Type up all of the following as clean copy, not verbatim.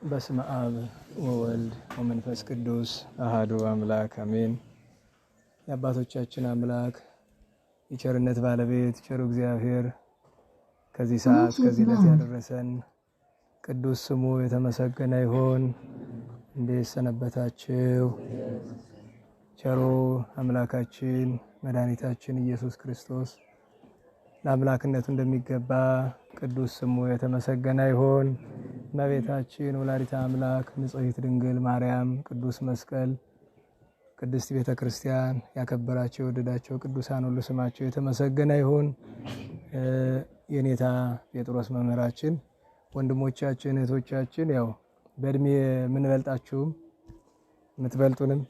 በስመ አብ ወወልድ ወመንፈስ ቅዱስ አሐዱ አምላክ አሜን። የአባቶቻችን አምላክ የቸርነት ባለቤት ቸሩ እግዚአብሔር ከዚህ ሰዓት ከዚህ ዕለት ያደረሰን ቅዱስ ስሙ የተመሰገነ ይሁን። እንዴት ሰነበታችሁ? ቸሩ አምላካችን መድኃኒታችን ኢየሱስ ክርስቶስ ለአምላክነቱ እንደሚገባ ቅዱስ ስሙ የተመሰገነ ይሁን። እመቤታችን ወላዲተ አምላክ ንጽሕት ድንግል ማርያም፣ ቅዱስ መስቀል፣ ቅድስት ቤተ ክርስቲያን ያከበራቸው የወደዳቸው ቅዱሳን ሁሉ ስማቸው የተመሰገነ ይሁን። የኔታ ጴጥሮስ መምህራችን፣ ወንድሞቻችን፣ እህቶቻችን ያው በእድሜ የምንበልጣችሁም የምትበልጡንም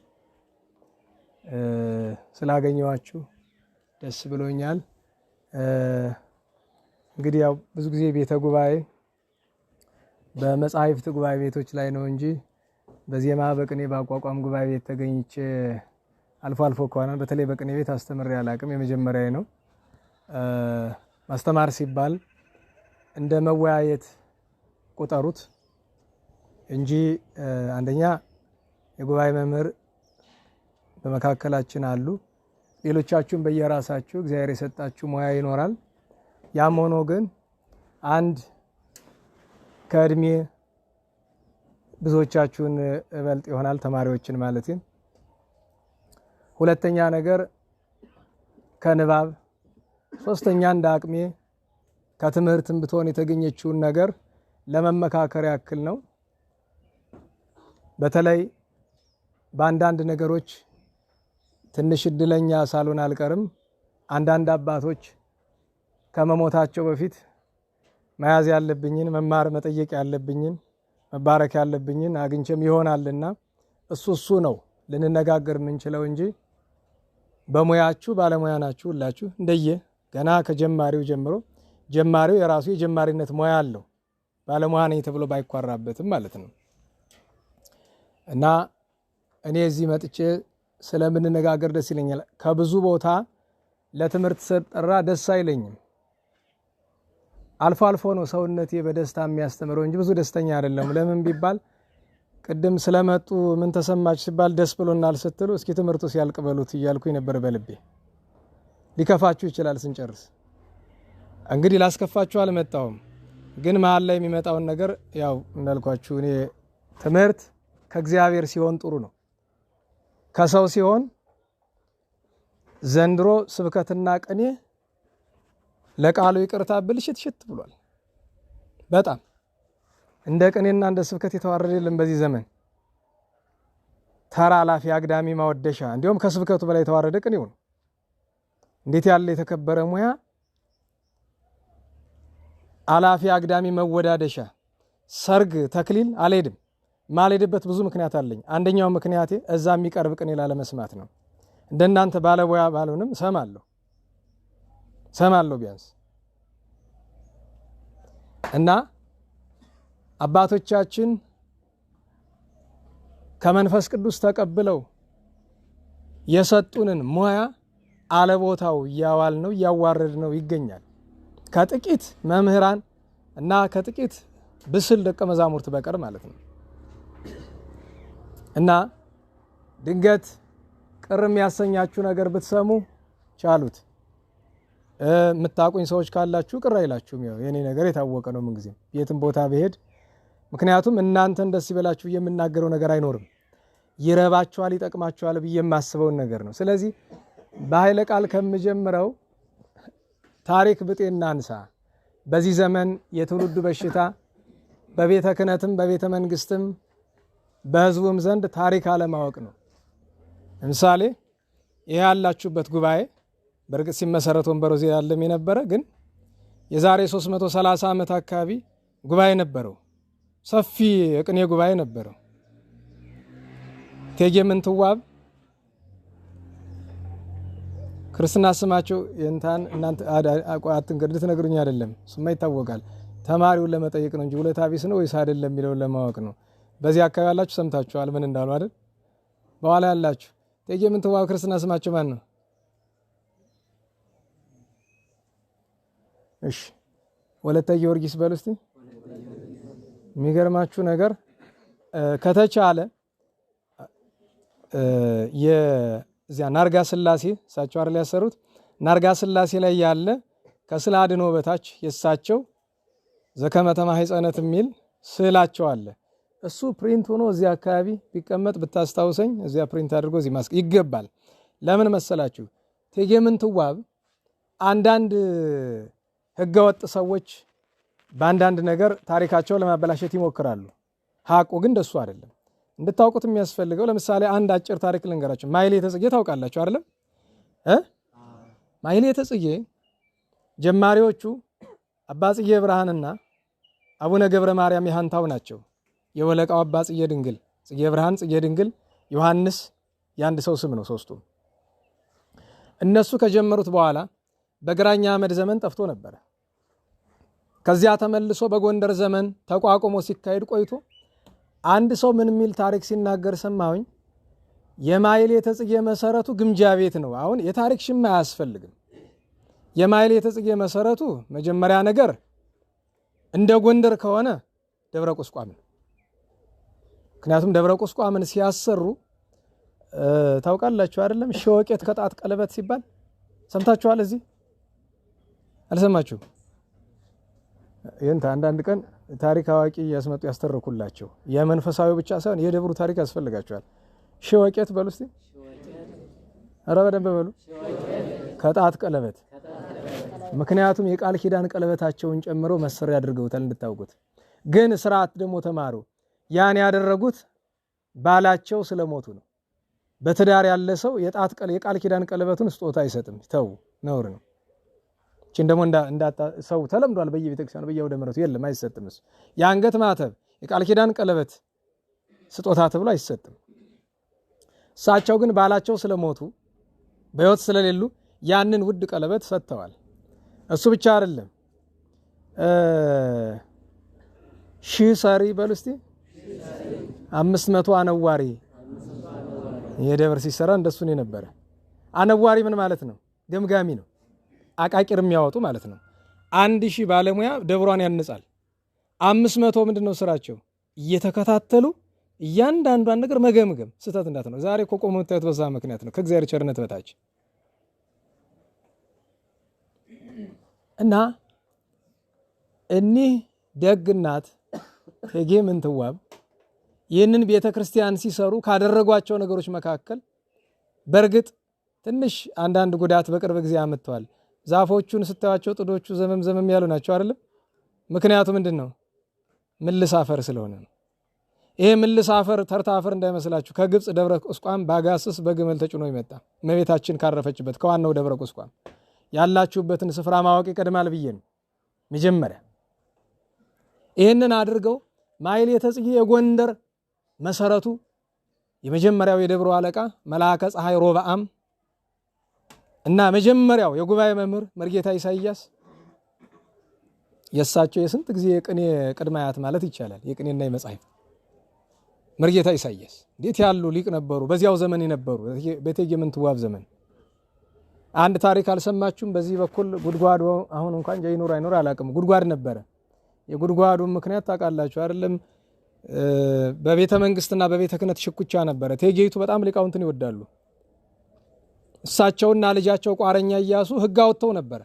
ስላገኘዋችሁ ደስ ብሎኛል። እንግዲህ ያው ብዙ ጊዜ ቤተ ጉባኤ በመጻሕፍት ጉባኤ ቤቶች ላይ ነው እንጂ በዜማ በቅኔ በአቋቋም ጉባኤ ቤት ተገኝቼ አልፎ አልፎ ከሆነ በተለይ በቅኔ ቤት አስተምሬ አላቅም። የመጀመሪያ ነው። ማስተማር ሲባል እንደ መወያየት ቁጠሩት እንጂ አንደኛ የጉባኤ መምህር በመካከላችን አሉ። ሌሎቻችሁም በየራሳችሁ እግዚአብሔር የሰጣችሁ ሙያ ይኖራል። ያም ሆኖ ግን አንድ ከእድሜ ብዙዎቻችሁን እበልጥ ይሆናል፣ ተማሪዎችን ማለት ነው። ሁለተኛ ነገር ከንባብ፣ ሶስተኛ እንደ አቅሜ ከትምህርትም ብትሆን የተገኘችውን ነገር ለመመካከር ያክል ነው። በተለይ በአንዳንድ ነገሮች ትንሽ እድለኛ ሳልሆን አልቀርም። አንዳንድ አባቶች ከመሞታቸው በፊት መያዝ ያለብኝን መማር መጠየቅ ያለብኝን መባረክ ያለብኝን አግኝቼም ይሆናልና እሱ ነው ልንነጋገር የምንችለው እንጂ በሙያችሁ ባለሙያ ናችሁ ሁላችሁ። እንደየ ገና ከጀማሪው ጀምሮ ጀማሪው የራሱ የጀማሪነት ሙያ አለው። ባለሙያ ነኝ ተብሎ ባይኳራበትም ማለት ነው። እና እኔ እዚህ መጥቼ ስለምንነጋገር ደስ ይለኛል። ከብዙ ቦታ ለትምህርት ስጠራ ደስ አይለኝም። አልፎ አልፎ ነው ሰውነቴ በደስታ የሚያስተምረው እንጂ ብዙ ደስተኛ አይደለም። ለምን ቢባል ቅድም ስለመጡ ምን ተሰማች ሲባል ደስ ብሎናል ስትሉ እስኪ ትምህርቱ ሲያልቅ በሉት እያልኩኝ ነበር በልቤ። ሊከፋችሁ ይችላል ስንጨርስ። እንግዲህ ላስከፋችሁ አልመጣሁም፣ ግን መሀል ላይ የሚመጣውን ነገር ያው እንዳልኳችሁ እኔ ትምህርት ከእግዚአብሔር ሲሆን ጥሩ ነው። ከሰው ሲሆን ዘንድሮ ስብከትና ቅኔ ለቃሉ ይቅርታ ብልሽት ብሏል። በጣም እንደ ቅኔና እንደ ስብከት የተዋረደ የለም በዚህ ዘመን። ተራ አላፊ አግዳሚ ማወደሻ፣ እንዲሁም ከስብከቱ በላይ የተዋረደ ቅኔው ነው። እንዴት ያለ የተከበረ ሙያ! አላፊ አግዳሚ መወዳደሻ። ሰርግ ተክሊል አልሄድም። ማልሄድበት ብዙ ምክንያት አለኝ። አንደኛው ምክንያቴ እዛ የሚቀርብ ቅኔ ላለመስማት ነው። እንደናንተ ባለሙያ ባልሆንም ሰማለሁ ቢያንስ። እና አባቶቻችን ከመንፈስ ቅዱስ ተቀብለው የሰጡንን ሙያ አለቦታው እያዋልነው እያዋረድነው ይገኛል። ከጥቂት መምህራን እና ከጥቂት ብስል ደቀ መዛሙርት በቀር ማለት ነው። እና ድንገት ቅር የሚያሰኛችሁ ነገር ብትሰሙ ቻሉት። የምታውቁኝ ሰዎች ካላችሁ ቅር አይላችሁም። ያው የኔ ነገር የታወቀ ነው ምንጊዜም የትም ቦታ ብሄድ። ምክንያቱም እናንተን ደስ ይበላችሁ የምናገረው ነገር አይኖርም። ይረባችኋል፣ ይጠቅማችኋል ብዬ የማስበውን ነገር ነው። ስለዚህ በኃይለ ቃል ከምጀምረው ታሪክ ብጤ እናንሳ። በዚህ ዘመን የትውልዱ በሽታ በቤተ ክህነትም በቤተ መንግስትም በህዝቡም ዘንድ ታሪክ አለማወቅ ነው። ለምሳሌ ይሄ ያላችሁበት ጉባኤ በእርግጥ ሲመሰረት ወንበሮ እዚህ ያለም የነበረ ግን የዛሬ 330 ዓመት አካባቢ ጉባኤ ነበረው። ሰፊ የቅኔ ጉባኤ ነበረው። እቴጌ ምንትዋብ ክርስትና ስማቸው የንታን እናንተ አትንገር ልትነግሩኝ አይደለም፣ እሱማ ይታወቃል። ተማሪውን ለመጠየቅ ነው እንጂ ውለታ ቢስ ነው ወይስ አይደለም የሚለውን ለማወቅ ነው። በዚህ አካባቢ ያላችሁ ሰምታችኋል ምን እንዳሉ አይደል? በኋላ ያላችሁ እቴጌ ምንትዋብ ክርስትና ስማቸው ማን ነው? እሺ ወለተ ጊዮርጊስ በሉ እስቲ። የሚገርማችሁ ነገር ከተቻለ የዚያ ናርጋ ስላሴ እሳቸው አይደል ያሰሩት ናርጋ ስላሴ ላይ ያለ ከስዕለ አድኅኖ በታች የእሳቸው ዘከመተ ማኅፀነት የሚል ስዕላቸው አለ። እሱ ፕሪንት ሆኖ እዚያ አካባቢ ቢቀመጥ ብታስታውሰኝ እዚያ ፕሪንት አድርጎ እዚህ ማስቀመጥ ይገባል። ለምን መሰላችሁ? እቴጌ ምንትዋብ አንዳንድ ህገወጥ ሰዎች በአንዳንድ ነገር ታሪካቸውን ለማበላሸት ይሞክራሉ። ሀቁ ግን እንደሱ አይደለም። እንድታውቁት የሚያስፈልገው ለምሳሌ አንድ አጭር ታሪክ ልንገራችሁ። ማሕሌተ ጽጌ ታውቃላችሁ አይደለም? ማሕሌተ ጽጌ ጀማሪዎቹ አባ ጽጌ ብርሃንና አቡነ ገብረ ማርያም የሃንታው ናቸው። የወለቃው አባ ጽጌ ድንግል፣ ጽጌ ብርሃን፣ ጽጌ ድንግል፣ ዮሐንስ የአንድ ሰው ስም ነው ሶስቱም። እነሱ ከጀመሩት በኋላ በግራኛ አመድ ዘመን ጠፍቶ ነበረ። ከዚያ ተመልሶ በጎንደር ዘመን ተቋቁሞ ሲካሄድ ቆይቶ አንድ ሰው ምን የሚል ታሪክ ሲናገር ሰማሁኝ። የማሕሌተ ጽጌ መሰረቱ ግምጃ ቤት ነው። አሁን የታሪክ ሽማ አያስፈልግም። የማሕሌተ ጽጌ መሰረቱ መጀመሪያ ነገር እንደ ጎንደር ከሆነ ደብረ ቁስቋም ነው። ምክንያቱም ደብረ ቁስቋምን ሲያሰሩ ታውቃላችሁ አይደለም? ሸወቄት ከጣት ቀለበት ሲባል ሰምታችኋል? እዚህ አልሰማችሁ? ይህን አንዳንድ ቀን ታሪክ አዋቂ ያስመጡ ያስተረኩላቸው። የመንፈሳዊ ብቻ ሳይሆን የደብሩ ታሪክ ያስፈልጋቸዋል። ሸወቄት በሉ እስቲ፣ ኧረ በደንብ በሉ። ከጣት ቀለበት። ምክንያቱም የቃል ኪዳን ቀለበታቸውን ጨምሮ መሰሪያ አድርገውታል እንድታውቁት። ግን ስርዓት ደግሞ ተማሩ። ያን ያደረጉት ባላቸው ስለሞቱ ነው። በትዳር ያለ ሰው የቃል ኪዳን ቀለበቱን ስጦታ አይሰጥም። ተው፣ ነውር ነው። እቺን ደግሞ ሰው ተለምዷል። በየቤተክርስቲያኑ በየአውደ ምሕረቱ የለም፣ አይሰጥም። እሱ የአንገት ማተብ የቃል ኪዳን ቀለበት ስጦታ ተብሎ አይሰጥም። እሳቸው ግን ባላቸው ስለሞቱ በሕይወት ስለሌሉ ያንን ውድ ቀለበት ሰጥተዋል። እሱ ብቻ አይደለም፣ ሺህ ሰሪ በሉ እስቲ 500 አነዋሪ የደብር ሲሰራ እንደሱ ነው የነበረ። አነዋሪ ምን ማለት ነው? ገምጋሚ ነው። አቃቂር የሚያወጡ ማለት ነው። 1000 ባለሙያ ደብሯን ያንጻል። 500 ምንድነው ስራቸው? እየተከታተሉ እያንዳንዷን ነገር መገምገም፣ ስህተት እንዳትነው። ዛሬ እኮ ቆሞ የምታዩት በዛ ምክንያት ነው፣ ከእግዚአብሔር ቸርነት በታች እና እኒህ ደግ እናት እቴጌ ምንትዋብ ይህንን ቤተ ክርስቲያን ሲሰሩ ካደረጓቸው ነገሮች መካከል በእርግጥ ትንሽ አንዳንድ ጉዳት በቅርብ ጊዜ አመጥተዋል። ዛፎቹን ስታዩቸው ጥዶቹ ዘመም ዘመም ያሉ ናቸው አይደለም? ምክንያቱ ምንድን ነው? ምልስ አፈር ስለሆነ ነው። ይሄ ምልስ አፈር ተርታ አፈር እንዳይመስላችሁ ከግብፅ ደብረ ቁስቋም በአጋስስ በግመል ተጭኖ ይመጣ እመቤታችን ካረፈችበት ከዋናው ደብረ ቁስቋም ያላችሁበትን ስፍራ ማወቅ ይቀድማል ብዬ ነው መጀመሪያ። ይህንን አድርገው ማሕሌተ ጽጌ የጎንደር መሰረቱ የመጀመሪያው የደብሩ አለቃ መልአከ ፀሐይ ሮብዓም እና መጀመሪያው የጉባኤ መምህር መርጌታ ኢሳይያስ የሳቸው የስንት ጊዜ የቅኔ ቅድመ አያት ማለት ይቻላል። የቅኔና የመጻሕፍት መርጌታ ኢሳይያስ እንዴት ያሉ ሊቅ ነበሩ! በዚያው ዘመን የነበሩ በእቴጌ ምንትዋብ ዘመን። አንድ ታሪክ አልሰማችሁም? በዚህ በኩል ጉድጓዱ አሁን እንኳን ይኑር አይኑር አላውቅም፣ ጉድጓድ ነበረ። የጉድጓዱ ምክንያት ታውቃላችሁ አይደለም? በቤተ መንግስትና በቤተ ክህነት ሽኩቻ ነበረ። እቴጌይቱ በጣም ሊቃውንትን ይወዳሉ። እሳቸውና ልጃቸው ቋረኛ ኢያሱ ሕግ አውጥተው ነበረ።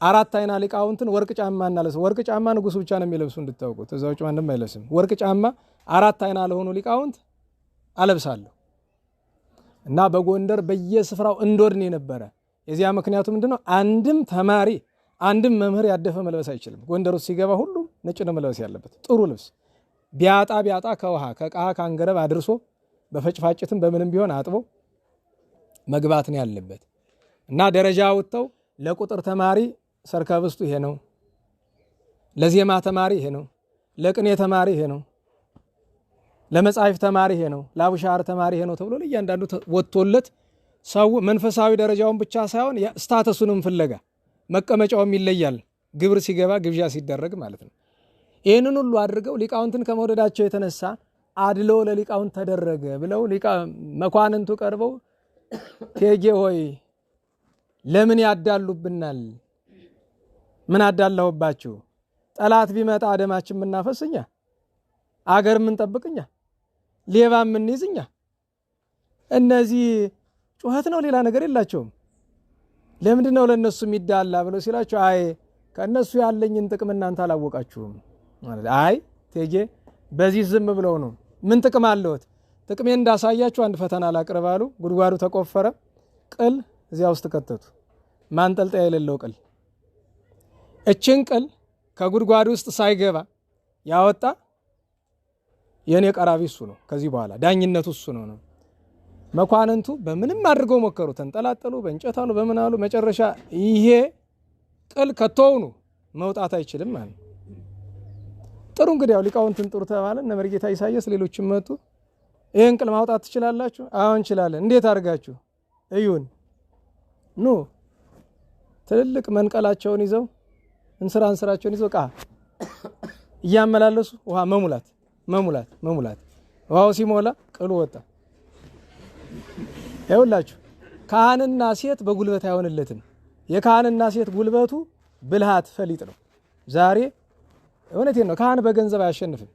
4 አይና ሊቃውንትን ወርቅ ጫማ እናለብስ። ወርቅ ጫማ ንጉሱ ብቻ ነው የሚለብሱ እንድታውቁት፣ እዛ ውጭ ማንም አይለብስም። ወርቅ ጫማ 4 አይና ለሆኑ ሊቃውንት አለብሳለሁ እና በጎንደር በየስፍራው እንዶድን የነበረ። የዚያ ምክንያቱ ምንድነው? አንድም ተማሪ አንድም መምህር ያደፈ መልበስ አይችልም። ጎንደር ውስጥ ሲገባ ሁሉም ነጭ ነው መልበስ ያለበት፣ ጥሩ ልብስ። ቢያጣ ከውሃ ከቃሃ ካንገረብ አድርሶ በፈጭፋጭትም በምንም ቢሆን አጥቦ መግባት ነው ያለበት እና ደረጃ ወጥተው ለቁጥር ተማሪ ሰርከብስቱ ይሄ ነው፣ ለዜማ ተማሪ ይሄ ነው፣ ለቅኔ ተማሪ ይሄ ነው፣ ለመጻሕፍ ተማሪ ይሄ ነው፣ ለአቡሻር ተማሪ ይሄ ነው ተብሎ ለእያንዳንዱ ወጥቶለት ሰው መንፈሳዊ ደረጃውን ብቻ ሳይሆን ስታተሱንም ፍለጋ መቀመጫውም ይለያል። ግብር ሲገባ ግብዣ ሲደረግ ማለት ነው። ይህንን ሁሉ አድርገው ሊቃውንትን ከመውደዳቸው የተነሳ አድሎ ለሊቃውንት ተደረገ ብለው መኳንንቱ ቀርበው እቴጌ ሆይ ለምን ያዳሉብናል? ምን አዳላሁባችሁ? ጠላት ቢመጣ ደማችን ምናፈስኛ አገር ምን ጠብቅኛ ሌባ ምን ይዝኛ እነዚህ ጩኸት ነው ሌላ ነገር የላቸውም ለምንድነው ለነሱ የሚዳላ ብለው ሲላቸው አይ ከነሱ ያለኝን ጥቅም እናንተ አላወቃችሁም ማለት አይ ቴጌ በዚህ ዝም ብለው ነው ምን ጥቅም አለውት ጥቅሜን እንዳሳያችሁ አንድ ፈተና ላቅርባሉ ጉድጓዱ ተቆፈረ ቅል እዚያ ውስጥ ከተቱ ማንጠልጠያ የሌለው ቅል እችን ቅል ከጉድጓዱ ውስጥ ሳይገባ ያወጣ የኔ ቀራቢ እሱ ነው ከዚህ በኋላ ዳኝነቱ እሱ ነው መኳንንቱ በምንም አድርገው ሞከሩ ተንጠላጠሉ በእንጨት አሉ በምን አሉ መጨረሻ ይሄ ቅል ከተውኑ መውጣት አይችልም ማለት ጥሩ እንግዲህ ያው ሊቃውንትን ጥሩ ተባለ እነ መርጌታ ኢሳይያስ ሌሎችም መጡ ይሄን ቅል ማውጣት ትችላላችሁ አሁን እንችላለን እንዴት አድርጋችሁ እዩን ኑ ትልልቅ መንቀላቸውን ይዘው እንስራቸውን ይዘው ቃ እያመላለሱ ውሃ መሙላት ውሃው ሲሞላ ቅሉ ወጣ ይኸውላችሁ ካህንና ሴት በጉልበት አይሆንለትም የካህንና ሴት ጉልበቱ ብልሃት ፈሊጥ ነው ዛሬ እውነቴን ነው ካህን በገንዘብ አያሸንፍም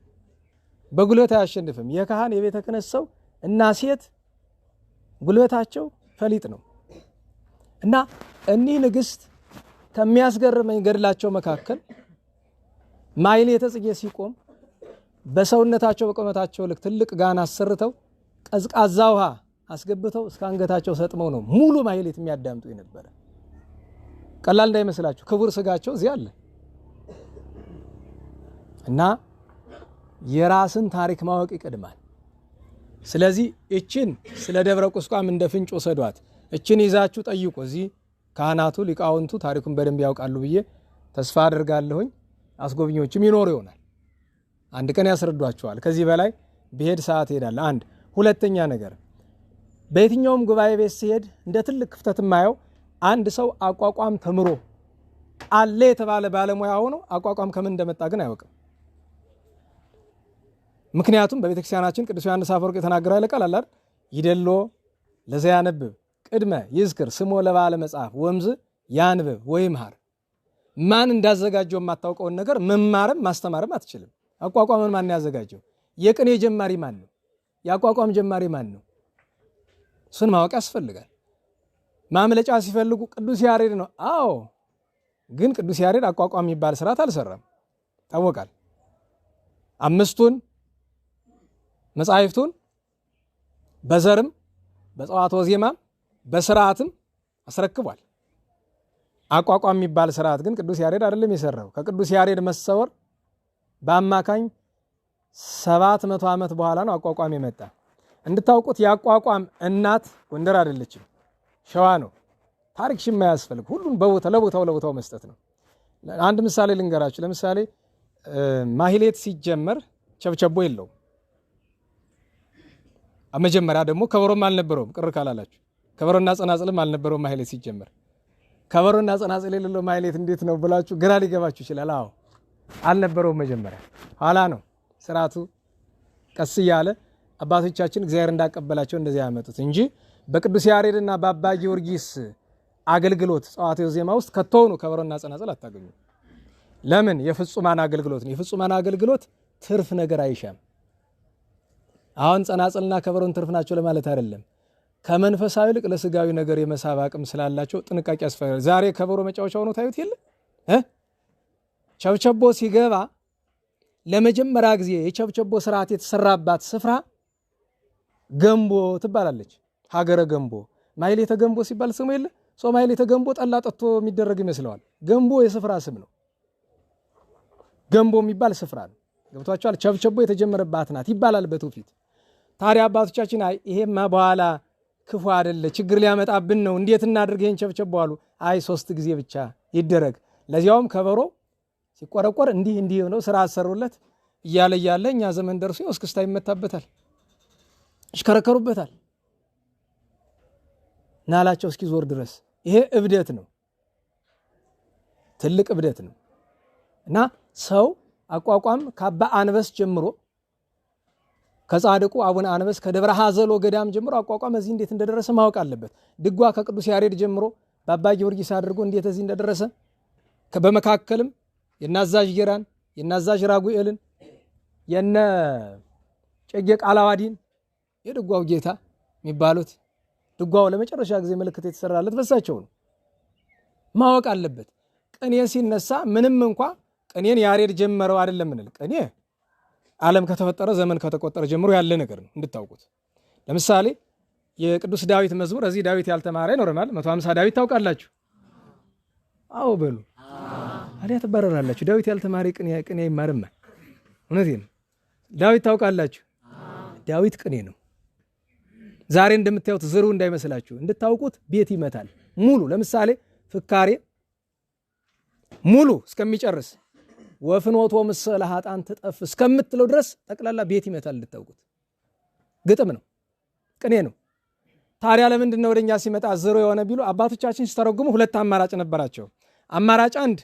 በጉልበት አያሸንፍም የካህን የቤተ ክህነት ሰው እና ሴት ጉልበታቸው ፈሊጥ ነው እና እኒህ ንግስት ከሚያስገርመኝ ገድላቸው መካከል ማሕሌተ ጽጌ ሲቆም በሰውነታቸው በቁመታቸው ልክ ትልቅ ጋን አሰርተው ቀዝቃዛ ውሃ አስገብተው እስከ አንገታቸው ሰጥመው ነው ሙሉ ማሕሌት የሚያዳምጡ የነበረ ቀላል እንዳይመስላችሁ ክቡር ስጋቸው እዚህ አለ እና የራስን ታሪክ ማወቅ ይቀድማል ስለዚህ እችን ስለ ደብረ ቁስቋም እንደ ፍንጭ ወሰዷት እችን ይዛችሁ ጠይቁ እዚህ ካህናቱ ሊቃውንቱ ታሪኩን በደንብ ያውቃሉ ብዬ ተስፋ አደርጋለሁኝ አስጎብኚዎችም ይኖሩ ይሆናል አንድ ቀን ያስረዷቸዋል ከዚህ በላይ በሄድ ሰዓት ሄዳለ አንድ ሁለተኛ ነገር በየትኛውም ጉባኤ ቤት ሲሄድ እንደ ትልቅ ክፍተት ማየው አንድ ሰው አቋቋም ተምሮ አለ የተባለ ባለሙያ ሆኖ አቋቋም ከምን እንደመጣ ግን አያውቅም ምክንያቱም በቤተክርስቲያናችን ቅዱስ ዮሐንስ አፈወርቅ የተናገረው ቃል አለ አይደል ይደሎ ለዘያነብብ ቅድመ ይዝክር ስሞ ለባለ መጽሐፍ ወምዝ ያንብብ ወይምሃር ማን እንዳዘጋጀው የማታውቀውን ነገር መማርም ማስተማርም አትችልም አቋቋምን ማን ያዘጋጀው የቅኔ ጀማሪ ማን ነው ያቋቋም ጀማሪ ማን ነው እሱን ማወቅ ያስፈልጋል ማምለጫ ሲፈልጉ ቅዱስ ያሬድ ነው አዎ ግን ቅዱስ ያሬድ አቋቋም የሚባል ስርዓት አልሰራም ታወቃል አምስቱን መጻሕፍቱን በዘርም በጸዋትወ ዜማም በስርዓትም አስረክቧል አቋቋም የሚባል ስርዓት ግን ቅዱስ ያሬድ አይደለም የሰራው ከቅዱስ ያሬድ መሰወር በአማካኝ 700 ዓመት በኋላ ነው አቋቋም የመጣ እንድታውቁት ያቋቋም እናት ጎንደር አይደለችም ሸዋ ነው ታሪክ ሽማ ያስፈልግ ሁሉን ለቦታው መስጠት ነው አንድ ምሳሌ ልንገራችሁ ለምሳሌ ማሕሌት ሲጀመር ቸብቸቦ የለው መጀመሪያ ደግሞ ከበሮም አልነበረውም ቅር ካላላችሁ ከበሮና ጸናጽልም አልነበረውም ማሕሌት ሲጀመር ከበሮና ጸናጽል የሌለው ማሕሌት እንዴት ነው ብላችሁ ግራ ሊገባችሁ ይችላል አዎ አልነበረውም መጀመሪያ ኋላ ነው ስርዓቱ ቀስ እያለ አባቶቻችን እግዚአብሔር እንዳቀበላቸው እንደዚህ ያመጡት እንጂ በቅዱስ ያሬድና በአባ ጊዮርጊስ አገልግሎት ጸዋትወ ዜማ ውስጥ ከተውኑ ከበሮና ጸናጽል አታገኙ ለምን የፍጹማን አገልግሎት ነው የፍጹማን አገልግሎት ትርፍ ነገር አይሻም አሁን ጸናጽልና ከበሮን ትርፍ ናቸው ለማለት አይደለም ከመንፈሳዊ ልቅ ለስጋዊ ነገር የመሳብ አቅም ስላላቸው ጥንቃቄ ያስፈልጋል ዛሬ ከበሮ መጫወቻ ሆኖ ታዩት የለ ቸብቸቦ ሲገባ ለመጀመሪያ ጊዜ የቸብቸቦ ስርዓት የተሰራባት ስፍራ ገንቦ ትባላለች ሀገረ ገንቦ ማሕሌተ ገንቦ ሲባል ስሙ የለ ሰው ማሕሌተ ገንቦ ጠላ ጠጥቶ የሚደረግ ይመስለዋል ገንቦ የስፍራ ስም ነው ገንቦ የሚባል ስፍራ ነው ገብቷቸዋል ቸብቸቦ የተጀመረባት ናት ይባላል በትውፊት ታዲያ አባቶቻችን አይ ይሄማ በኋላ ክፉ አይደለ ችግር ሊያመጣብን ነው እንዴት እናድርግ ይሄን ቸብቸቦ አሉ አይ 3 ጊዜ ብቻ ይደረግ ለዚያውም ከበሮ ሲቆረቆር እንዲህ ነው ስራ አሰሩለት እያለ እኛ ዘመን ደርሶ እስክስታ ይመታበታል ይሽከረከሩበታል ናላቸው እስኪዞር ድረስ ይሄ እብደት ነው ትልቅ እብደት ነው እና ሰው አቋቋም ከአባ አንበስ ጀምሮ ከጻድቁ አቡነ አንበስ ከደብረ ሐዘሎ ገዳም ጀምሮ አቋቋም እዚህ እንዴት እንደደረሰ ማወቅ አለበት ድጓ ከቅዱስ ያሬድ ጀምሮ በአባ ጊዮርጊስ አድርጎ እንዴት እዚህ እንደደረሰ በመካከልም የናዛዥ ጌራን የናዛዥ ራጉኤልን የነ ጨጌ ቃላዋዲን የድጓው ጌታ የሚባሉት ድጓው ለመጨረሻ ጊዜ ምልክት የተሰራለት በሳቸው ነው። ማወቅ አለበት። ቅኔ ሲነሳ ምንም እንኳ ቅኔን ያሬድ ጀመረው አይደለም እንል። ቅኔ ዓለም ከተፈጠረ ዘመን ከተቆጠረ ጀምሮ ያለ ነገር ነው እንድታውቁት። ለምሳሌ የቅዱስ ዳዊት መዝሙር እዚህ ዳዊት ያልተማረ ይኖረናል። 150 ዳዊት ታውቃላችሁ? አዎ በሉ። አዲያ ትባረራላችሁ። ዳዊት ያልተማረ ቅኔ ይማርማ። እውነቴን ነው። ዳዊት ታውቃላችሁ? ዳዊት ቅኔ ነው። ዛሬ እንደምታዩት ዝሩ እንዳይመስላችሁ እንድታውቁት ቤት ይመታል ሙሉ። ለምሳሌ ፍካሬ ሙሉ እስከሚጨርስ ወፍኖቶ ምስለ ኃጥአን ትጠፍ እስከምትለው ድረስ ጠቅላላ ቤት ይመታል እንድታውቁት። ግጥም ነው፣ ቅኔ ነው። ታዲያ ለምንድን ነው ወደኛ ሲመጣ ዝሩ የሆነ ቢሉ አባቶቻችን ሲተረጉሙ ሁለት አማራጭ ነበራቸው። አማራጭ አንድ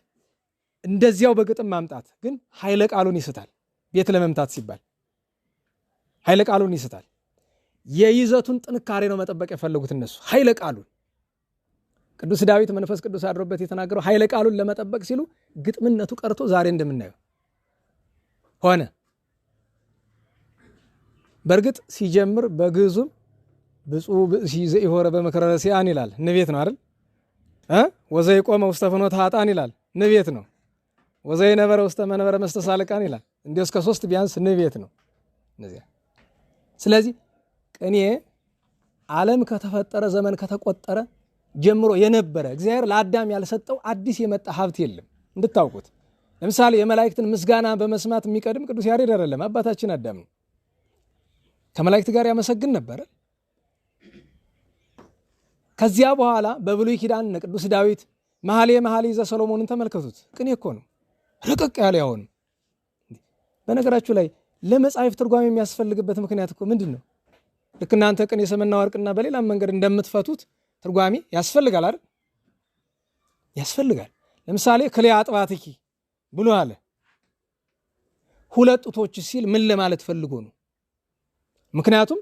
እንደዚያው በግጥም ማምጣት፣ ግን ኃይለ ቃሉን ይስታል። ቤት ለመምታት ሲባል ኃይለ ቃሉን ይስታል። የይዘቱን ጥንካሬ ነው መጠበቅ የፈለጉት እነሱ ኃይለ ቃሉን። ቅዱስ ዳዊት መንፈስ ቅዱስ አድሮበት የተናገረው ኃይለ ቃሉን ለመጠበቅ ሲሉ ግጥምነቱ ቀርቶ ዛሬ እንደምናየው ሆነ። በእርግጥ ሲጀምር በግዕዙም ብፁዕ ብእሲ ዘኢሖረ በምክረ ረሲዓን ይላል። ንቤት ነው አይደል? ወዘይቆመ ውስተ ፍኖተ ኃጥአን ይላል። ንቤት ነው። ወዘይነበረ ውስተ መንበረ መስተሳልቃን ይላል። እንዲሁ እስከ 3 ቢያንስ ንቤት ነው እነዚያ። ስለዚህ ቅኔ ዓለም ከተፈጠረ ዘመን ከተቆጠረ ጀምሮ የነበረ እግዚአብሔር ለአዳም ያልሰጠው አዲስ የመጣ ሀብት የለም እንድታውቁት። ለምሳሌ የመላእክትን ምስጋና በመስማት የሚቀድም ቅዱስ ያሬድ አይደለም፣ አባታችን አዳም ነው። ከመላእክት ጋር ያመሰግን ነበረ። ከዚያ በኋላ በብሉይ ኪዳን ቅዱስ ዳዊት መኃልየ ዘሰሎሞንን ተመልከቱት። ቅኔ እኮ ነው፣ ረቀቅ ያለ ያሆን። በነገራችሁ ላይ ለመጽሐፍ ትርጓሜ የሚያስፈልግበት ምክንያት እኮ ምንድን ነው? ልክ እናንተ ቅኔ ሰምና ወርቅና በሌላም መንገድ እንደምትፈቱት ትርጓሜ ያስፈልጋል አይደል? ያስፈልጋል። ለምሳሌ ክልኤ አጥባትኪ ብሎ አለ። ሁለት ጡቶች ሲል ምን ለማለት ፈልጎ ነው? ምክንያቱም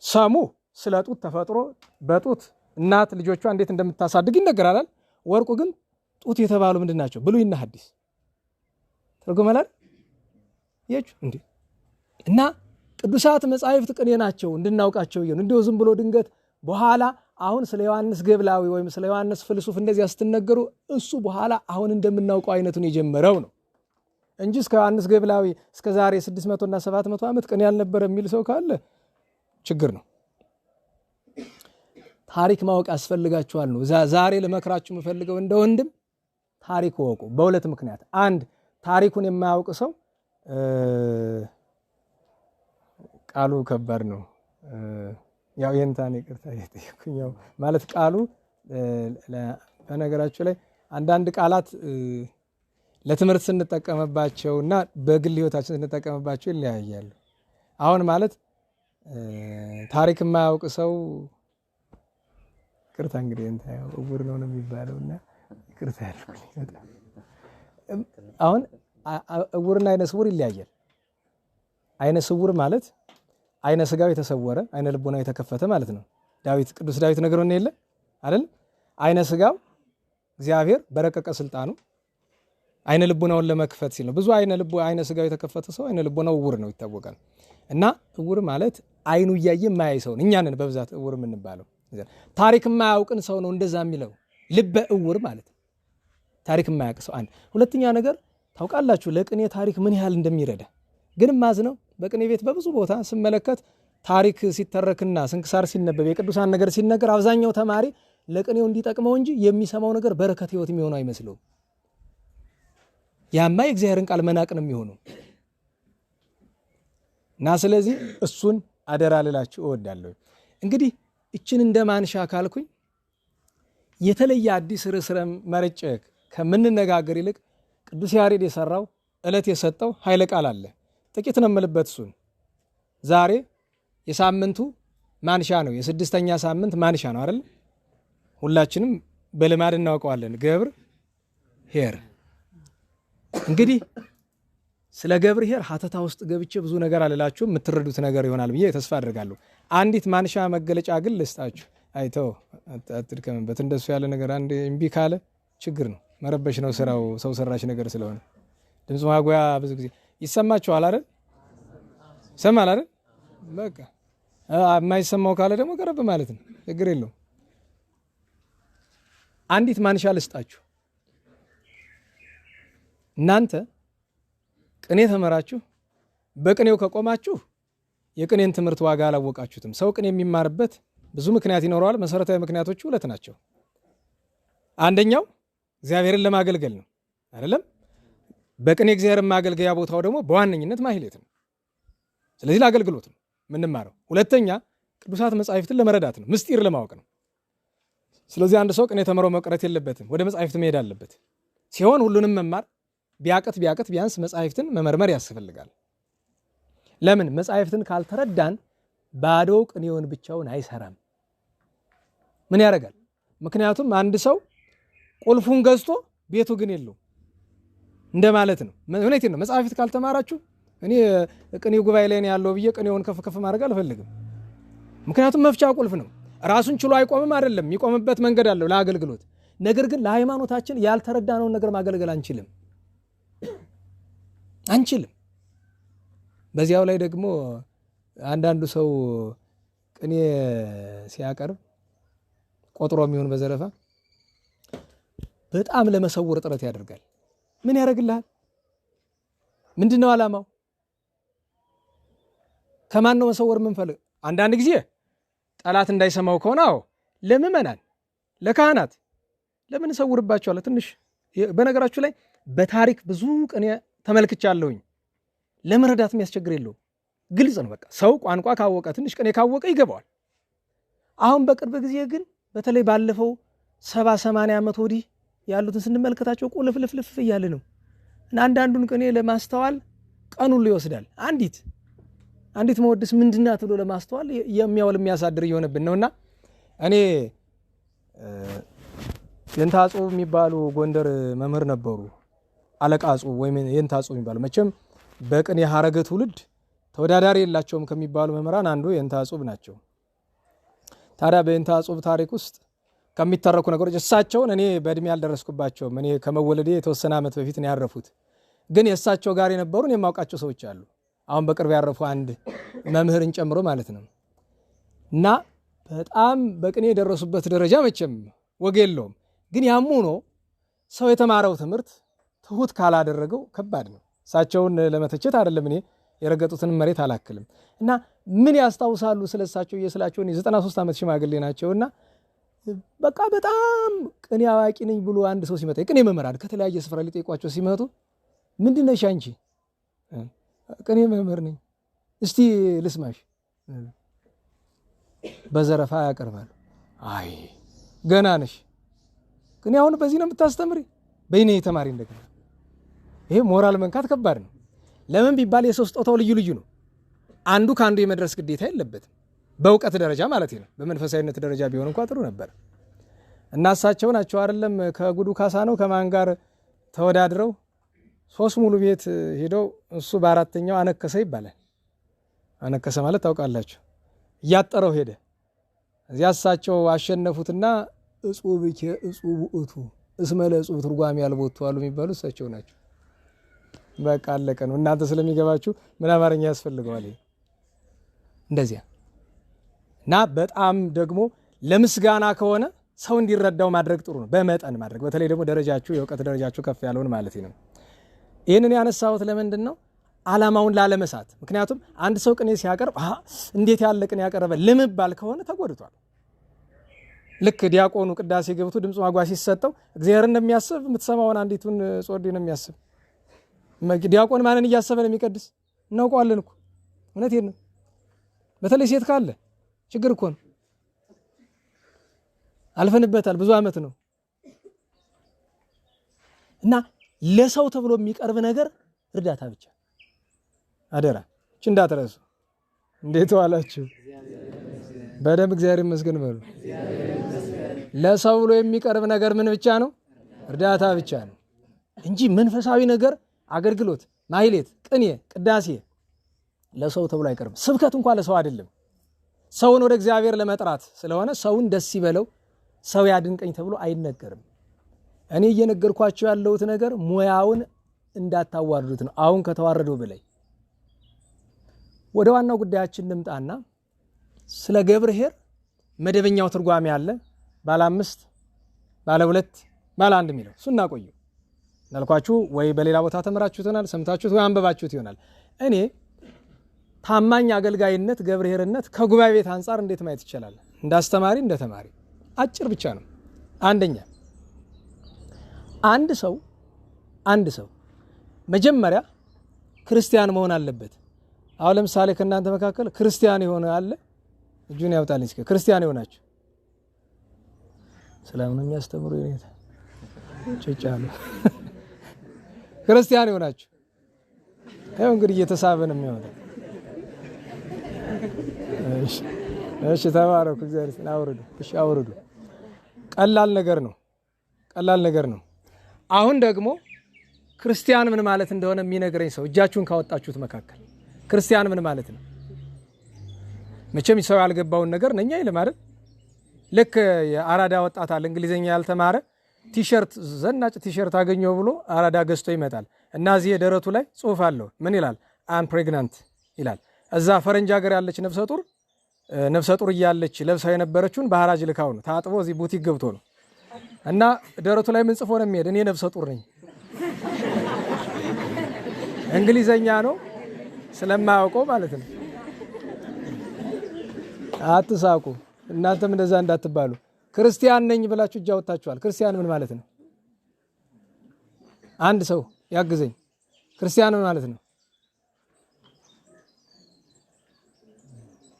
ሰሙ ስለ ጡት ተፈጥሮ በጡት እናት ልጆቿ እንዴት እንደምታሳድግ ይነገራል። ወርቁ ግን ጡት የተባሉ ምንድን ናቸው? ብሉይና ሐዲስ ተርጉመናል። ይች እንዴ እና ቅዱሳት መጻሕፍት ቅኔ ናቸው እንድናውቃቸው ይሁን። እንደው ዝም ብሎ ድንገት በኋላ አሁን ስለ ዮሐንስ ገብላዊ ወይም ስለ ዮሐንስ ፍልሱፍ እንደዚያ ስትነገሩ እሱ በኋላ አሁን እንደምናውቀው አይነቱን የጀመረው ነው እንጂ እስከ ዮሐንስ ገብላዊ እስከ ዛሬ 600 እና 700 ዓመት ቅኔ ያልነበረ የሚል ሰው ካለ ችግር ነው። ታሪክ ማወቅ ያስፈልጋችኋል ነው ዛሬ ለመክራችሁ የምፈልገው። እንደ ወንድም ታሪክ ወቁ። በሁለት ምክንያት፣ አንድ ታሪኩን የማያውቅ ሰው ቃሉ ከባድ ነው። ያው የንታን ይቅርታ እየጠየኩኝ ያው ማለት ቃሉ በነገራችሁ ላይ አንዳንድ ቃላት ለትምህርት ስንጠቀምባቸውና በግል ህይወታችን ስንጠቀምባቸው ይለያያሉ። አሁን ማለት ታሪክ የማያውቅ ሰው ይቅርታ እንግዲህ እንታየው እውር ነው የሚባለውና ይቅርታ ያልኩኝ በጣም አሁን እውርና አይነ ስውር ይለያያል። አይነ ስውር ማለት አይነ ስጋው የተሰወረ አይነ ልቦናው የተከፈተ ማለት ነው። ቅዱስ ዳዊት ነግሮን የለ አይደል? አይነ ስጋው እግዚአብሔር በረቀቀ ስልጣኑ አይነ ልቦናውን ለመክፈት ሲል ነው። ብዙ አይነ ስጋው የተከፈተ ሰው አይነ ልቦናው እውር ነው ይታወቃል። እና እውር ማለት አይኑ እያየ የማያይ ሰው ነው። እኛንን በብዛት እውር የምንባለው ታሪክ የማያውቅን ሰው ነው እንደዛ የሚለው ልበ እውር ማለት ታሪክ የማያውቅ ሰው። አንድ ሁለተኛ ነገር ታውቃላችሁ ለቅኔ ታሪክ ምን ያህል እንደሚረዳ ግን ማዝነው በቅኔ ቤት በብዙ ቦታ ስመለከት ታሪክ ሲተረክና ስንክሳር ሲነበብ የቅዱሳን ነገር ሲነገር አብዛኛው ተማሪ ለቅኔው እንዲጠቅመው እንጂ የሚሰማው ነገር በረከት ህይወት የሚሆነው አይመስለውም። ያማ የእግዚአብሔርን ቃል መናቅ ነው የሚሆነው። እና ስለዚህ እሱን አደራ ልላችሁ እወዳለሁ። እንግዲህ እችን እንደ ማንሻ ካልኩኝ የተለየ አዲስ ርዕስ መርጬ ከምንነጋገር ይልቅ ቅዱስ ያሬድ የሰራው ዕለት የሰጠው ኃይለ ቃል አለ። ጥቂት ነው የምልበት። እሱን ዛሬ የሳምንቱ ማንሻ ነው፣ የስድስተኛ ሳምንት ማንሻ ነው አይደል? ሁላችንም በልማድ እናውቀዋለን። ገብር ኄር። እንግዲህ ስለ ገብር ኄር ሀተታ ውስጥ ገብቼ ብዙ ነገር አልላችሁም፣ የምትረዱት ነገር ይሆናል ብዬ ተስፋ አድርጋለሁ። አንዲት ማንሻ መገለጫ ግን ልስጣችሁ። አይተው አትድከምበት። እንደሱ ያለ ነገር አንድ እምቢ ካለ ችግር ነው፣ መረበሽ ነው ስራው፣ ሰው ሰራሽ ነገር ስለሆነ ድምፅ ማጉያ ብዙ ጊዜ ይሰማችኋል አይደል? ይሰማል አይደል? በቃ የማይሰማው ካለ ደግሞ ቀረብ ማለት ነው፣ ችግር የለውም። አንዲት ማንሻ ልስጣችሁ። እናንተ ቅኔ ተመራችሁ፣ በቅኔው ከቆማችሁ የቅኔን ትምህርት ዋጋ አላወቃችሁትም። ሰው ቅኔ የሚማርበት ብዙ ምክንያት ይኖረዋል። መሰረታዊ ምክንያቶቹ ሁለት ናቸው። አንደኛው እግዚአብሔርን ለማገልገል ነው አይደለም? በቅኔ እግዚአብሔርን ማገልገያ ቦታው ደግሞ በዋነኝነት ማህሌት ነው። ስለዚህ ለአገልግሎት ነው የምንማረው። ሁለተኛ ቅዱሳት መጻሕፍትን ለመረዳት ነው፣ ምስጢር ለማወቅ ነው። ስለዚህ አንድ ሰው ቅኔ ተምሮ መቅረት የለበትም፣ ወደ መጻሕፍት መሄድ አለበት። ሲሆን ሁሉንም መማር ቢያቅት ቢያንስ መጻሕፍትን መመርመር ያስፈልጋል። ለምን? መጻሕፍትን ካልተረዳን ባዶ ቅኔውን ብቻውን አይሰራም። ምን ያደርጋል? ምክንያቱም አንድ ሰው ቁልፉን ገዝቶ ቤቱ ግን የለው እንደማለት ነው። እውነቴን ነው። መጻሕፍት ካልተማራችሁ እኔ ቅኔ ጉባኤ ላይ ያለው ብዬ ቅኔውን ከፍ ከፍ ማድረግ አልፈልግም። ምክንያቱም መፍቻ ቁልፍ ነው። ራሱን ችሎ አይቆምም አይደለም፣ የሚቆምበት መንገድ አለው ለአገልግሎት። ነገር ግን ለሃይማኖታችን ያልተረዳነውን ነገር ማገልገል አንችልም። በዚያው ላይ ደግሞ አንዳንዱ ሰው ቅኔ ሲያቀርብ ቆጥሮ የሚሆን በዘረፋ በጣም ለመሰወር ጥረት ያደርጋል። ምን ያደርግልሃል? ምንድነው ዓላማው? ከማን ነው መሰወር የምንፈልግ? አንዳንድ ጊዜ ጠላት እንዳይሰማው ከሆነ ለምእመናን ለካህናት ለምን እሰውርባቸዋለሁ? ትንሽ በነገራችሁ ላይ በታሪክ ብዙ ቅኔ ተመልክቻለሁኝ። ለመረዳት የሚያስቸግር የለውም። ግልጽ ነው። በቃ ሰው ቋንቋ ካወቀ ትንሽ ቅኔ ካወቀ ይገባዋል። አሁን በቅርብ ጊዜ ግን በተለይ ባለፈው 70-80 ዓመት ወዲህ ያሉትን ስንመለከታቸው ቁልፍልፍልፍ እያለ ነው እና አንዳንዱን ቅኔ ለማስተዋል ቀኑን ይወስዳል። አንዲት መወድስ ምንድናት ብሎ ለማስተዋል የሚያውል የሚያሳድር እየሆነብን ነውና እኔ የንታጹብ የሚባሉ ጎንደር መምህር ነበሩ። አለቃጹብ ወይም የንታጹብ የሚባሉ መቼም በቅኔ ሐረገ ትውልድ ተወዳዳሪ የላቸውም ከሚባሉ መምህራን አንዱ የንታጹብ ናቸው። ታዲያ በየንታጹብ ታሪክ ውስጥ ከሚተረኩ ነገሮች እሳቸውን እኔ በእድሜ ያልደረስኩባቸውም፣ እኔ ከመወለዴ የተወሰነ ዓመት በፊት ነው ያረፉት። ግን የእሳቸው ጋር የነበሩን የማውቃቸው ሰዎች አሉ። አሁን በቅርብ ያረፉ አንድ መምህርን ጨምሮ ማለት ነው። እና በጣም በቅኔ የደረሱበት ደረጃ መቼም ወግ የለውም። ግን ያም ሆኖ ሰው የተማረው ትምህርት ትሁት ካላደረገው ከባድ ነው። እሳቸውን ለመተቸት አይደለም፣ እኔ የረገጡትን መሬት አላክልም። እና ምን ያስታውሳሉ ስለሳቸው እየስላቸው 93 ዓመት ሽማግሌ ናቸውና በቃ በጣም ቅኔ አዋቂ ነኝ ብሎ አንድ ሰው ሲመጣ ቅኔ መምህራን ከተለያየ ስፍራ ሊጠይቋቸው ሲመጡ ምንድን ነሽ አንቺ? ቅኔ መምህር ነኝ። እስቲ ልስማሽ። በዘረፋ ያቀርባሉ። አይ ገና ነሽ፣ ቅኔ አሁን በዚህ ነው የምታስተምሪ? በይኔ ተማሪ እንደገና። ይሄ ሞራል መንካት ከባድ ነው። ለምን ቢባል የሰው ስጦታው ልዩ ልዩ ነው። አንዱ ከአንዱ የመድረስ ግዴታ የለበትም። በእውቀት ደረጃ ማለት ነው። በመንፈሳዊነት ደረጃ ቢሆን እንኳ ጥሩ ነበር። እና እሳቸው ናቸው አይደለም ከጉዱ ካሳ ነው ከማን ጋር ተወዳድረው 3 ሙሉ ቤት ሄደው እሱ በአራተኛው አነከሰ ይባላል። አነከሰ ማለት ታውቃላችሁ፣ እያጠረው ሄደ። እዚያ እሳቸው አሸነፉትና እጹብኬ እጹብ ውእቱ እስመ ለእጹብ ትርጓሜ ያልቦቱ አሉ የሚባሉ እሳቸው ናቸው። በቃ አለቀ ነው። እናንተ ስለሚገባችሁ ምን አማርኛ ያስፈልገዋል? እንደዚያ እና በጣም ደግሞ ለምስጋና ከሆነ ሰው እንዲረዳው ማድረግ ጥሩ ነው። በመጠን ማድረግ፣ በተለይ ደግሞ ደረጃችሁ የእውቀት ደረጃችሁ ከፍ ያለውን ማለት ነው። ይህንን ያነሳሁት ለምንድን ነው? ዓላማውን ላለመሳት። ምክንያቱም አንድ ሰው ቅኔ ሲያቀርብ እንዴት ያለ ቅኔ ያቀረበ ልምባል ከሆነ ተጎድቷል። ልክ ዲያቆኑ ቅዳሴ ገብቶ ድምፁ ማጓ ሲሰጠው እግዚአብሔር እንደሚያስብ የምትሰማውን አንዲቱን ጾዴ ነው የሚያስብ። ዲያቆን ማንን እያሰበ ነው የሚቀድስ? እናውቀዋለን እኮ። እውነቴን ነው። በተለይ ሴት ካለ ችግር እኮ ነው። አልፈንበታል፣ ብዙ ዓመት ነው። እና ለሰው ተብሎ የሚቀርብ ነገር እርዳታ ብቻ አደራ። እቺ እንዳትረሱ። እንዴት ዋላችሁ? በደንብ እግዚአብሔር ይመስገን በሉ። ለሰው ብሎ የሚቀርብ ነገር ምን ብቻ ነው? እርዳታ ብቻ ነው እንጂ መንፈሳዊ ነገር አገልግሎት፣ ማህሌት፣ ቅኔ፣ ቅዳሴ ለሰው ተብሎ አይቀርብም። ስብከት እንኳን ለሰው አይደለም፣ ሰውን ወደ እግዚአብሔር ለመጥራት ስለሆነ ሰውን ደስ ይበለው፣ ሰው ያድንቀኝ ተብሎ አይነገርም። እኔ እየነገርኳቸው ያለሁት ነገር ሙያውን እንዳታዋርዱት ነው። አሁን ከተዋረደው በላይ ወደ ዋናው ጉዳያችን እንምጣና ስለ ገብርኄር መደበኛው ትርጓሜ አለ። ባለ 5 ባለ 2 ባለ 1 የሚለው እሱና ቆዩ እንዳልኳችሁ ወይ በሌላ ቦታ ተመራችሁት ይሆናል፣ ሰምታችሁት ወይ አንበባችሁት ይሆናል። እኔ ታማኝ አገልጋይነት ገብርኄርነት ከጉባኤ ቤት አንፃር እንዴት ማየት ይችላል? እንዳስተማሪ እንደተማሪ አጭር ብቻ ነው። አንደኛ አንድ ሰው መጀመሪያ ክርስቲያን መሆን አለበት። አሁን ለምሳሌ ከእናንተ መካከል ክርስቲያን የሆነ አለ? እጁን ያውጣልኝ እስኪ። ክርስቲያን የሆናችሁ ሰላም ነው የሚያስተምሩ ይኔታ ጭጫሉ ክርስቲያን የሆናችሁ ይሄው እንግዲህ እየተሳበን የሚሆነው እሺ ተባረኩ። እግዚአብሔር አውርዱ። እሺ አውርዱ። ቀላል ነገር ነው። አሁን ደግሞ ክርስቲያን ምን ማለት እንደሆነ የሚነግረኝ ሰው እጃችሁን ካወጣችሁት መካከል ክርስቲያን ምን ማለት ነው? መቼም ሰው ያልገባውን ነገር ነኛ ይልም አይደል? ልክ የአራዳ ወጣት አለ እንግሊዘኛ ያልተማረ ቲሸርት ዘናጭ ቲሸርት አገኘው ብሎ አራዳ ገዝቶ ይመጣል እና እዚህ ደረቱ ላይ ጽሑፍ አለው። ምን ይላል? አም ፕሬግናንት ይላል። እዛ ፈረንጅ ሀገር ያለች ነፍሰ ጡር እያለች ለብሳ የነበረችውን በሐራጅ ልካው ነው ታጥቦ እዚህ ቡቲክ ገብቶ ነው እና ደረቱ ላይ ምን ጽፎ ነው የሚሄድ? እኔ ነፍሰ ጡር ነኝ። እንግሊዘኛ ነው ስለማያውቀው ማለት ነው። አትሳቁ እናንተም እንደዛ እንዳትባሉ። ክርስቲያን ነኝ ብላችሁ እጅ አውጥታችኋል። ክርስቲያን ምን ማለት ነው? አንድ ሰው ያግዘኝ። ክርስቲያን ምን ማለት ነው?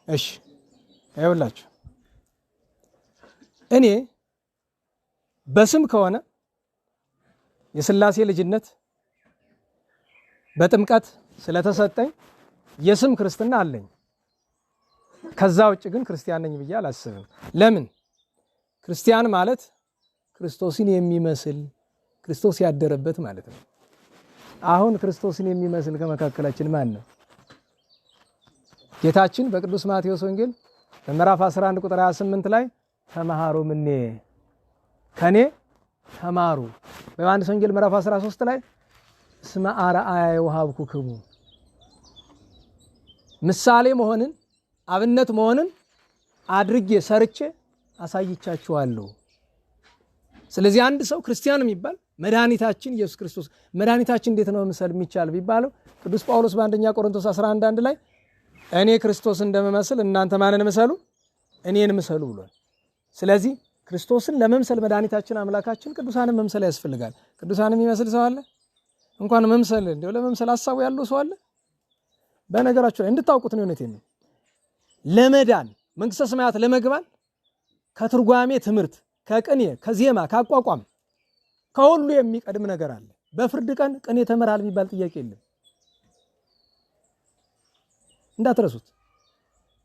እሺ አይውላችሁ እኔ በስም ከሆነ የሥላሴ ልጅነት በጥምቀት ስለተሰጠኝ የስም ክርስትና አለኝ። ከዛ ውጭ ግን ክርስቲያን ነኝ ብዬ አላስብም። ለምን? ክርስቲያን ማለት ክርስቶስን የሚመስል ክርስቶስ ያደረበት ማለት ነው። አሁን ክርስቶስን የሚመስል ከመካከላችን ማን ነው? ጌታችን በቅዱስ ማቴዎስ ወንጌል በምዕራፍ 11 ቁጥር 28 ላይ ተማሃሩ ምኔ ከኔ ተማሩ። በዮሐንስ ወንጌል ምዕራፍ 13 ላይ እስመ አርአያ ወሀብኩክሙ ምሳሌ መሆንን አብነት መሆንን አድርጌ ሰርቼ አሳይቻችኋለሁ። ስለዚህ አንድ ሰው ክርስቲያን የሚባል መድኃኒታችን ኢየሱስ ክርስቶስ መድኃኒታችን እንዴት ነው መምሰል የሚቻል ቢባለው ቅዱስ ጳውሎስ በአንደኛ ቆሮንቶስ 11:1 ላይ እኔ ክርስቶስ እንደምመስል እናንተ ማንን ምሰሉ? እኔን ምሰሉ ብሏል። ስለዚህ ክርስቶስን ለመምሰል መድኃኒታችን አምላካችን ቅዱሳንን መምሰል ያስፈልጋል። ቅዱሳንን የሚመስል ሰው አለ? እንኳን መምሰል እንደው ለመምሰል ሐሳቡ ያለው ሰው አለ? በነገራችሁ ላይ እንድታውቁት ነው እውነቴን ነው። ለመዳን መንግስተ ሰማያት ለመግባት ከትርጓሜ ትምህርት ከቅኔ ከዜማ ካቋቋም ከሁሉ የሚቀድም ነገር አለ። በፍርድ ቀን ቅኔ ተመራል የሚባል ጥያቄ የለም፣ እንዳትረሱት።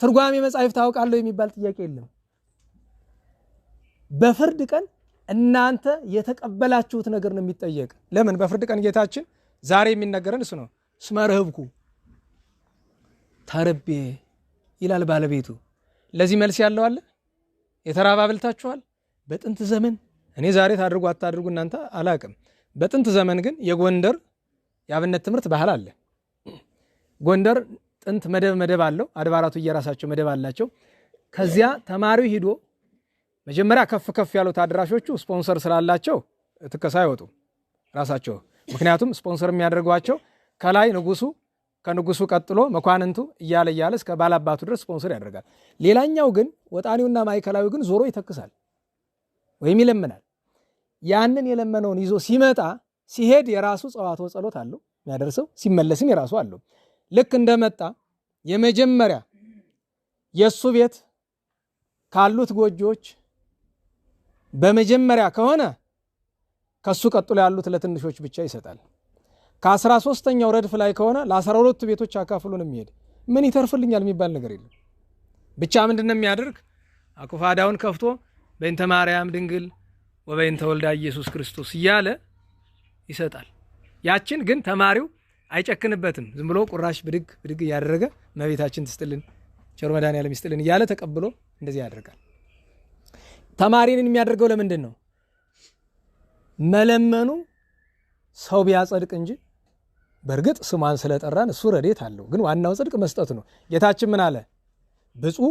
ትርጓሜ መጻሕፍት ታውቃለህ የሚባል ጥያቄ የለም። በፍርድ ቀን እናንተ የተቀበላችሁት ነገር ነው የሚጠየቅ። ለምን? በፍርድ ቀን ጌታችን ዛሬ የሚነገረን እሱ ነው። እስመ ረህብኩ ተርቤ ይላል ባለቤቱ። ለዚህ መልስ ያለው አለ? የተራበ አብልታችኋል? በጥንት ዘመን እኔ ዛሬ ታድርጉ አታድርጉ እናንተ አላቅም። በጥንት ዘመን ግን የጎንደር የአብነት ትምህርት ባህል አለ። ጎንደር ጥንት መደብ አለው። አድባራቱ እየራሳቸው መደብ አላቸው። ከዚያ ተማሪው ሂዶ መጀመሪያ ከፍ ያሉት አድራሾቹ ስፖንሰር ስላላቸው ትከሳ አይወጡ ራሳቸው። ምክንያቱም ስፖንሰር የሚያደርጓቸው ከላይ ንጉሱ፣ ከንጉሱ ቀጥሎ መኳንንቱ እያለ እስከ ባላባቱ ድረስ ስፖንሰር ያደርጋል። ሌላኛው ግን ወጣኒውና ማዕከላዊ ግን ዞሮ ይተክሳል ወይም ይለምናል። ያንን የለመነውን ይዞ ሲመጣ ሲሄድ የራሱ ጸዋትወ ጸሎት አለው የሚያደርሰው፣ ሲመለስም የራሱ አለው። ልክ እንደመጣ የመጀመሪያ የሱ ቤት ካሉት ጎጆዎች በመጀመሪያ ከሆነ ከሱ ቀጥሎ ያሉት ለትንሾች ብቻ ይሰጣል። ከ13ኛው ረድፍ ላይ ከሆነ ለ12 ቤቶች አካፍሉን የሚሄድ ምን ይተርፍልኛል የሚባል ነገር የለም። ብቻ ምንድነው የሚያደርግ? አኩፋዳውን ከፍቶ በእንተ ማርያም ድንግል ወበእንተ ወልዳ ኢየሱስ ክርስቶስ እያለ ይሰጣል። ያችን ግን ተማሪው አይጨክንበትም። ዝም ብሎ ቁራሽ ብድግ እያደረገ እመቤታችን ትስጥልን፣ ቸር መድኃኔዓለም ይስጥልን እያለ ተቀብሎ እንደዚህ ያደርጋል። ተማሪን የሚያደርገው ለምንድን ነው? መለመኑ ሰው ቢያጸድቅ እንጂ በእርግጥ ስሟን ስለጠራን እሱ ረድኤት አለው፣ ግን ዋናው ጽድቅ መስጠት ነው። ጌታችን ምን አለ? ብፁዕ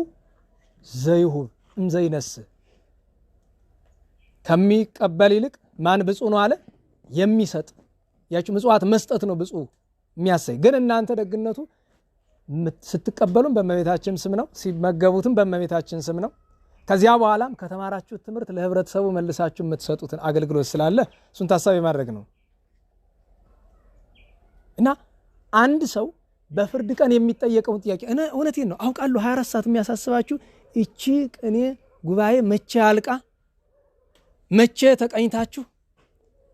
ዘይሁብ እምዘይነስ፣ ከሚቀበል ይልቅ ማን ብፁዕ ነው አለ? የሚሰጥ። ያችሁ ምጽዋት መስጠት ነው ብፁዕ የሚያሰኝ። ግን እናንተ ደግነቱ ስትቀበሉም በእመቤታችን ስም ነው፣ ሲመገቡትም በእመቤታችን ስም ነው። ከዚያ በኋላም ከተማራችሁት ትምህርት ለህብረተሰቡ መልሳችሁ የምትሰጡትን አገልግሎት ስላለ እሱን ታሳቢ ማድረግ ነው። እና አንድ ሰው በፍርድ ቀን የሚጠየቀውን ጥያቄ እውነቴን ነው አውቃለሁ፣ 24 ሰዓት የሚያሳስባችሁ እቺ ቅኔ ጉባኤ መቼ አልቃ መቼ ተቀኝታችሁ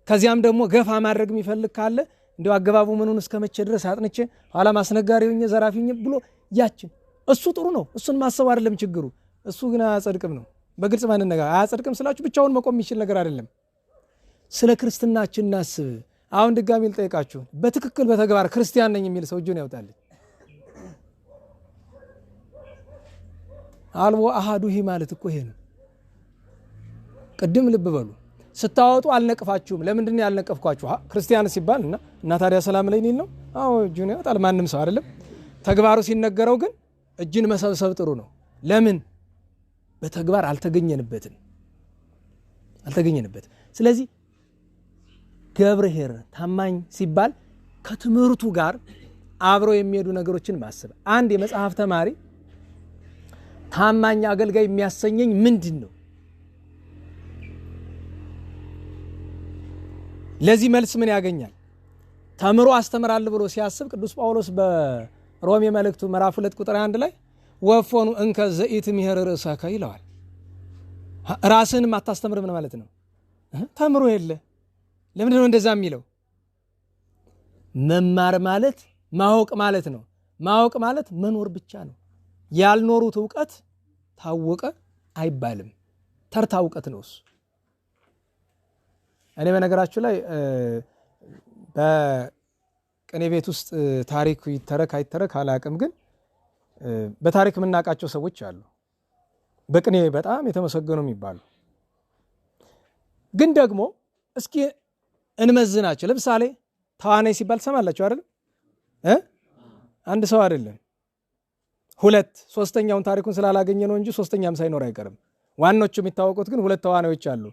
ከዚያም ደግሞ ገፋ ማድረግ የሚፈልግ ካለ እንዲሁ አገባቡ ምኑን እስከ መቼ ድረስ አጥንቼ ኋላ ማስነጋሪ ሆኜ ዘራፊ ሆኜ ብሎ ያችን እሱ ጥሩ ነው። እሱን ማሰብ አይደለም ችግሩ። እሱ ግን አያጸድቅም ነው። በግልጽ ማንነጋገር አያጸድቅም ስላችሁ ብቻውን መቆም የሚችል ነገር አይደለም። ስለ ክርስትናችን እናስብ። አሁን ድጋሚ ልጠይቃችሁ፣ በትክክል በተግባር ክርስቲያን ነኝ የሚል ሰው እጁን ያውጣልኝ። አልቦ አሃዱሂ ማለት እኮ ይሄ ነው። ቅድም ልብ በሉ፣ ስታወጡ አልነቅፋችሁም። ለምንድን ነው ያልነቀፍኳችሁ? ክርስቲያን ሲባል እና ታዲያ ሰላም ላይ ነው። አዎ እጁን ያውጣል ማንም ሰው አይደለም። ተግባሩ ሲነገረው ግን እጅን መሰብሰብ ጥሩ ነው። ለምን? በተግባር አልተገኘንበትም። ስለዚህ ገብርኄር ታማኝ ሲባል ከትምህርቱ ጋር አብረው የሚሄዱ ነገሮችን ማሰብ። አንድ የመጽሐፍ ተማሪ ታማኝ አገልጋይ የሚያሰኘኝ ምንድን ነው? ለዚህ መልስ ምን ያገኛል? ተምሮ አስተምራለሁ ብሎ ሲያስብ ቅዱስ ጳውሎስ በሮሜ መልእክቱ ምዕራፍ 2 ቁጥር 1 ላይ ወፎኑ እንከ ዘኢትምህር ርእሰከ ይለዋል። ራስህን ማታስተምር ምን ማለት ነው? ተምሮ የለ። ለምንድን ነው እንደዛ የሚለው? መማር ማለት ማወቅ ማለት ነው። ማወቅ ማለት መኖር ብቻ ነው። ያልኖሩት እውቀት ታወቀ አይባልም። ተርታ እውቀት ነው እሱ። እኔ በነገራችሁ ላይ በቅኔ ቤት ውስጥ ታሪክ ይተረክ አይተረክ አላቅም፣ ግን በታሪክ የምናውቃቸው ሰዎች አሉ፣ በቅኔ በጣም የተመሰገኑ የሚባሉ። ግን ደግሞ እስኪ እንመዝናቸው። ለምሳሌ ተዋናይ ሲባል ትሰማላችሁ አይደለም? አንድ ሰው አይደለም ሁለት፣ ሶስተኛውን ታሪኩን ስላላገኘ ነው እንጂ ሶስተኛም ሳይኖር አይቀርም። ዋኖቹ የሚታወቁት ግን ሁለት ተዋናዮች አሉ።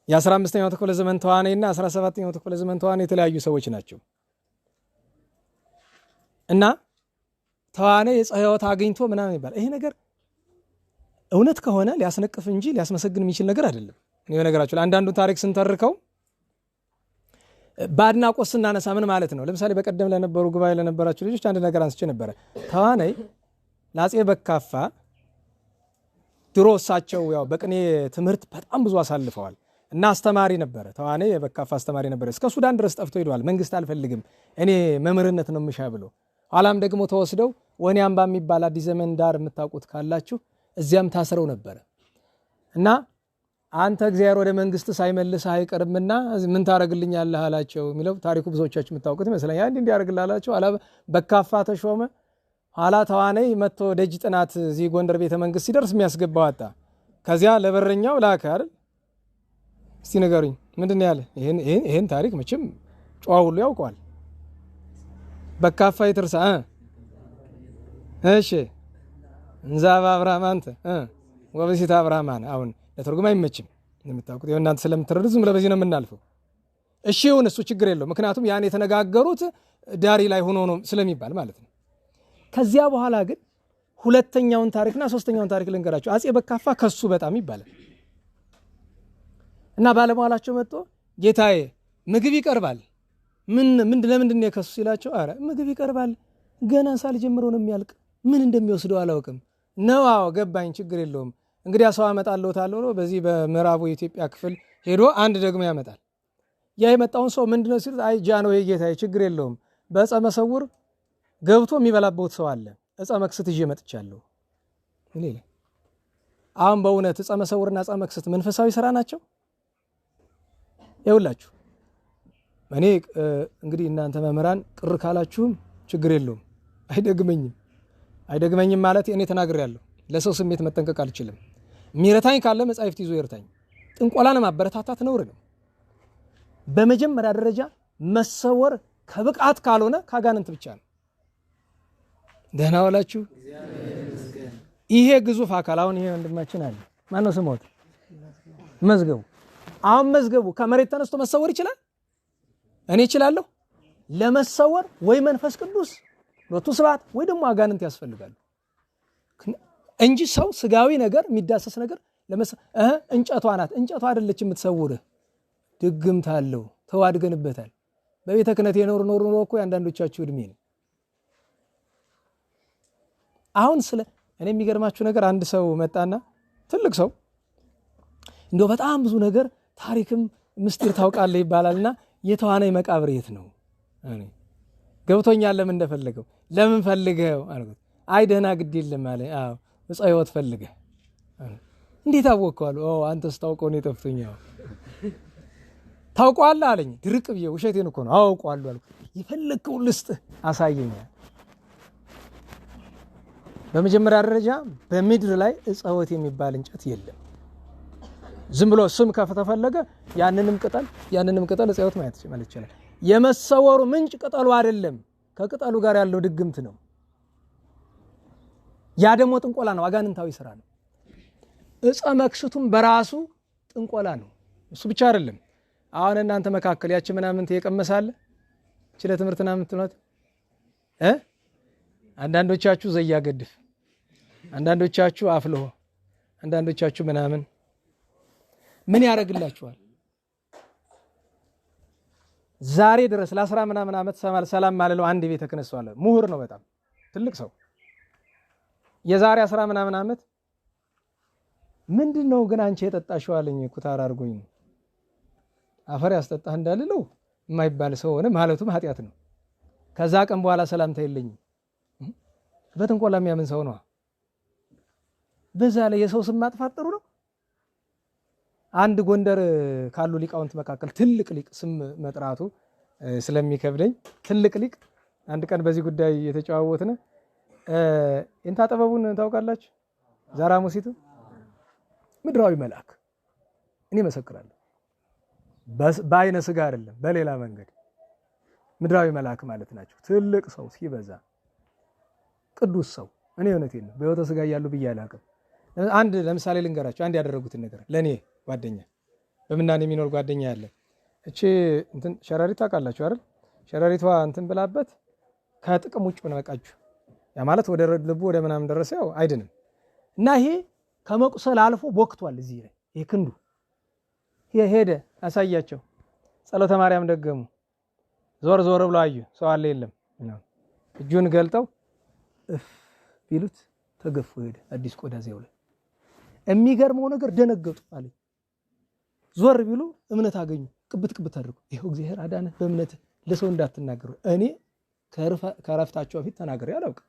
የ15ኛው ክፍለ ዘመን ተዋናይና 17ኛው ክፍለ ዘመን ተዋናይ የተለያዩ ሰዎች ናቸው። እና ተዋናይ የዕፀ ሕይወት አግኝቶ ምናምን ይባል። ይሄ ነገር እውነት ከሆነ ሊያስነቅፍ እንጂ ሊያስመሰግን የሚችል ነገር አይደለም። እኔ በነገራችሁ ላይ አንዳንዱን ታሪክ ስንተርከው በአድናቆት ስናነሳ ምን ማለት ነው? ለምሳሌ በቀደም ለነበሩ ጉባኤ ለነበራችሁ ልጆች አንድ ነገር አንስቼ ነበረ። ተዋናይ ለአፄ በካፋ ድሮ እሳቸው ያው በቅኔ ትምህርት በጣም ብዙ አሳልፈዋል እና አስተማሪ ነበረ። ተዋናይ የበካፋ አስተማሪ ነበረ። እስከ ሱዳን ድረስ ጠፍቶ ሄደዋል። መንግስት አልፈልግም እኔ መምህርነት ነው የምሻ ብሎ። ኋላም ደግሞ ተወስደው ወኔ አምባ የሚባል አዲስ ዘመን ዳር የምታውቁት ካላችሁ እዚያም ታስረው ነበረ እና አንተ እግዚአብሔር ወደ መንግስት ሳይመልስ አይቀርምና ምን ታረግልኛለህ አላቸው የሚለው ታሪኩ ብዙዎቻችሁ የምታውቁት ይመስለኛል። እንዲህ ያደርግልህ አላቸው። ኋላ በካፋ ተሾመ። ኋላ ተዋናይ መጥቶ ደጅ ጥናት እዚህ ጎንደር ቤተ መንግስት ሲደርስ የሚያስገባው አጣ። ከዚያ ለበረኛው ላከ አይደል? እስቲ ንገሩኝ ምንድን ነው ያለ? ይሄን ታሪክ መቼም ጨዋ ሁሉ ያውቀዋል። በካፋ ይትርሳ እሺ እንዛባ አብርሃም አንተ ወበሲታ አብርሃማን። አሁን ለትርጉም አይመችም የምታውቁት እናንተ ስለምትረዱ ዝም ብለህ በዚህ ነው የምናልፈው። እሺ ይሁን እሱ ችግር የለው፣ ምክንያቱም ያን የተነጋገሩት ዳሪ ላይ ሆኖ ነው ስለሚባል ማለት ነው። ከዚያ በኋላ ግን ሁለተኛውን ታሪክና ሶስተኛውን ታሪክ ልንገራቸው። አፄ በካፋ ከሱ በጣም ይባላል እና ባለሟላቸው መጥቶ ጌታዬ ምግብ ይቀርባል፣ ለምንድን ነው የከሱ ሲላቸው፣ አረ ምግብ ይቀርባል ገና ሳልጀምረው ነው የሚያልቅ፣ ምን እንደሚወስደው አላውቅም ነው። አዎ ገባኝ፣ ችግር የለውም እንግዲህ ሰው አመጣለታለሁ ብሎ በዚህ በምዕራቡ የኢትዮጵያ ክፍል ሄዶ አንድ ደግሞ ያመጣል። ያ የመጣውን ሰው ምንድነው ሲል፣ አይ ጃንሆይ ጌታዬ ችግር የለውም በዕፀ መሰውር ገብቶ የሚበላበት ሰው አለ፣ ዕፀ መክስት ይዤ መጥቻለሁ። አሁን በእውነት ዕፀ መሰውርና ዕፀ መክስት መንፈሳዊ ስራ ናቸው? ይኸውላችሁ እኔ እንግዲህ እናንተ መምህራን ቅር ካላችሁም ችግር የለውም፣ አይደግመኝም ማለት እኔ ተናግሬያለሁ። ለሰው ስሜት መጠንቀቅ አልችልም። ሚረታኝ ካለ መጻሕፍት ይዞ ይርታኝ። ጥንቆላን ማበረታታት ነውር ነው። በመጀመሪያ ደረጃ መሰወር ከብቃት ካልሆነ ካጋንንት ብቻ ነው። ደህና ዋላችሁ። ይሄ ግዙፍ አካል አሁን ይሄ ወንድማችን አለ ማነው ስሞት መዝገቡ። አሁን መዝገቡ ከመሬት ተነስቶ መሰወር ይችላል? እኔ እችላለሁ? ለመሰወር ወይ መንፈስ ቅዱስ ሎቱ ስብሐት ወይ ደግሞ አጋንንት ያስፈልጋሉ እንጂ ሰው ስጋዊ ነገር የሚዳሰስ ነገር እንጨቷ ናት። እንጨቷ አይደለች የምትሰውርህ፣ ድግምት አለው። ተዋድገንበታል። በቤተ ክህነት የኖር ኖር እኮ ያንዳንዶቻችሁ እድሜ ነው። አሁን እኔ የሚገርማችሁ ነገር አንድ ሰው መጣና ትልቅ ሰው እንደው በጣም ብዙ ነገር ታሪክም ምስጢር ታውቃለህ ይባላልና የተዋናይ መቃብር የት ነው? ገብቶኛል። ለምን እንደፈለገው ለምን ፈልገው አልኩት። አይ ደህና ግድ የለም አለ። አዎ ዕፀ ሕይወት ፈልገህ። እንዴት አወቅከው? አንተስ ታውቀው ነው የጠፍቶኛው። ታውቀዋለህ አለኝ። ድርቅ ብዬ ውሸቴን እኮ ነው አውቀዋለሁ አልኩት። የፈለግከው ልስጥህ አሳየኛል። በመጀመሪያ ደረጃ በምድር ላይ ዕፀ ሕይወት የሚባል እንጨት የለም። ዝም ብሎ ስም ከተፈለገ ያንንም ቅጠል ዕፀ ሕይወት ማለት ይችላል። የመሰወሩ ምንጭ ቅጠሉ አይደለም፣ ከቅጠሉ ጋር ያለው ድግምት ነው። ያ ደግሞ ጥንቆላ ነው፣ አጋንንታዊ ስራ ነው። ዕፀ መክሽቱም በራሱ ጥንቆላ ነው። እሱ ብቻ አይደለም። አሁን እናንተ መካከል ያቺ ምናምን የቀመሳለ ችለ ትምህርትና ምትነት አንዳንዶቻችሁ ዘያገድፍ፣ አንዳንዶቻችሁ አፍልሆ፣ አንዳንዶቻችሁ ምናምን ምን ያደርግላችኋል? ዛሬ ድረስ ለ10 ምናምን ዓመት ሰላም ማለለው አንድ ቤተ ክህነት ሰው አለ። ምሁር ነው፣ በጣም ትልቅ ሰው። የዛሬ 10 ምናምን ዓመት ምንድነው ግን አንቺ የጠጣሽው አለኝ። ኩታራ አድርጎኝ ነው አፈር ያስጠጣህ እንዳልለው የማይባል ሰው ሆነ ማለቱም ኃጢአት ነው። ከዛ ቀን በኋላ ሰላምታ የለኝም። በጥንቆላ የሚያምን ሰው ነው። በዛ ላይ የሰው ስም ማጥፋት ጥሩ ነው። አንድ ጎንደር ካሉ ሊቃውንት መካከል ትልቅ ሊቅ ስም መጥራቱ ስለሚከብደኝ ትልቅ ሊቅ አንድ ቀን በዚህ ጉዳይ የተጨዋወትን እንታ ጥበቡን ታውቃላችሁ? ዛራ ሙሲቱ ምድራዊ መልአክ እኔ መሰክራለሁ። በአይነ ስጋ አይደለም በሌላ መንገድ ምድራዊ መልአክ ማለት ናቸው። ትልቅ ሰው ሲበዛ ቅዱስ ሰው። እኔ እውነቴን ነው በሕይወተ ስጋ እያሉ ብዬ አላውቅም። አንድ ለምሳሌ ልንገራችሁ። አንድ ያደረጉትን ነገር ለኔ ጓደኛ በምናኔ የሚኖር ጓደኛ ያለ እቺ እንትን ሸረሪት ታውቃላችሁ አይደል? ሸረሪቷ እንትን ብላበት ከጥቅም ውጭ ሆነ በቃችሁ። ያ ማለት ወደ ልቡ ወደ ምናምን ደረሰ፣ ያው አይድንም። እና ይሄ ከመቁሰል አልፎ ቦክቷል። እዚህ ላይ ይሄ ክንዱ ሄደ። አሳያቸው። ጸሎተ ማርያም ደገሙ። ዞር ዞር ብሎ አዩ። ሰው አለ የለም። እጁን ገልጠው እፍ ቢሉት ተገፎ ሄደ። አዲስ ቆዳ ዚያው ላይ የሚገርመው ነገር ደነገጡ አለ። ዞር ቢሉ እምነት አገኙ። ቅብት አድርጉ። ይሄው እግዚአብሔር አዳነ በእምነት ለሰው እንዳትናገሩ። እኔ ከረፍታቸው በፊት ተናግሬ አላውቅም።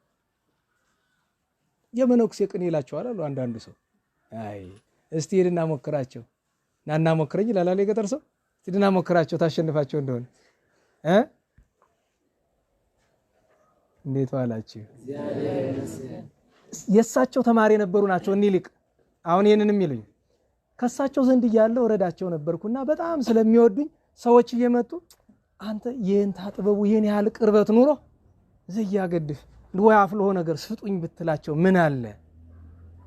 የመነኩሴ ቅኔ ይላቸዋል አሉ አንዳንዱ ሰው። አይ እስቲ ሄድና ሞክራቸው ናና ሞክረኝ ይላል የገጠር ሰው። ሄድና ሞክራቸው ታሸንፋቸው እንደሆነ እንዴት ዋላችሁ? የሳቸው ተማሪ የነበሩ ናቸው እኒ ሊቅ። አሁን ይሄንንም ይሉኝ ከሳቸው ዘንድ እያለሁ ረዳቸው ነበርኩና በጣም ስለሚወዱኝ ሰዎች እየመጡ አንተ የእንታ ጥበቡ ይሄን ያህል ቅርበት ኑሮ ዘያገድፍ ወይ አፍልሆ ነገር ስጡኝ ብትላቸው ምን አለ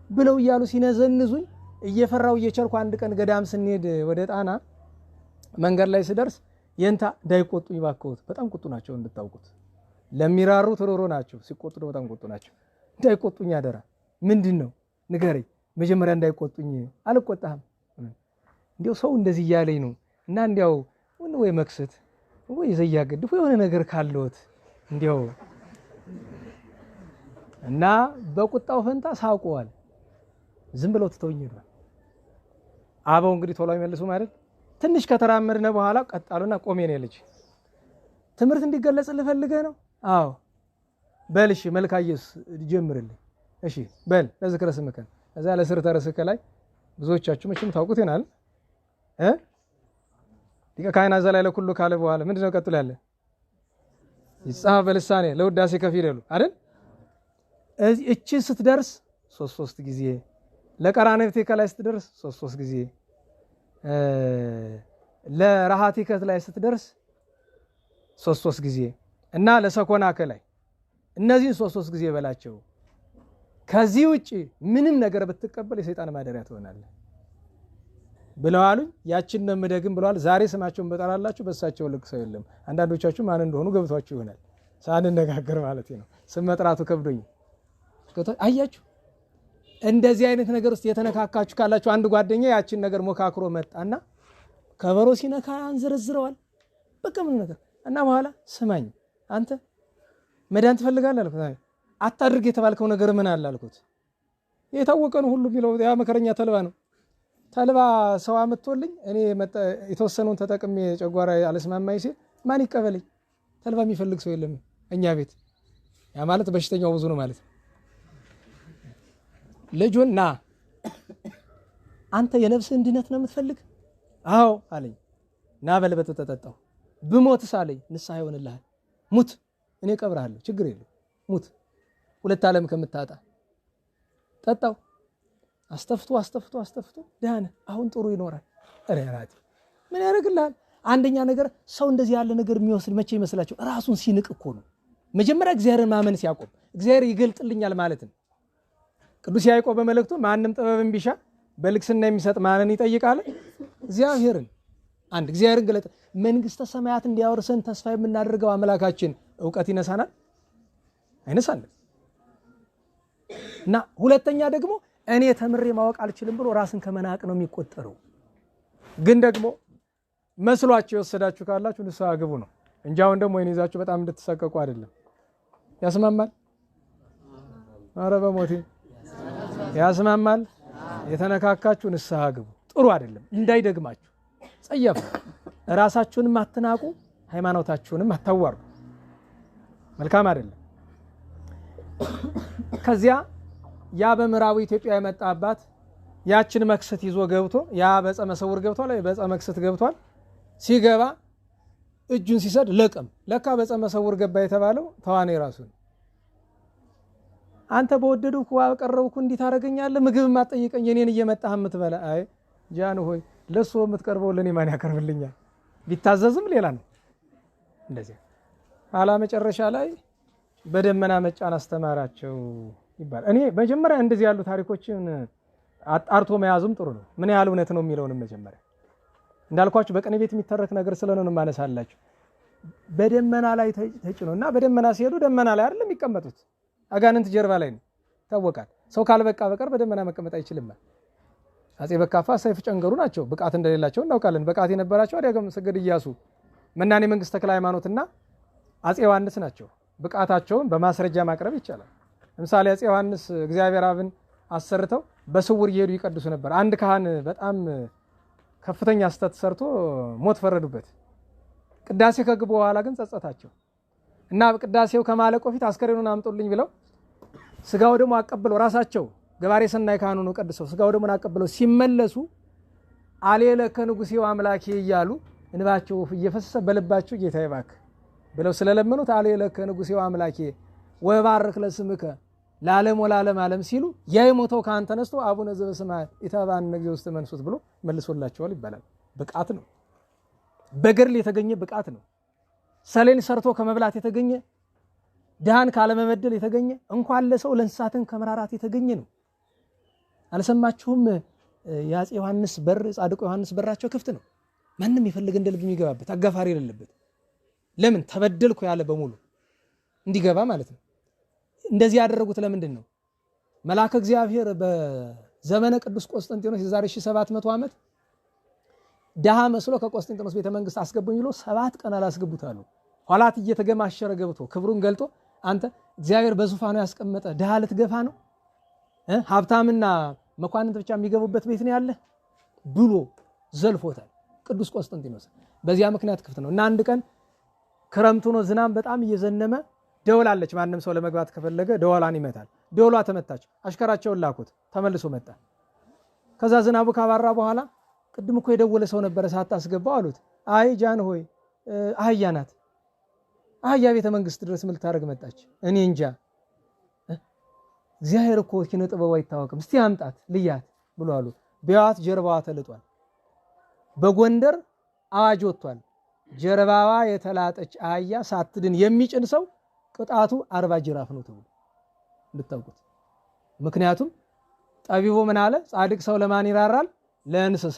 ብለው እያሉ ሲነዘንዙኝ እየፈራው እየቸርኩ አንድ ቀን ገዳም ስንሄድ ወደ ጣና መንገድ ላይ ስደርስ የእንታ እንዳይቆጡኝ ባከውት። በጣም ቁጡ ናቸው እንድታውቁት። ለሚራሩ ተሮሮ ናቸው፣ ሲቆጡ በጣም ቁጡ ናቸው። እንዳይቆጡኝ አደራ። ምንድነው ንገረኝ መጀመሪያ እንዳይቆጡኝ። አልቆጣህም እንዴው ሰው እንደዚህ እያለኝ ነው እና እንዴው ወይ መክሰት ወይ ዘያገድፍ የሆነ ነገር ካለዎት እንዴው እና በቁጣው ፈንታ ሳውቀዋል። ዝም ብለው ትተውኝ ሄዷል። አበው እንግዲህ ቶሎ አይመልሱ ማለት ትንሽ ከተራመድነ በኋላ ቀጣሉና ቆሜ ነው ልጅ ትምህርት እንዲገለጽልህ ፈልገህ ነው? አዎ በልሽ መልካ ኢየሱስ ጀምርልኝ። እሺ በል ለዝክረ ስምከ እዛ ለስር ተረስከ ላይ ብዙዎቻችሁ መቼም ታውቁት ይናል ሊቀ ካህናት እዛ ላይ ለኩሉ ካለ በኋላ ምንድነው ቀጥሎ ያለ? ይጻፍ በልሳኔ ለውዳሴ ከፊደሉ አይደል? እቺ ስትደርስ ሶስት ጊዜ ለቀራንብቴ ከላይ ስትደርስ ሶስት ጊዜ ለራሃቲከት ላይ ስትደርስ ሶስት ጊዜ እና ለሰኮና ከላይ እነዚህን ሶስት ጊዜ በላቸው። ከዚህ ውጪ ምንም ነገር ብትቀበል የሰይጣን ማደሪያ ትሆናለህ ብለዋሉኝ። ያችን ነው የምደግም ብለዋል። ዛሬ ስማቸውን በጠራላችሁ በሳቸው ልክ ሰው የለም። አንዳንዶቻችሁ ማን እንደሆኑ ገብቷችሁ ይሆናል ሳንነጋገር ማለት ነው። ስም መጥራቱ ከብዶኝ አያችሁ። እንደዚህ አይነት ነገር ውስጥ የተነካካችሁ ካላችሁ አንድ ጓደኛ ያችን ነገር ሞካክሮ መጣና ከበሮ ሲነካ አንዘረዝረዋል በቃ ምን ነገር እና በኋላ ስማኝ አንተ መዳን ትፈልጋለህ አልኩት። አታድርግ የተባልከው ነገር ምን አለ አልኩት። የታወቀ ነው ሁሉ ቢለው ያ መከረኛ ተልባ ነው። ተልባ ሰው አመጥቶልኝ እኔ የተወሰነውን ተጠቅሜ ጨጓራ አለስማማኝ ሲል ማን ይቀበለኝ? ተልባ የሚፈልግ ሰው የለም እኛ ቤት። ያ ማለት በሽተኛው ብዙ ነው ማለት ነው። ልጁን ና አንተ የነፍስህን ድነት ነው የምትፈልግ? አዎ አለኝ። ና በልበት ተጠጣው። ብሞትስ አለኝ ንስሐ ይሆንልሃል። ሙት እኔ ቀብርሃለሁ ችግር የለም ሙት፣ ሁለት ዓለም ከምታጣ ጠጣው። አስተፍቶ ዳነ። አሁን ጥሩ ይኖራል። ራራቲ ምን ያደርግልሃል? አንደኛ ነገር ሰው እንደዚህ ያለ ነገር የሚወስድ መቼ ይመስላችሁ? ራሱን ሲንቅ እኮ ነው። መጀመሪያ እግዚአብሔርን ማመን ሲያቆም እግዚአብሔር ይገልጥልኛል ማለት ነው። ቅዱስ ያዕቆብ በመልእክቱ ማንም ጥበብን ቢሻ በልግስና የሚሰጥ ማንን ይጠይቃል? እግዚአብሔርን። አንድ እግዚአብሔርን ገለጠ። መንግስተ ሰማያት እንዲያወርሰን ተስፋ የምናደርገው አምላካችን ዕውቀት ይነሳናል አይነሳንም? እና ሁለተኛ ደግሞ እኔ ተምሬ ማወቅ አልችልም ብሎ ራስን ከመናቅ ነው የሚቆጠረው። ግን ደግሞ መስሏችሁ የወሰዳችሁ ካላችሁ ንስሐ ግቡ ነው እንጂ አሁን ደግሞ ወይን ይዛችሁ በጣም እንድትሰቀቁ አይደለም። ያስማማል? ኧረ በሞቴ ያስማማል። የተነካካችሁ ንስሐ ግቡ። ጥሩ አይደለም፣ እንዳይደግማችሁ። ጸያፍ ራሳችሁንም አትናቁ፣ ሃይማኖታችሁንም አታዋርዱ። መልካም አይደለም። ከዚያ ያ በምዕራቡ ኢትዮጵያ የመጣ አባት ያችን መክሰት ይዞ ገብቶ ያ በዕፀ መሰውር ገብቷል። በዕፀ መክሰት ገብቷል። ሲገባ እጁን ሲሰድ ለካ በዕፀ መሰውር ገባ የተባለው ተዋናይ ራሱ ነው። አንተ በወደድኩ አቀረብኩ እንዲህ ታደርገኛለህ? ምግብ ማጠይቀኝ እኔን እየመጣህ የምትበላ? አይ ጃን ሆይ ለሱ የምትቀርበው ለኔ ማን ያቀርብልኛል? ቢታዘዝም ሌላ ነው። እንደዚህ ኋላ መጨረሻ ላይ በደመና መጫን አስተማራቸው ይባላል። እኔ መጀመሪያ እንደዚህ ያሉ ታሪኮችን አጣርቶ መያዙም ጥሩ ነው። ምን ያህል እውነት ነው የሚለውንም መጀመሪያ እንዳልኳችሁ በቅኔ ቤት የሚተረክ ነገር ስለሆነ ማነሳላችሁ። በደመና ላይ ተጭኖና በደመና ሲሄዱ ደመና ላይ አይደለም የሚቀመጡት፣ አጋንንት ጀርባ ላይ ነው ታወቃል። ሰው ካልበቃ በቀር በደመና መቀመጥ አይችልም። አጼ በካፋ ሰይፍ ጨንገሩ ናቸው። ብቃት እንደሌላቸው እናውቃለን። ብቃት የነበራቸው አዲያገም ሰገድ ኢያሱ፣ መናኔ መንግስት ተክለ ሃይማኖትና አጼ ዮሐንስ ናቸው። ብቃታቸውን በማስረጃ ማቅረብ ይቻላል። ለምሳሌ አጼ ዮሐንስ እግዚአብሔር አብን አሰርተው በስውር እየሄዱ ይቀድሱ ነበር። አንድ ካህን በጣም ከፍተኛ ስተት ሰርቶ ሞት ፈረዱበት። ቅዳሴ ከገቡ በኋላ ግን ጸጸታቸው እና ቅዳሴው ከማለቆ ፊት አስከሬኑን አምጡልኝ ብለው ስጋው ደግሞ አቀብለው ራሳቸው ገባሬ ሰናይ ካህኑ ነው ቀድሰው ስጋው ደግሞ አቀብለው ሲመለሱ አሌለ ከንጉሴው አምላኬ እያሉ እንባቸው እየፈሰሰ በልባቸው ጌታ ይባርክ ብለው ስለለመኑት አሌለ ከንጉሴው አምላኬ ወባርክ ለስምከ ለዓለም ወለዓለም ዓለም ሲሉ የሞተው ካህን ተነስቶ አቡነ ዘበሰማያት ኢታባን ነግዜ ውስጥ መንሱት ብሎ መልሶላቸዋል ይባላል። ብቃት ነው። በገድል የተገኘ ብቃት ነው። ሰሌን ሰርቶ ከመብላት የተገኘ ድሃን ካለመበደል የተገኘ እንኳን ለሰው ለእንስሳትን ከመራራት የተገኘ ነው። አልሰማችሁም? የአፄ ዮሐንስ በር ጻድቁ ዮሐንስ በራቸው ክፍት ነው። ማንም የፈለገ እንደ ልብ የሚገባበት አጋፋሪ የሌለበት። ለምን? ተበደልኩ ያለ በሙሉ እንዲገባ ማለት ነው። እንደዚህ ያደረጉት ለምንድን ነው? መልአከ እግዚአብሔር በዘመነ ቅዱስ ቆስጠንጢኖስ የዛሬ 1700 ዓመት ደሃ መስሎ ከቆስጠንጢኖስ ቤተ መንግስት አስገቡኝ ብሎ 7 ቀን አላስገቡት አሉ። ኋላት እየተገማሸረ ገብቶ ክብሩን ገልጦ አንተ እግዚአብሔር በዙፋኑ ያስቀመጠ ደሃ ልትገፋ ነው? ሀብታምና መኳንንት ብቻ የሚገቡበት ቤት ነው ያለ ብሎ ዘልፎታል ቅዱስ ቆስጠንጢኖስ። በዚያ ምክንያት ክፍት ነው እና አንድ ቀን ክረምቱ ነው፣ ዝናብ በጣም እየዘነመ ደወል አለች። ማንም ሰው ለመግባት ከፈለገ ደወላን ይመታል። ደወሏ ተመታች። አሽከራቸውን ላኩት፣ ተመልሶ መጣ። ከዛ ዝናቡ ካባራ በኋላ ቅድም እኮ የደወለ ሰው ነበረ ሳታስገባው አሉት። አይ ጃን ሆይ አህያ ናት። አህያ ቤተ መንግስት ድረስ ምን ልታረግ መጣች? እኔ እንጃ። እግዚአብሔር እኮ ኪነ ጥበቡ አይታወቅም፣ እስቲ አምጣት ልያት ብሎ አሉ። ቢያት ጀርባዋ ተልጧል። በጎንደር አዋጅ ወጥቷል። ጀርባዋ የተላጠች አህያ ሳትድን የሚጭን ሰው ቅጣቱ 40 ጅራፍ ነው ተብሎ እንድታውቁት። ምክንያቱም ጠቢቡ ምን አለ? ጻድቅ ሰው ለማን ይራራል? ለእንስሳ።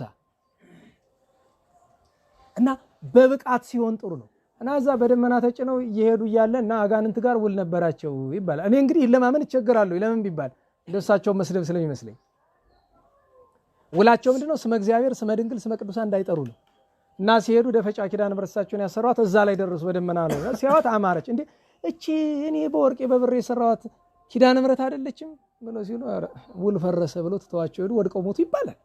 እና በብቃት ሲሆን ጥሩ ነው። እና እዛ በደመና ተጭነው እየሄዱ እያለ እና አጋንንት ጋር ውል ነበራቸው ይባላል። እኔ እንግዲህ ለማመን እቸገራለሁ። ለምን ቢባል እንደሳቸው መስደብ ስለሚመስለኝ። ውላቸው ምንድነው? ስመ እግዚአብሔር፣ ስመ ድንግል፣ ስመ ቅዱሳን እንዳይጠሩ ነው። እና ሲሄዱ ደፈጫ ኪዳነ ምሕረት እሳቸውን ያሰሯት እዛ ላይ ደረሱ። በደመና ነው ሲያዋት አማረች። እንዴ እቺ እኔ በወርቄ በብሬ የሰራዋት ኪዳነ ምሕረት አይደለችም ብለው ሲሉ ውል ፈረሰ ብለው ትተዋቸው ሄዱ። ወድቀው ሞቱ ይባላል።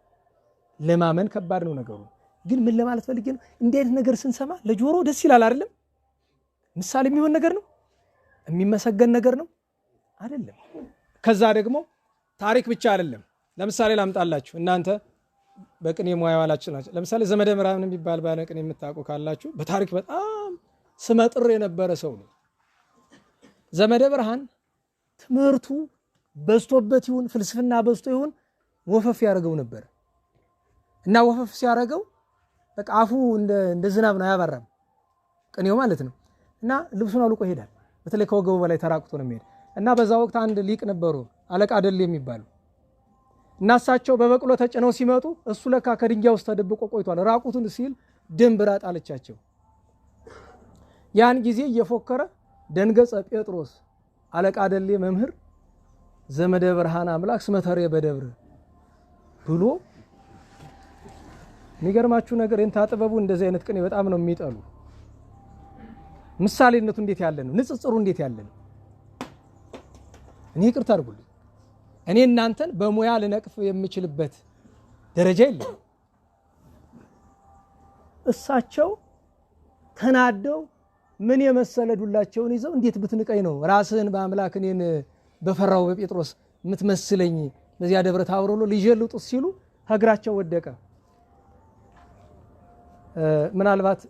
ለማመን ከባድ ነው ነገሩ። ግን ምን ለማለት ፈልጌ ነው? እንዲህ አይነት ነገር ስንሰማ ለጆሮ ደስ ይላል አይደለም? ምሳሌ የሚሆን ነገር ነው፣ የሚመሰገን ነገር ነው አይደለም? ከዛ ደግሞ ታሪክ ብቻ አይደለም። ለምሳሌ ላምጣላችሁ። እናንተ በቅኔ ሙያ ዋላችሁ ናችሁ። ለምሳሌ ዘመደ ብርሃን የሚባል ባለ ቅኔ የምታውቁ ካላችሁ በታሪክ በጣም ስመጥር የነበረ ሰው ነው። ዘመደ ብርሃን ትምህርቱ በዝቶበት ይሁን ፍልስፍና በዝቶ ይሁን ወፈፍ ያደርገው ነበር እና ወፈፍ ሲያደርገው በቃ አፉ እንደ ዝናብ ነው ያባራም ቅኔው ማለት ነው። እና ልብሱን አውልቆ ይሄዳል። በተለይ ከወገቡ በላይ ተራቁቶ ነው የሚሄድ። እና በዛ ወቅት አንድ ሊቅ ነበሩ አለቃ ደሌ የሚባሉ እና እሳቸው በበቅሎ ተጭነው ሲመጡ እሱ ለካ ከድንጋይ ውስጥ ተደብቆ ቆይቷል። ራቁቱን ሲል ድንብራ ጣለቻቸው። ያን ጊዜ እየፎከረ ደንገጸ ጴጥሮስ አለቃ ደሌ መምህር ዘመደ ብርሃን አምላክ ስመተሬ በደብር ብሎ የሚገርማችሁ ነገር እንታ ጥበቡ እንደዚህ አይነት ቅኔ በጣም ነው የሚጠሉ። ምሳሌነቱ እንዴት ያለ ነው! ንጽጽሩ እንዴት ያለ ነው! እኔ ይቅርታ አድርጉልኝ። እኔ እናንተን በሙያ ልነቅፍ የምችልበት ደረጃ የለም። እሳቸው ተናደው ምን የመሰለ ዱላቸውን ይዘው እንዴት ብትንቀኝ ነው ራስህን በአምላክ እኔን በፈራው በጴጥሮስ የምትመስለኝ በዚያ ደብረ ታቦር ብሎ ሊጀልጡት ሲሉ እግራቸው ወደቀ። ምናልባት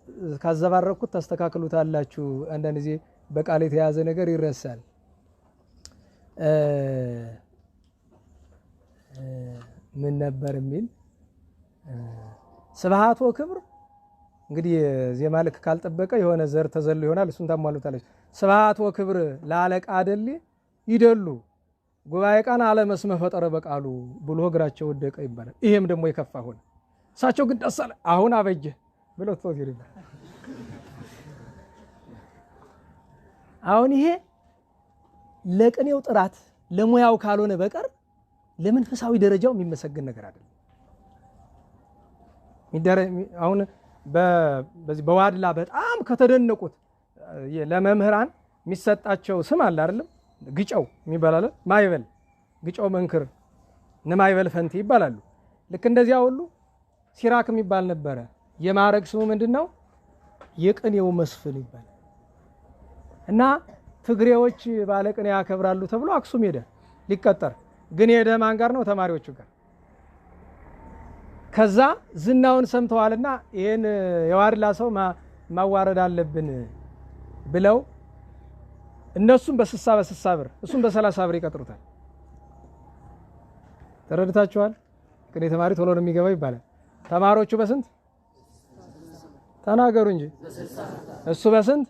ካዘባረኩት ታስተካክሉታላችሁ። አንዳንድ ጊዜ በቃል የተያዘ ነገር ይረሳል። ምን ነበር የሚል ስብሐት ወክብር እንግዲህ ዜማ ልክ ካልጠበቀ የሆነ ዘር ተዘሎ ይሆናል። እሱን ታሟሉታለች። ስብሐት ወክብር ለአለቃ ደሌ ይደሉ ጉባኤ ቃና አለመስመ ፈጠረ በቃሉ ብሎ እግራቸው ወደቀ ይባላል። ይሄም ደግሞ የከፋ ሆነ። እሳቸው ግን ደስ አለ አሁን አበጀ ብለው ተወገረ ይባላል። አሁን ይሄ ለቅኔው ጥራት ለሙያው ካልሆነ በቀር ለመንፈሳዊ ደረጃው የሚመሰገን ነገር አይደለም። አሁን በዚህ በዋድላ በጣም ከተደነቁት ለመምህራን የሚሰጣቸው ስም አለ አይደለም? ግጫው የሚባላል ማይበል ግጫው መንክር ነማይበል ፈንቲ ይባላሉ። ልክ እንደዚያ ሁሉ ሲራክ የሚባል ነበረ። የማዕረግ ስሙ ምንድነው? የቅኔው መስፍን ይባላል። እና ትግሬዎች ባለቅኔ ያከብራሉ ተብሎ አክሱም ሄደ ሊቀጠር። ግን የሄደ ማን ጋር ነው? ተማሪዎቹ ጋር። ከዛ ዝናውን ሰምተዋልና ይሄን የዋድላ ሰው ማዋረድ አለብን ብለው እነሱም በ60 ብር እሱም በ30 ብር ይቀጥሩታል። ተረድታችኋል? ቅኔ ተማሪ ቶሎ ነው የሚገባው ይባላል። ተማሪዎቹ በስንት ተናገሩ እንጂ እሱ በስንት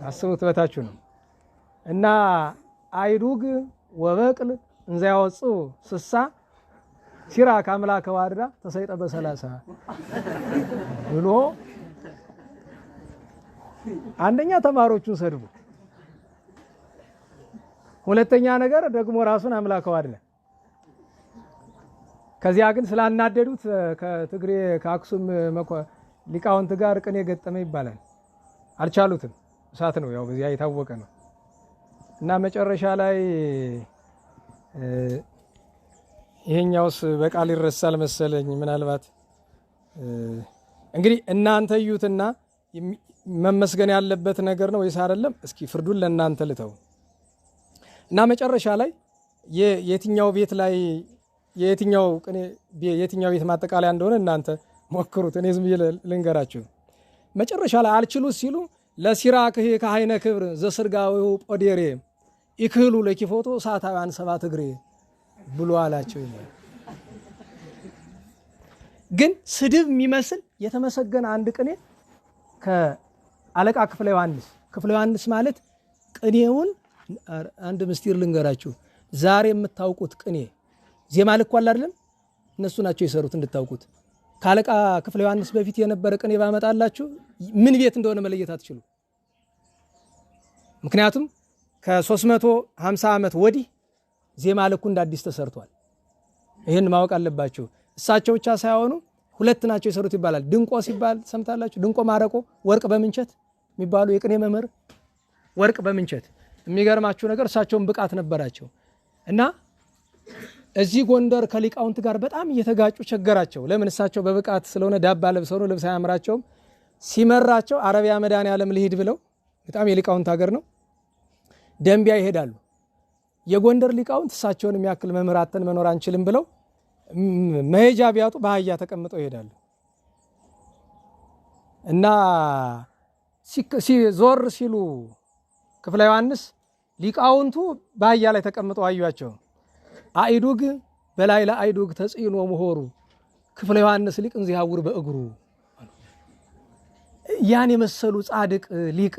አስቡት። በታችሁ ነው። እና አይዱግ ወበቅል እንዛ ያወጽኡ ስሳ ሲራክ አምላከ ዋድላ ተሰይጠ በ30 ብሎ አንደኛ ተማሪዎቹን ሰድቡ፣ ሁለተኛ ነገር ደግሞ ራሱን አምላከ ዋድላ። ከዚያ ግን ስላናደዱት ከትግሬ ከአክሱም ሊቃውንት ጋር ቅኔ ገጠመ ይባላል። አልቻሉትም። እሳት ነው ያው በዚያ የታወቀ ነው። እና መጨረሻ ላይ ይሄኛውስ በቃል ይረሳል መሰለኝ። ምናልባት እንግዲህ እናንተ እዩትና መመስገን ያለበት ነገር ነው ወይስ አይደለም? እስኪ ፍርዱን ለእናንተ ልተው። እና መጨረሻ ላይ የትኛው ቤት ላይ የትኛው ቤት ማጠቃለያ እንደሆነ እናንተ ሞክሩት። እኔ ዝም ብዬ ልንገራችሁ። መጨረሻ ላይ አልችሉት ሲሉ ለሲራክ ከሀይነ ክብር ዘስርጋዊው ጶዴሬ ይክህሉ ለኪፎቶ ሳታውያን 7 እግሬ ብሎ አላቸው ይላል። ግን ስድብ የሚመስል የተመሰገነ አንድ ቅኔ ከአለቃ ክፍለ ዮሐንስ ማለት ቅኔውን አንድ ምስጢር ልንገራችሁ። ዛሬ የምታውቁት ቅኔ ዜማ ልክ አለ አይደለም? እነሱ ናቸው የሰሩት እንድታውቁት። ከአለቃ ክፍለ ዮሐንስ በፊት የነበረ ቅኔ ባመጣላችሁ ምን ቤት እንደሆነ መለየት አትችሉ። ምክንያቱም ከ350 ዓመት ወዲህ ዜማ ልኩ እንደ አዲስ ተሰርቷል። ይህን ማወቅ አለባችሁ። እሳቸው ብቻ ሳይሆኑ ሁለት ናቸው የሰሩት ይባላል። ድንቆ ሲባል ሰምታላችሁ? ድንቆ ማረቆ፣ ወርቅ በምንቸት የሚባሉ የቅኔ መምህር ወርቅ በምንቸት። የሚገርማችሁ ነገር እሳቸውን ብቃት ነበራቸው እና እዚህ ጎንደር ከሊቃውንት ጋር በጣም እየተጋጩ ቸገራቸው። ለምን? እሳቸው በብቃት ስለሆነ ዳባ ለብሰው ነው፣ ልብስ አያምራቸውም። ሲመራቸው አረቢያ መድኃኔዓለም ልሂድ ብለው፣ በጣም የሊቃውንት ሀገር ነው፣ ደንቢያ ይሄዳሉ። የጎንደር ሊቃውንት እሳቸውን የሚያክል መምህር አጥተን መኖር አንችልም ብለው መሄጃ ቢያጡ በአህያ ተቀምጠው ይሄዳሉ እና ዞር ሲሉ ክፍለ ዮሐንስ ሊቃውንቱ በአህያ ላይ ተቀምጠው አዩአቸው። አኢዱግ በላይ ለአኢዱግ ተጽዕኖ ምሆሩ ክፍለ ዮሐንስ ሊቅ እንዚሃውር በእግሩ። ያን የመሰሉ ጻድቅ ሊቅ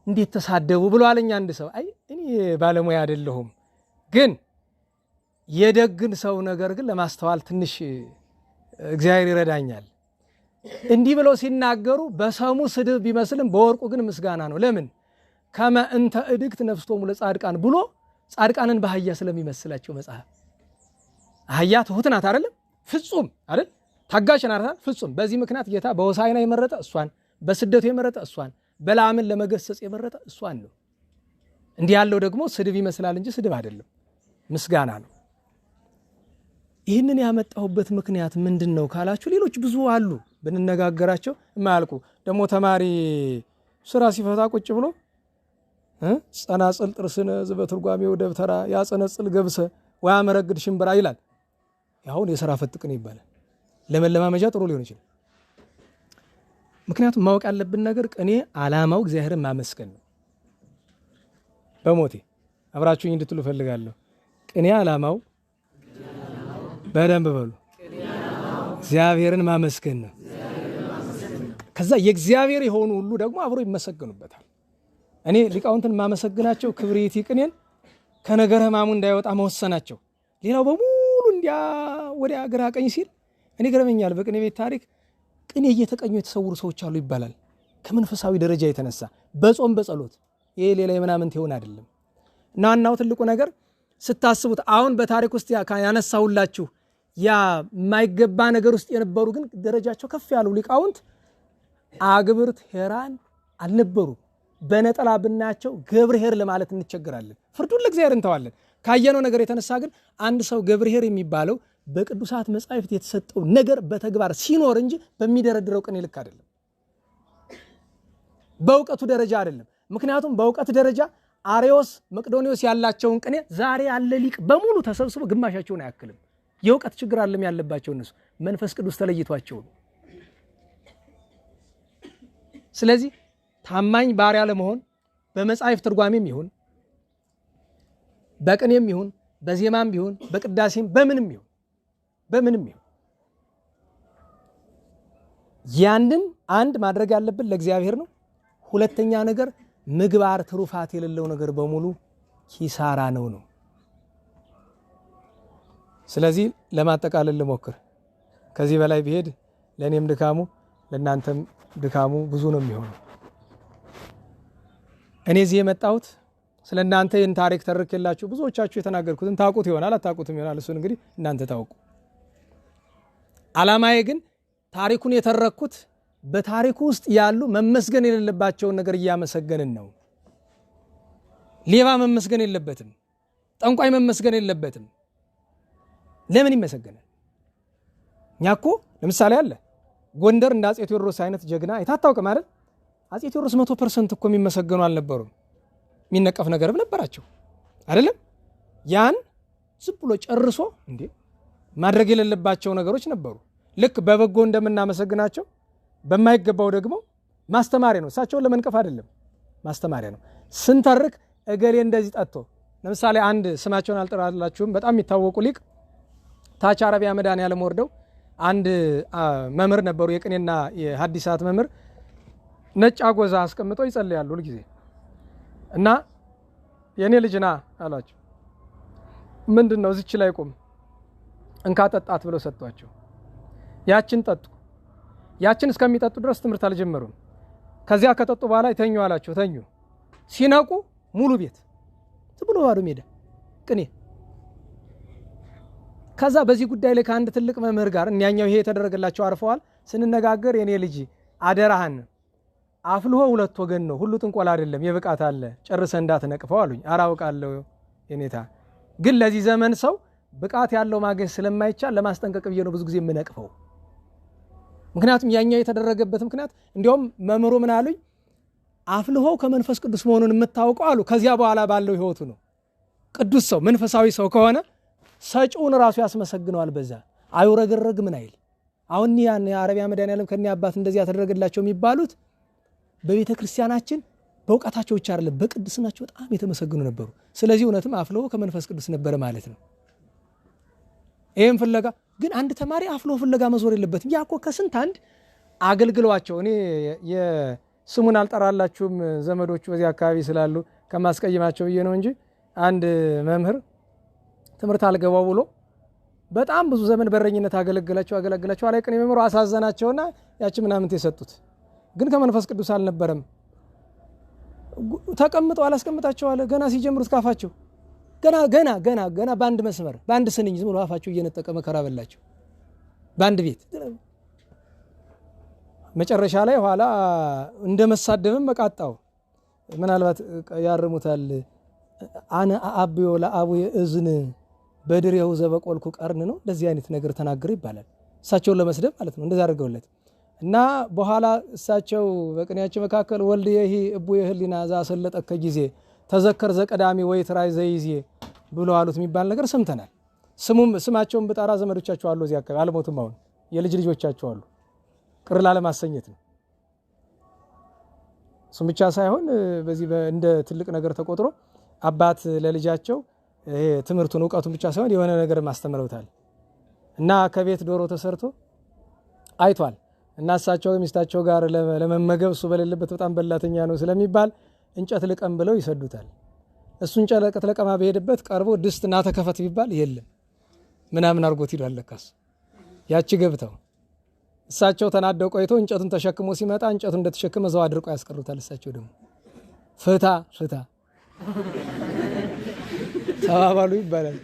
እንዴት ተሳደቡ ብሎ አለኝ አንድ ሰው። አይ እኔ ባለሙያ አይደለሁም፣ ግን የደግን ሰው ነገር ግን ለማስተዋል ትንሽ እግዚአብሔር ይረዳኛል። እንዲህ ብለው ሲናገሩ በሰሙ ስድብ ቢመስልም በወርቁ ግን ምስጋና ነው። ለምን? ከመ እንተ እድግት ነፍስቶሙ ለጻድቃን ብሎ ጻድቃንን በአህያ ስለሚመስላቸው መጽሐፍ። አህያ ትሁት ናት አይደለም? ፍጹም አይደል? ታጋሽ ናት ፍጹም። በዚህ ምክንያት ጌታ በሆሳዕና የመረጠ እሷን፣ በስደቱ የመረጠ እሷን፣ በለዓምን ለመገሰጽ የመረጠ እሷን ነው። እንዲህ ያለው ደግሞ ስድብ ይመስላል እንጂ ስድብ አይደለም፣ ምስጋና ነው። ይህንን ያመጣሁበት ምክንያት ምንድን ነው ካላችሁ፣ ሌሎች ብዙ አሉ ብንነጋገራቸው የማያልቁ። ደግሞ ተማሪ ስራ ሲፈታ ቁጭ ብሎ ጸናጽል ጥርስነ ዝበትርጓሜው ደብተራ ያጸነጽል ገብሰ ወያመረግድ ሽምብራ ይላል። ያሁን የሥራ ፈት ቅኔ ይባላል። ለመለማመጃ ጥሩ ሊሆን ይችላል። ምክንያቱም ማወቅ ያለብን ነገር ቅኔ ዓላማው እግዚአብሔርን ማመስገን ነው። በሞቴ አብራችሁኝ እንድትሉ ፈልጋለሁ። ቅኔ ዓላማው በደንብ በሉ፣ እግዚአብሔርን ማመስገን ነው። ከዛ የእግዚአብሔር የሆኑ ሁሉ ደግሞ አብሮ ይመሰገኑበታል። እኔ ሊቃውንትን ማመሰግናቸው ክብሪት ቅኔን ከነገረ ሕማሙ እንዳይወጣ መወሰናቸው፣ ሌላው በሙሉ እንዲያ ወዲያ ግራ ቀኝ ሲል እኔ ገረመኛል። በቅኔ ቤት ታሪክ ቅኔ እየተቀኙ የተሰውሩ ሰዎች አሉ ይባላል። ከመንፈሳዊ ደረጃ የተነሳ በጾም በጸሎት። ይሄ ሌላ የምናምን ትሆን አይደለም። እና ዋናው ትልቁ ነገር ስታስቡት አሁን በታሪክ ውስጥ ያነሳሁላችሁ ያ የማይገባ ነገር ውስጥ የነበሩ ግን ደረጃቸው ከፍ ያሉ ሊቃውንት አግብርት ሄራን አልነበሩ። በነጠላ ብናቸው ገብርኄር ለማለት እንቸገራለን። ፍርዱን ለእግዚአብሔር እንተዋለን። ካየነው ነገር የተነሳ ግን አንድ ሰው ገብርኄር የሚባለው በቅዱሳት መጻሕፍት የተሰጠው ነገር በተግባር ሲኖር እንጂ በሚደረድረው ቅኔ ልክ አይደለም፣ በእውቀቱ ደረጃ አይደለም። ምክንያቱም በእውቀት ደረጃ አርዮስ መቅዶኒዎስ ያላቸውን ቅኔ ዛሬ ያለ ሊቅ በሙሉ ተሰብስቦ ግማሻቸውን አያክልም። የእውቀት ችግር አለም ያለባቸው እነሱ መንፈስ ቅዱስ ተለይቷቸው። ስለዚህ ታማኝ ባሪያ ለመሆን በመጻሕፍት ትርጓሜም ይሁን በቅኔም ይሁን በዜማም ይሁን በቅዳሴም በምንም ይሁን ያንን አንድ ማድረግ ያለብን ለእግዚአብሔር ነው። ሁለተኛ ነገር ምግባር ትሩፋት የሌለው ነገር በሙሉ ኪሳራ ነው። ስለዚህ ለማጠቃለል ልሞክር። ከዚህ በላይ ቢሄድ ለእኔም ድካሙ ለእናንተም ድካሙ ብዙ ነው የሚሆነው። እኔ እዚህ የመጣሁት ስለ እናንተ ይህን ታሪክ ተርኬላችሁ ብዙዎቻችሁ የተናገርኩትን ታውቁት ይሆናል፣ አታውቁትም ይሆናል። እሱን እንግዲህ እናንተ ታውቁ። ዓላማዬ ግን ታሪኩን የተረኩት በታሪኩ ውስጥ ያሉ መመስገን የሌለባቸውን ነገር እያመሰገንን ነው። ሌባ መመስገን የለበትም፣ ጠንቋይ መመስገን የለበትም። ለምን ይመሰገናል? እኛ እኮ ለምሳሌ አለ ጎንደር እንደ አጼ ቴዎድሮስ አይነት ጀግና አይታወቅም አይደል? አጼ ቴዎድሮስ 100% እኮ የሚመሰገኑ አልነበሩም። የሚነቀፍ ነገርም ነበራቸው አይደለም? ያን ዝም ብሎ ጨርሶ እንዴ ማድረግ የሌለባቸው ነገሮች ነበሩ። ልክ በበጎ እንደምናመሰግናቸው በማይገባው ደግሞ ማስተማሪያ ነው። እሳቸውን ለመንቀፍ አይደለም፣ ማስተማሪያ ነው። ስንተርክ እገሌ እንደዚህ ጠጥቶ ለምሳሌ አንድ ስማቸውን አልጠራላችሁም፣ በጣም የሚታወቁ ሊቅ ታች አረቢያ መድኃኔዓለም ወርደው አንድ መምህር ነበሩ፣ የቅኔና የሐዲሳት መምህር። ነጭ አጎዛ አስቀምጠው ይጸልያሉ ሁሉ ጊዜ እና የኔ ልጅ ና አሏቸው። ምንድነው እዚች ላይ ቆም እንካ ጠጣት ብለው ሰጧቸው። ያችን ጠጡ። ያችን እስከሚጠጡ ድረስ ትምህርት አልጀመሩም። ከዚያ ከጠጡ በኋላ ይተኙ አላቸው። ተኙ። ሲነቁ ሙሉ ቤት ብሎ ባዶ ሜዳ ቅኔ። ከዛ በዚህ ጉዳይ ላይ ከአንድ ትልቅ መምህር ጋር እኛኛው ይሄ የተደረገላቸው አርፈዋል ስንነጋገር የኔ ልጅ አደራህን አፍልሆ ሁለት ወገን ነው፣ ሁሉ ጥንቆላ አይደለም፣ የብቃት አለ፣ ጨርሰ እንዳትነቅፈው አሉኝ። አራውቃለሁ የኔታ፣ ግን ለዚህ ዘመን ሰው ብቃት ያለው ማግኘት ስለማይቻል ለማስጠንቀቅ ብዬ ነው ብዙ ጊዜ የምነቅፈው። ምክንያቱም ያኛው የተደረገበት ምክንያት እንዲያውም መምህሩ ምን አሉኝ፣ አፍልሆ ከመንፈስ ቅዱስ መሆኑን የምታውቀው አሉ ከዚያ በኋላ ባለው ህይወቱ ነው። ቅዱስ ሰው መንፈሳዊ ሰው ከሆነ ሰጪውን ራሱ ያስመሰግነዋል። በዛ አይውረገረግ ምን አይል። አሁን ያን የአረቢያ መድኃኔዓለም ከኛ አባት እንደዚህ ያተደረገላቸው የሚባሉት በቤተ ክርስቲያናችን በእውቀታቸው ብቻ አይደለም በቅድስናቸው በጣም የተመሰገኑ ነበሩ። ስለዚህ እውነትም አፍልሆ ከመንፈስ ቅዱስ ነበር ማለት ነው። ይሄን ፍለጋ ግን አንድ ተማሪ አፍልሆ ፍለጋ መዞር የለበትም። ያኮ ከስንት አንድ አገልግሏቸው እኔ የስሙን አልጠራላችሁም ዘመዶቹ በዚህ አካባቢ ስላሉ ከማስቀይማቸው ብዬ ነው እንጂ አንድ መምህር ትምህርት አልገባው ብሎ በጣም ብዙ ዘመን በረኝነት አገለግላቸው አላይቀን የመምህሩ አሳዘናቸውና ያቺ ምናምን ተሰጡት። ግን ከመንፈስ ቅዱስ አልነበረም። ተቀምጠው አላስቀምጣቸው አለ። ገና ሲጀምሩት ካፋቸው ገና በአንድ መስመር በአንድ ስንኝ ዝም ብሎ አፋቸው እየነጠቀ መከራ በላቸው በአንድ ቤት። መጨረሻ ላይ ኋላ እንደመሳደብም መቃጣው ምናልባት ያርሙታል። አነ አብዮ ለአቡየ እዝን በድሬው ዘበቆልኩ ቀርን ነው እንደዚህ አይነት ነገር ተናገረ ይባላል። እሳቸውን ለመስደብ ማለት ነው። እንደዛ አድርገውለት እና በኋላ እሳቸው በቅኔያቸው መካከል ወልድየሂ እቡየ ህሊና ዘአሰለጠከ ጊዜ ተዘከር ዘቀዳሚ ወይ ትራይ ዘይዜ ብሎ አሉት የሚባል ነገር ሰምተናል። ስማቸውን በጣራ ዘመዶቻቸው አሉ እዚህ አካባቢ አልሞቱም። አሁን የልጅ ልጆቻቸው አሉ። ቅር ላለማሰኘት ነው። እሱም ብቻ ሳይሆን በዚህ እንደ ትልቅ ነገር ተቆጥሮ አባት ለልጃቸው ይሄ ትምህርቱን ዕውቀቱን ብቻ ሳይሆን የሆነ ነገር ማስተምረውታል እና ከቤት ዶሮ ተሰርቶ አይቷል እና እሳቸው ሚስታቸው ጋር ለመመገብ እሱ በሌለበት በጣም በላተኛ ነው ስለሚባል እንጨት ልቀም ብለው ይሰዱታል። እሱ እንጨት ለቀማ በሄደበት ቀርቦ ድስት እና ተከፈት ቢባል የለም ምናምን አርጎት ይሏል። ለካስ ያቺ ገብተው እሳቸው ተናደው ቆይቶ እንጨቱን ተሸክሞ ሲመጣ እንጨቱን እንደተሸከመ ዘው አድርቆ ያስቀሩታል። እሳቸው ደግሞ ፍታ ተባባሉ ይባላል።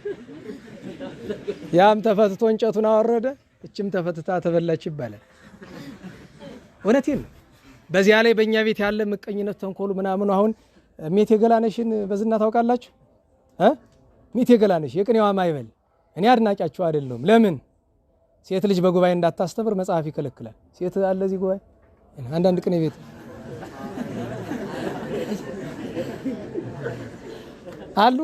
ያም ተፈትቶ እንጨቱን አወረደ፣ እችም ተፈትታ ተበላች ይባላል። እውነቴን ነው። በዚያ ላይ በእኛ ቤት ያለ ምቀኝነት ተንኮሉ ምናምን አሁን ሜቴ ገላነሽን በዝና ታውቃላችሁ? ሜቴ ገላነሽ የቅኔዋ ማይበል እኔ አድናቂያቸው አይደለም። ለምን ሴት ልጅ በጉባኤ እንዳታስተምር መጽሐፍ ይከለክላል። ሴት አለ እዚህ ጉባኤ አንዳንድ ቅኔ ቤት አሉ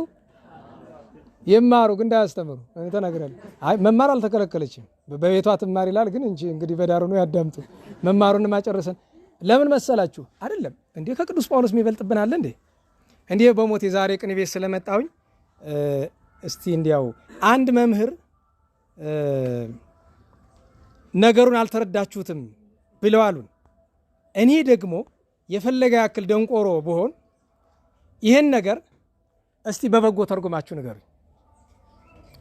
የማሩ ግን እንዳያስተምሩ ተናግራለሁ። አይ መማር አልተከለከለችም፣ በቤቷ ትማር ይላል። ግን እንግዲህ በዳሩ ነው ያዳምጡ። መማሩን ማጨረሰን ለምን መሰላችሁ? አይደለም እንዴ ከቅዱስ ጳውሎስ የሚበልጥብን አለ እንዴ? እንዴ በሞቴ ዛሬ ቅኔ ቤት ስለመጣሁኝ እስቲ እንዲያው አንድ መምህር ነገሩን አልተረዳችሁትም ብለዋሉን። እኔ ደግሞ የፈለገ ያክል ደንቆሮ ብሆን ይሄን ነገር እስቲ በበጎ ተርጉማችሁ ንገሩኝ።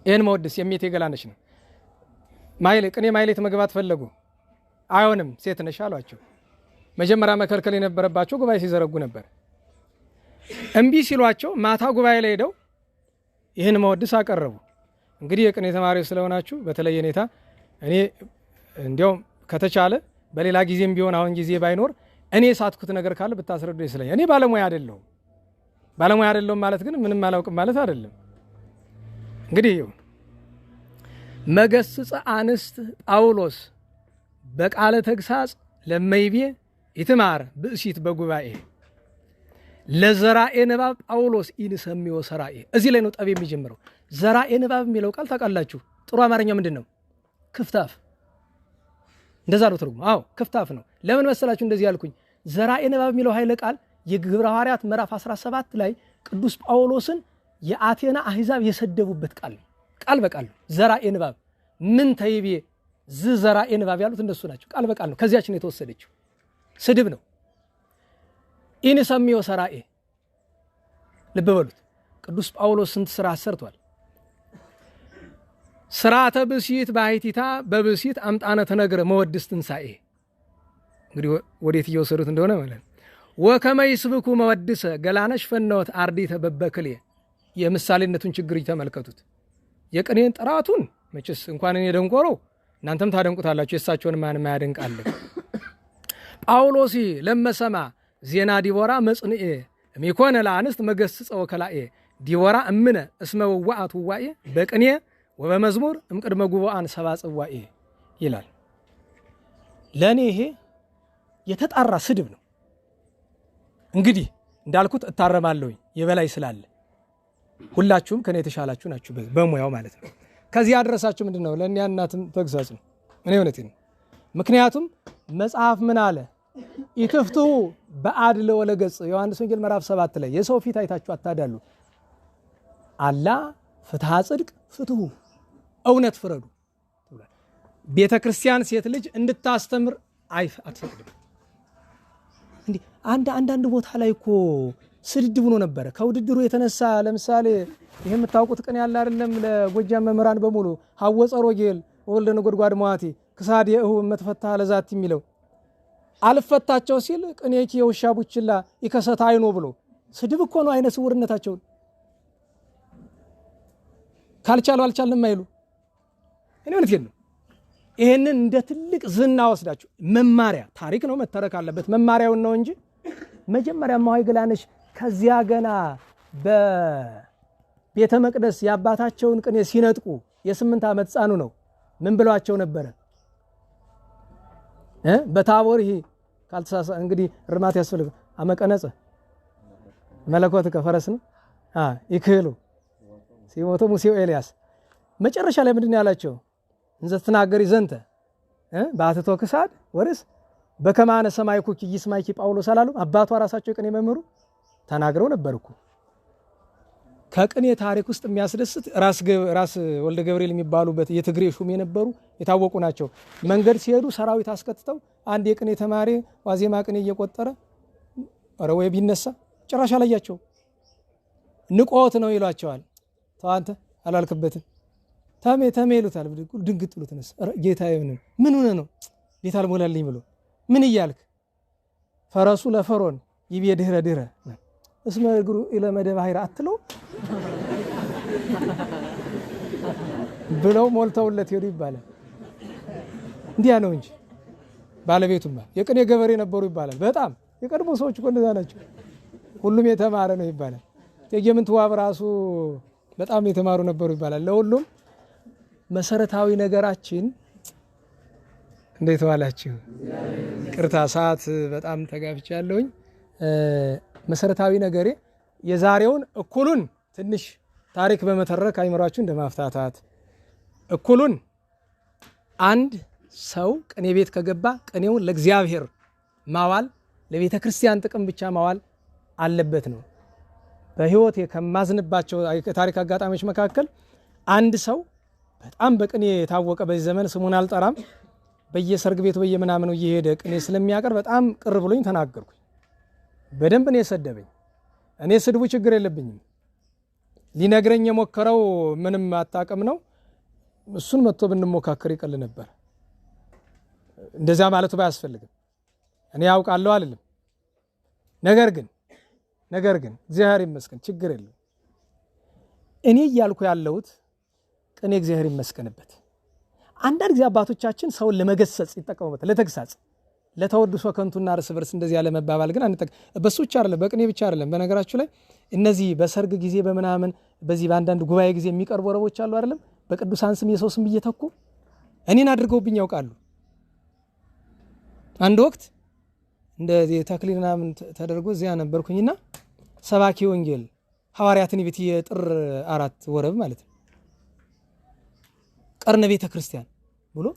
ይሄን መወድስ የሜቴ ገላነሽ ነው። ቅኔ ማይሌት መግባት ፈለጉ። አይሆንም ሴት ነሽ አሏቸው። መጀመሪያ መከልከል የነበረባቸው ጉባኤ ሲዘረጉ ነበር። እምቢ ሲሏቸው ማታ ጉባኤ ላይ ሄደው ይህን መወድስ አቀረቡ። እንግዲህ የቅኔ ተማሪዎች ስለሆናችሁ በተለየ ሁኔታ እኔ እንዲያውም ከተቻለ በሌላ ጊዜም ቢሆን አሁን ጊዜ ባይኖር እኔ ሳትኩት ነገር ካለ ብታስረዱ ይስለኝ። እኔ ባለሙያ አይደለሁም ማለት ግን ምንም አላውቅም ማለት አይደለም። እንግዲህ መገስጽ አንስት ጳውሎስ በቃለ ተግሳጽ ለመይቤ ይትማር ብእሲት በጉባኤ ለዘራኤ ንባብ ጳውሎስ ኢንሰሚዮ ሰራኤ። እዚህ ላይ ነው ጠብ የሚጀምረው። ዘራኤ ንባብ የሚለው ቃል ታውቃላችሁ? ጥሩ አማርኛ ምንድን ነው? ክፍታፍ። እንደዛ ነው ትርጉሙ። አዎ ክፍታፍ ነው። ለምን መሰላችሁ እንደዚህ ያልኩኝ? ዘራኤ ንባብ የሚለው ኃይለ ቃል የግብረ ሐዋርያት ምዕራፍ 17 ላይ ቅዱስ ጳውሎስን የአቴና አሕዛብ የሰደቡበት ቃል ነው። ቃል በቃል ነው። ዘራኤ ንባብ ምን ተይቤ ዘራኤ ንባብ ያሉት እንደሱ ናቸው። ቃል በቃል ነው። ከዚያችን የተወሰደችው ስድብ ነው። ኢንሰሚዮ ሰራኤ ልብ በሉት። ቅዱስ ጳውሎስ ስንት ስራ ሰርቷል። ስራተ ብሲት ባሕቲታ በብሲት አምጣነ ተነግረ መወድስ ትንሣኤ። እንግዲህ ወዴት እየወሰዱት እንደሆነ ማለት ነው። ወከመ ይስብኩ መወድሰ ገላነሽ ፈነወት አርዲተ በበክሌ። የምሳሌነቱን ችግር ተመልከቱት። የቅኔን ጥራቱን መቼስ እንኳን እኔ ደንቆሮ እናንተም ታደንቁታላችሁ። የእሳቸውን ማንም ያደንቃል። ጳውሎስ ለመሰማ ዜና ዲቦራ መጽንኤ እሚኮነ ለአንስት መገስጸ ወከላኤ ዲቦራ እምነ እስመ ወዋአት ውዋኤ በቅኔ ወበመዝሙር እምቅድመ ጉባኤን ሰባ ጽዋኤ ይላል። ለእኔ ይሄ የተጣራ ስድብ ነው። እንግዲህ እንዳልኩት እታረማለሁኝ የበላይ ስላለ፣ ሁላችሁም ከኔ የተሻላችሁ ናችሁ በሙያው ማለት ነው። ከዚህ ያደረሳችሁ ምንድን ነው? ለእኛ እናትም ተግሳጽ ነው። እኔ እውነቴን ነው። ምክንያቱም መጽሐፍ ምን አለ? ኢትፍትሑ በአድልዎ ወለገጽ ዮሐንስ ወንጌል ምዕራፍ 7 ላይ የሰው ፊት አይታችሁ አታዳሉ፣ አላ ፍትሐ ጽድቅ ፍትሑ እውነት ፍረዱ። ቤተ ክርስቲያን ሴት ልጅ እንድታስተምር አትፈቅድም። እንዲህ አንዳንድ ቦታ ላይ እኮ ስድድብ ሆኖ ነበረ ከውድድሩ የተነሳ። ለምሳሌ ይሄ የምታውቁት ቅኔ ያለ አይደለም? ለጎጃም መምህራን በሙሉ ሐወፀ ሮጌል ወልደ ነጎድጓድ መዋቲ ክሳድ የእሁ መትፈታ ለዛት የሚለው አልፈታቸው ሲል ቅኔኪ የውሻ ቡችላ ይከሰታ አይኖ ብሎ ስድብ እኮ ነው። አይነ ስውርነታቸውን ካልቻሉ አልቻልንም አይሉ። እኔ እውነቴን ነው። ይሄንን እንደ ትልቅ ዝና ወስዳችሁ መማሪያ ታሪክ ነው መተረክ አለበት። መማሪያውን ነው እንጂ መጀመሪያ ማዋይ ገላነሽ ከዚያ ገና በቤተ መቅደስ የአባታቸውን ቅኔ ሲነጥቁ የ8 ዓመት ሕፃኑ ነው። ምን ብሏቸው ነበረ? በታቦር ይሄ ካልተሳሳ እንግዲህ እርማት ያስፈልግ አመቀነጸ መለኮት ከፈረስ ነው ይክሉ ሲሞቶ ሙሴው ኤልያስ መጨረሻ ላይ ምንድን ያላቸው? እንዘ ተናገሪ ዘንተ በአትቶ ክሳድ ወርስ በከማነ ሰማይኩ ይስማይኪ ጳውሎስ አላሉ? አባቷ ራሳቸው ቅኔ መምህሩ ተናግረው ነበርኩ። ከቅኔ ታሪክ ውስጥ የሚያስደስት ራስ ወልደ ገብርኤል የሚባሉበት የትግሬ ሹም የነበሩ የታወቁ ናቸው። መንገድ ሲሄዱ ሰራዊት አስከትተው አንድ የቅኔ ተማሪ ዋዜማ ቅኔ እየቆጠረ ኧረ ወይ ቢነሳ ጭራሽ አላያቸው ንቆት ነው ይሏቸዋል። ተዋንተ አላልክበትም ተሜ ይሉታል። ድንግጥ ብሎ ተነሳ። ጌታዬ ምን ሆነ ነው ቤት አልሞላልኝ ብሎ ምን እያልክ? ፈረሱ ለፈሮን ይቤ ድህረ እስመ እግሩ ኢለ መደብ ኃይራ አትለው ብለው ሞልተውለት ሄዱ ይባላል። እንዲያ ነው እንጂ ባለቤቱማ የቅኔ ገበሬ ነበሩ ይባላል። በጣም የቀድሞ ሰዎች እኮ እንደዛ ናቸው። ሁሉም የተማረ ነው ይባላል። እቴጌ ምንትዋብ ራሱ በጣም የተማሩ ነበሩ ይባላል። ለሁሉም መሰረታዊ ነገራችን እንዴት ዋላችሁ? ቅርታ ሰዓት በጣም ተጋፍቻለሁኝ። መሰረታዊ ነገሬ የዛሬውን እኩሉን ትንሽ ታሪክ በመተረክ አይምሯችሁ እንደማፍታታት እኩሉን አንድ ሰው ቅኔ ቤት ከገባ ቅኔውን ለእግዚአብሔር ማዋል ለቤተ ክርስቲያን ጥቅም ብቻ ማዋል አለበት ነው። በህይወቴ ከማዝንባቸው ታሪክ አጋጣሚዎች መካከል አንድ ሰው በጣም በቅኔ የታወቀ በዚህ ዘመን ስሙን አልጠራም፣ በየሰርግ ቤቱ በየምናምኑ እየሄደ ቅኔ ስለሚያቀር በጣም ቅር ብሎኝ ተናገርኩኝ። በደንብ ነው የሰደበኝ። እኔ ስድቡ ችግር የለብኝም። ሊነግረኝ የሞከረው ምንም አጣቀም ነው። እሱን መጥቶ ብንሞካከር ይቀል ነበር። እንደዛ ማለቱ ባያስፈልግም እኔ ያውቃለሁ አልልም። ነገር ግን እግዚአብሔር ይመስገን ችግር የለም። እኔ እያልኩ ያለሁት ቅኔ እግዚአብሔር ይመስገንበት። አንዳንድ ጊዜ አባቶቻችን ሰውን ለመገሰጽ ይጠቀሙበታል፣ ለተግሳጽ ለተወድሶ ከንቱና እርስ በርስ እንደዚህ ያለ መባባል ግን በሱ ብቻ አይደለም፣ በቅኔ ብቻ አይደለም። በነገራችሁ ላይ እነዚህ በሰርግ ጊዜ በምናምን በዚህ በአንዳንድ ጉባኤ ጊዜ የሚቀርቡ ወረቦች አሉ አይደለም፣ በቅዱሳን ስም የሰው ስም እየተኩ እኔን አድርገውብኝ ያውቃሉ። አንድ ወቅት እንደዚህ ተክሊል ምናምን ተደርጎ እዚያ ነበርኩኝና ሰባኪ ወንጌል ሐዋርያትን ቤት የጥር 4 ወረብ ማለት ነው ቀርነ ቤተ ክርስቲያን ብሎ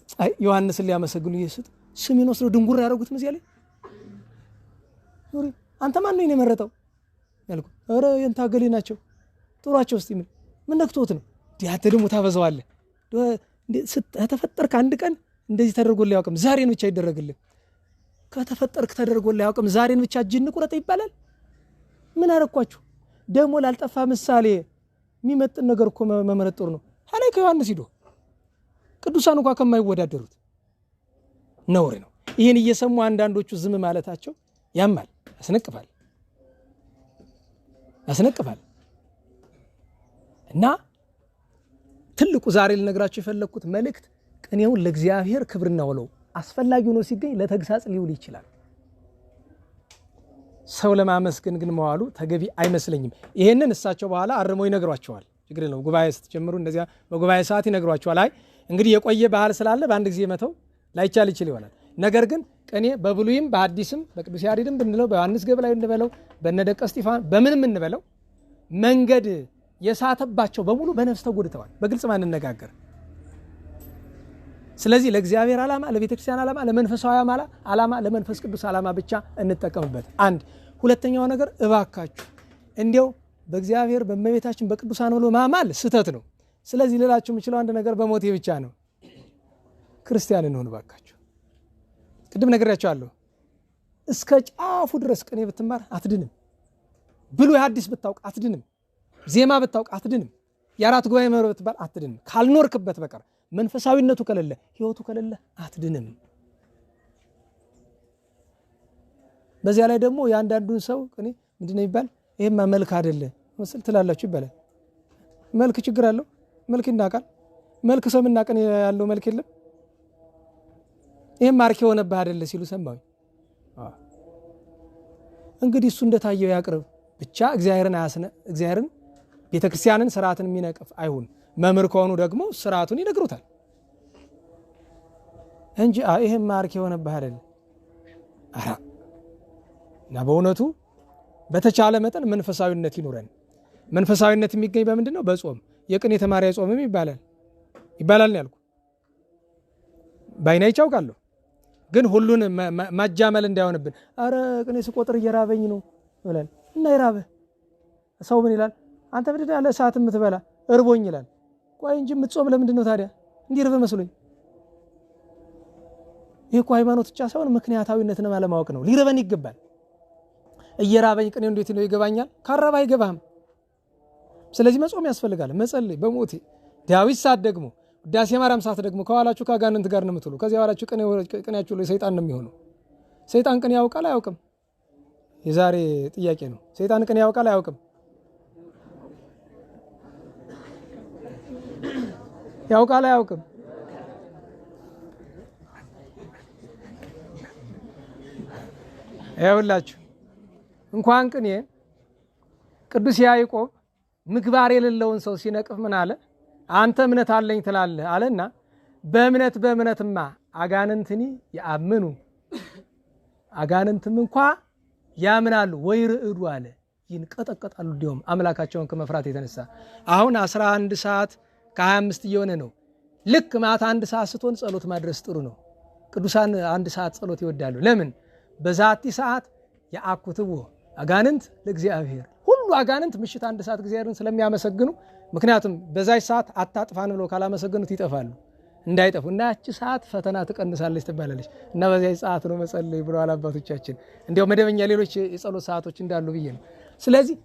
ዮሐንስን ሊያመሰግኑ ይስጥ ስሜን ወስደው ድንጉር ያደረጉት መዚያ ላይ አንተ ማን ነው የመረጠው ያልኩ? ኧረ የንታገሌ ናቸው ጥሯቸው እስቲ ምን ነክቶት ነው ዲያተ ደግሞ ታበዛዋለህ። ተፈጠርክ አንድ ቀን እንደዚህ ተደርጎልህ ያውቅም፣ ዛሬ ነው ብቻ ይደረግልህ። ከተፈጠርክ ተደርጎልህ ያውቅም ዛሬን ብቻ እጅን ቁረጥ ይባላል። ምን አረኳችሁ ደግሞ ላልጠፋ ምሳሌ የሚመጥን ነገር እኮ መመረጥሩ ነው። ሐላይ ከዮሐንስ ሂዶ ቅዱሳን እንኳን ከማይወዳደሩት ነውር ነው። ይህን እየሰሙ አንዳንዶቹ ዝም ማለታቸው ያማል፣ ያስነቅፋል። እና ትልቁ ዛሬ ልነግራችሁ የፈለኩት መልእክት ቅኔውን ለእግዚአብሔር ክብርና ውለው አስፈላጊ ሆኖ ሲገኝ ለተግሳጽ ሊውል ይችላል። ሰው ለማመስገን ግን መዋሉ ተገቢ አይመስለኝም። ይሄንን እሳቸው በኋላ አርመው ይነግሯቸዋል። ችግር የለውም። ጉባኤ ስትጀምሩ እንደዚያ በጉባኤ ሰዓት ይነግሯቸዋል። አይ እንግዲህ የቆየ ባህል ስላለ በአንድ ጊዜ መተው ላይቻል ይችል ይሆናል። ነገር ግን ቅኔ በብሉይም በአዲስም በቅዱስ ያሬድም ብንለው በዮሐንስ ገብርኤል እንበለው በነደቀ እስጢፋኖስ በምንም እንበለው መንገድ የሳተባቸው በሙሉ በነፍስ ተጎድተዋል። በግልጽ ማንነጋገር። ስለዚህ ለእግዚአብሔር ዓላማ፣ ለቤተክርስቲያን ዓላማ፣ ለመንፈሳዊ ዓላማ፣ ለመንፈስ ቅዱስ ዓላማ ብቻ እንጠቀምበት። አንድ ሁለተኛው ነገር እባካችሁ እንዲያው በእግዚአብሔር በእመቤታችን በቅዱሳን ብሎ ማማል ስህተት ነው። ስለዚህ ልላችሁ የምችለው አንድ ነገር በሞቴ ብቻ ነው። ክርስቲያን እንሆን እባካችሁ። ቅድም ነግሬያችኋለሁ። እስከ ጫፉ ድረስ ቅኔ ብትማር አትድንም። ብሉይ ሐዲስ ብታውቅ አትድንም። ዜማ ብታውቅ አትድንም። የአራት ጉባኤ መምህር ብትባል አትድንም። ካልኖርክበት በቀር መንፈሳዊነቱ ከሌለ ህይወቱ ከሌለ አትድንም። በዚያ ላይ ደግሞ የአንዳንዱን ሰው ቅኔ ምንድነው ይባል ይሄማ መልክ አይደለ መስል ትላላችሁ ይባላል። መልክ ችግር አለው? መልክ ይናቃል። መልክ ሰምና ቅኔ ያለው መልክ የለም። ይሄም ማርክ የሆነብህ አይደለ ሲሉ ሰማሁ። እንግዲህ እሱ እንደታየው ያቅርብ ብቻ። እግዚአብሔርን ቤተክርስቲያንን ስርዓትን የሚነቅፍ አይሁን። መምህር ከሆኑ ደግሞ ስርዓቱን ይነግሩታል እንጂ ይሄም ማርክ የሆነብህ አይደለ። እና በእውነቱ በተቻለ መጠን መንፈሳዊነት ይኑረን። መንፈሳዊነት የሚገኝ በምንድነው? በጾም። የቅኔ ተማሪ ጾምም ይባላል ነው ያልኩ። ባይና ይቻውቃለሁ ግን ሁሉን ማጃመል እንዳይሆንብን። አረ ቅኔ ስቆጥር እየራበኝ ነው ብለን እና ይራበህ ሰው ምን ይላል? አንተ ምንድን ያለ ሰዓት የምትበላ እርቦኝ ይላል። ቆይ እንጂ የምትጾም ለምንድን ነው ታዲያ? እንዲርብ መስሎኝ። ይህ እኮ ሃይማኖት ብቻ ሳይሆን ምክንያታዊነትን አለማወቅ ነው። ሊረበን ይገባል። እየራበኝ ቅኔው እንዴት ነው ይገባኛል? ካረባ አይገባህም። ስለዚህ መጾም ያስፈልጋል። መጸለይ በሞቴ ዳዊት ሰዓት ደግሞ ውዳሴ ማርያም ሰዓት ደግሞ ከኋላችሁ ከአጋንንት ጋር ነው የምትሉ። ከዚያ በኋላችሁ ቅኔያችሁ ላይ ሰይጣን ነው የሚሆነው። ሰይጣን ቅኔ ያውቃል አያውቅም? የዛሬ ጥያቄ ነው። ሰይጣን ቅኔ ያውቃል አያውቅም? ያውቃል አያውቅም? ያውላችሁ እንኳን ቅኔ ቅዱስ ያዕቆብ ምግባር የሌለውን ሰው ሲነቅፍ ምን አለ? አንተ እምነት አለኝ ትላለህ አለና በእምነትማ አጋንንትኒ ያምኑ አጋንንትም እንኳ ያምናሉ ወይ ርዕዱ አለ። ይንቀጠቀጣሉ እንዲሁም አምላካቸውን ከመፍራት የተነሳ። አሁን 11 ሰዓት ከ25 እየሆነ ነው። ልክ ማታ 1 ሰዓት ስትሆን ጸሎት ማድረስ ጥሩ ነው። ቅዱሳን 1 ሰዓት ጸሎት ይወዳሉ። ለምን? በዛቲ ሰዓት ያአኩትዎ አጋንንት ለእግዚአብሔር። ሁሉ አጋንንት ምሽት 1 ሰዓት እግዚአብሔርን ስለሚያመሰግኑ፣ ምክንያቱም በዛች ሰዓት አታጥፋን ብለው ካላመሰገኑት ይጠፋሉ። እንዳይጠፉ እና ያቺ ሰዓት ፈተና ትቀንሳለች ትባላለች። እና በዚያች ሰዓት ነው መጸለይ ብለዋል አባቶቻችን። እንዲያው መደበኛ ሌሎች የጸሎት ሰዓቶች እንዳሉ ብዬ ነው። ስለዚህ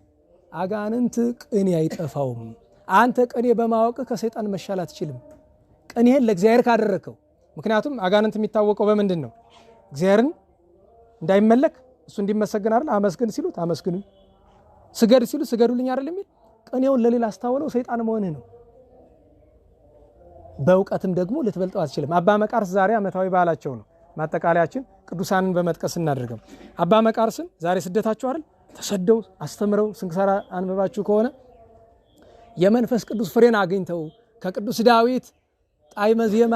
አጋንንት ቅኔ አይጠፋውም። አንተ ቅኔ በማወቅ ከሰይጣን መሻል አትችልም። ቅኔህን ለእግዚአብሔር ካደረከው። ምክንያቱም አጋንንት የሚታወቀው በምንድን ነው? እግዚአብሔርን እንዳይመለክ እሱ እንዲመሰገን አይደል? አመስግን ሲሉት አመስግኑ፣ ስገድ ሲሉ ስገዱልኝ አይደል የሚል። ቅኔውን ለሌላ አስታውለው ሰይጣን መሆንህ ነው። በእውቀትም ደግሞ ልትበልጠው አትችልም። አባ መቃርስ ዛሬ ዓመታዊ በዓላቸው ነው። ማጠቃለያችን ቅዱሳንን በመጥቀስ እናደርገው። አባ መቃርስን ዛሬ ስደታቸው አይደል? ተሰደው አስተምረው ስንክሳር አንብባችሁ ከሆነ የመንፈስ ቅዱስ ፍሬን አግኝተው ከቅዱስ ዳዊት ጣዕመ ዜማ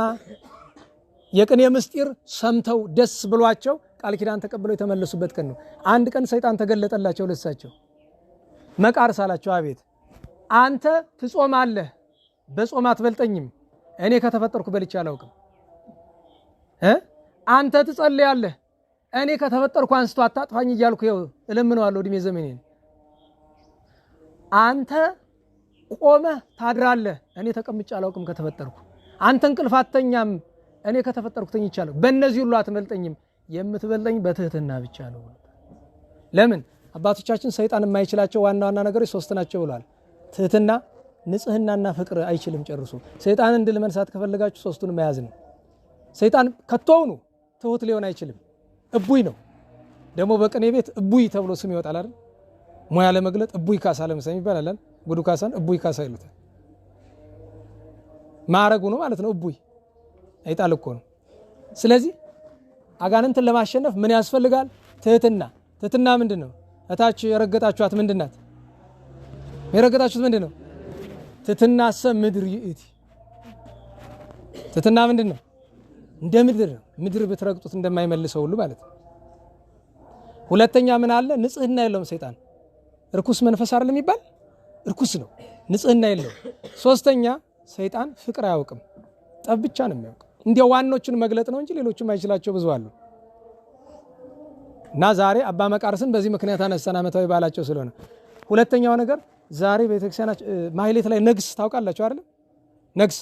የቅኔ ምስጢር ሰምተው ደስ ብሏቸው ቃል ኪዳን ተቀብለው የተመለሱበት ቀን ነው። አንድ ቀን ሰይጣን ተገለጠላቸው ለሳቸው። መቃርስ አላቸው፣ አቤት አንተ ትጾማለህ፣ በጾም አትበልጠኝም። እኔ ከተፈጠርኩ በልቼ አላውቅም። አንተ ትጸልያለህ፣ እኔ ከተፈጠርኩ አንስቶ አታጥፋኝ እያልኩ እለምነዋለሁ እድሜ ዘመኔን። አንተ ቆመህ ታድራለህ፣ እኔ ተቀምጬ አላውቅም ከተፈጠርኩ። አንተ እንቅልፍ አትተኛም፣ እኔ ከተፈጠርኩ ተኝቻለሁ። በእነዚህ ሁሉ አትበልጠኝም። የምትበልጠኝ በትህትና ብቻ ነው። ለምን አባቶቻችን ሰይጣን የማይችላቸው ዋና ዋና ነገሮች 3 ናቸው ብለዋል። ትህትና፣ ንጽህናና ፍቅር አይችልም ጨርሶ። ሰይጣንን ድል መንሳት ከፈለጋችሁ 3ቱን መያዝ ነው። ሰይጣን ከቶውኑ ትሁት ሊሆን አይችልም። እቡይ ነው። ደግሞ በቅኔ ቤት እቡይ ተብሎ ስም ይወጣል አይደል? ሙያ ለመግለጥ እቡይ ካሳ ለምሳሌ ይባላል። ጉዱ ካሳን እቡይ ካሳ ይሉታል። ማረጉ ነው ማለት ነው። እቡይ አይጣል እኮ ነው። ስለዚህ አጋንንትን ለማሸነፍ ምን ያስፈልጋል? ትህትና። ትህትና ምንድነው? እታች የረገጣችኋት ምንድናት? የረገጣችሁት ምንድነው? ትህትናሰ ምድር ይእቲ። ትህትና ምንድነው? እንደ ምድር ነው። ምድር ብትረግጡት እንደማይመልሰው ሁሉ ማለት ነው። ሁለተኛ ምን አለ? ንጽህና የለውም ሰይጣን። ርኩስ መንፈስ አይደለም የሚባል ርኩስ ነው፣ ንጽህና የለውም። ሶስተኛ ሰይጣን ፍቅር አያውቅም፣ ጠብ ብቻ ነው የሚያውቅ። እንዲያው ዋኖቹን መግለጥ ነው እንጂ ሌሎችም አይችላቸው ብዙ አሉ። እና ዛሬ አባ መቃርስን በዚህ ምክንያት አነሳን፣ ዓመታዊ በዓላቸው ስለሆነ። ሁለተኛው ነገር ዛሬ ቤተክርስቲያናችን ማህሌት ላይ ነግስ ታውቃላችሁ አይደል? ነግስ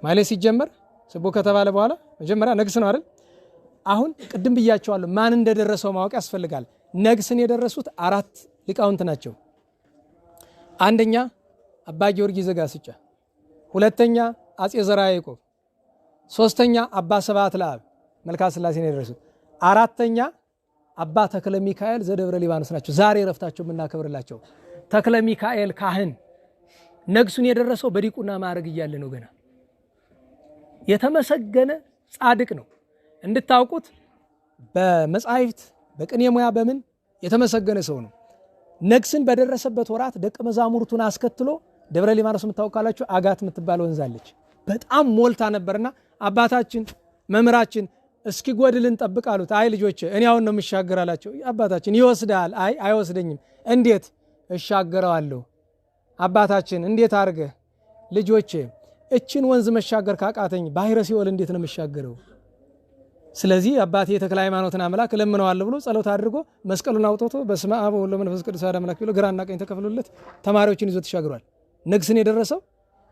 ማህሌት ሲጀመር ስቦ ከተባለ በኋላ መጀመሪያ ነግስ ነው አይደል? አሁን ቅድም ብያቸዋለሁ፣ ማን እንደደረሰው ማወቅ ያስፈልጋል። ነግስን የደረሱት 4 ሊቃውንት ናቸው። አንደኛ አባ ጊዮርጊስ ዘጋስጫ፣ ሁለተኛ አጼ ዘርዓ ያዕቆብ፣ ሶስተኛ አባ ስብሐት ለአብ መልክዓ ሥላሴን የደረሱት፣ አራተኛ አባ ተክለ ሚካኤል ዘደብረ ሊባኖስ ናቸው። ዛሬ ረፍታቸው የምናከብርላቸው ተክለ ሚካኤል ካህን ነግሱን የደረሰው በዲቁና ማዕረግ እያለ ነው። ገና የተመሰገነ ጻድቅ ነው። እንድታውቁት በመጻሕፍት በቅኔ ሙያ በምን የተመሰገነ ሰው ነው። ነግስን በደረሰበት ወራት ደቀ መዛሙርቱን አስከትሎ ደብረ ሊባኖስ የምታውቃላችሁ አጋት የምትባል ወንዝ አለች። በጣም ሞልታ ነበርና አባታችን መምህራችን እስኪ ጎድልን ጠብቅ አሉት። አይ ልጆቼ እኔ አሁን ነው የምሻገር አላቸው። አባታችን ይወስዳል። አይ አይወስደኝም። እንዴት እሻገረዋለሁ? አባታችን እንዴት አድርገህ? ልጆቼ እችን ወንዝ መሻገር ካቃተኝ ባህረ ሲኦል እንዴት ነው የምሻገረው? ስለዚህ አባቴ የተክለ ሃይማኖትን አምላክ ለምነዋለሁ ብሎ ጸሎት አድርጎ መስቀሉን አውጥቶ በስመ አብ ወወልድ ወመንፈስ ቅዱስ አሐዱ አምላክ ብሎ ግራና ቀኝ ተከፍሎለት ተማሪዎችን ይዞ ተሻግሯል። ነግስን የደረሰው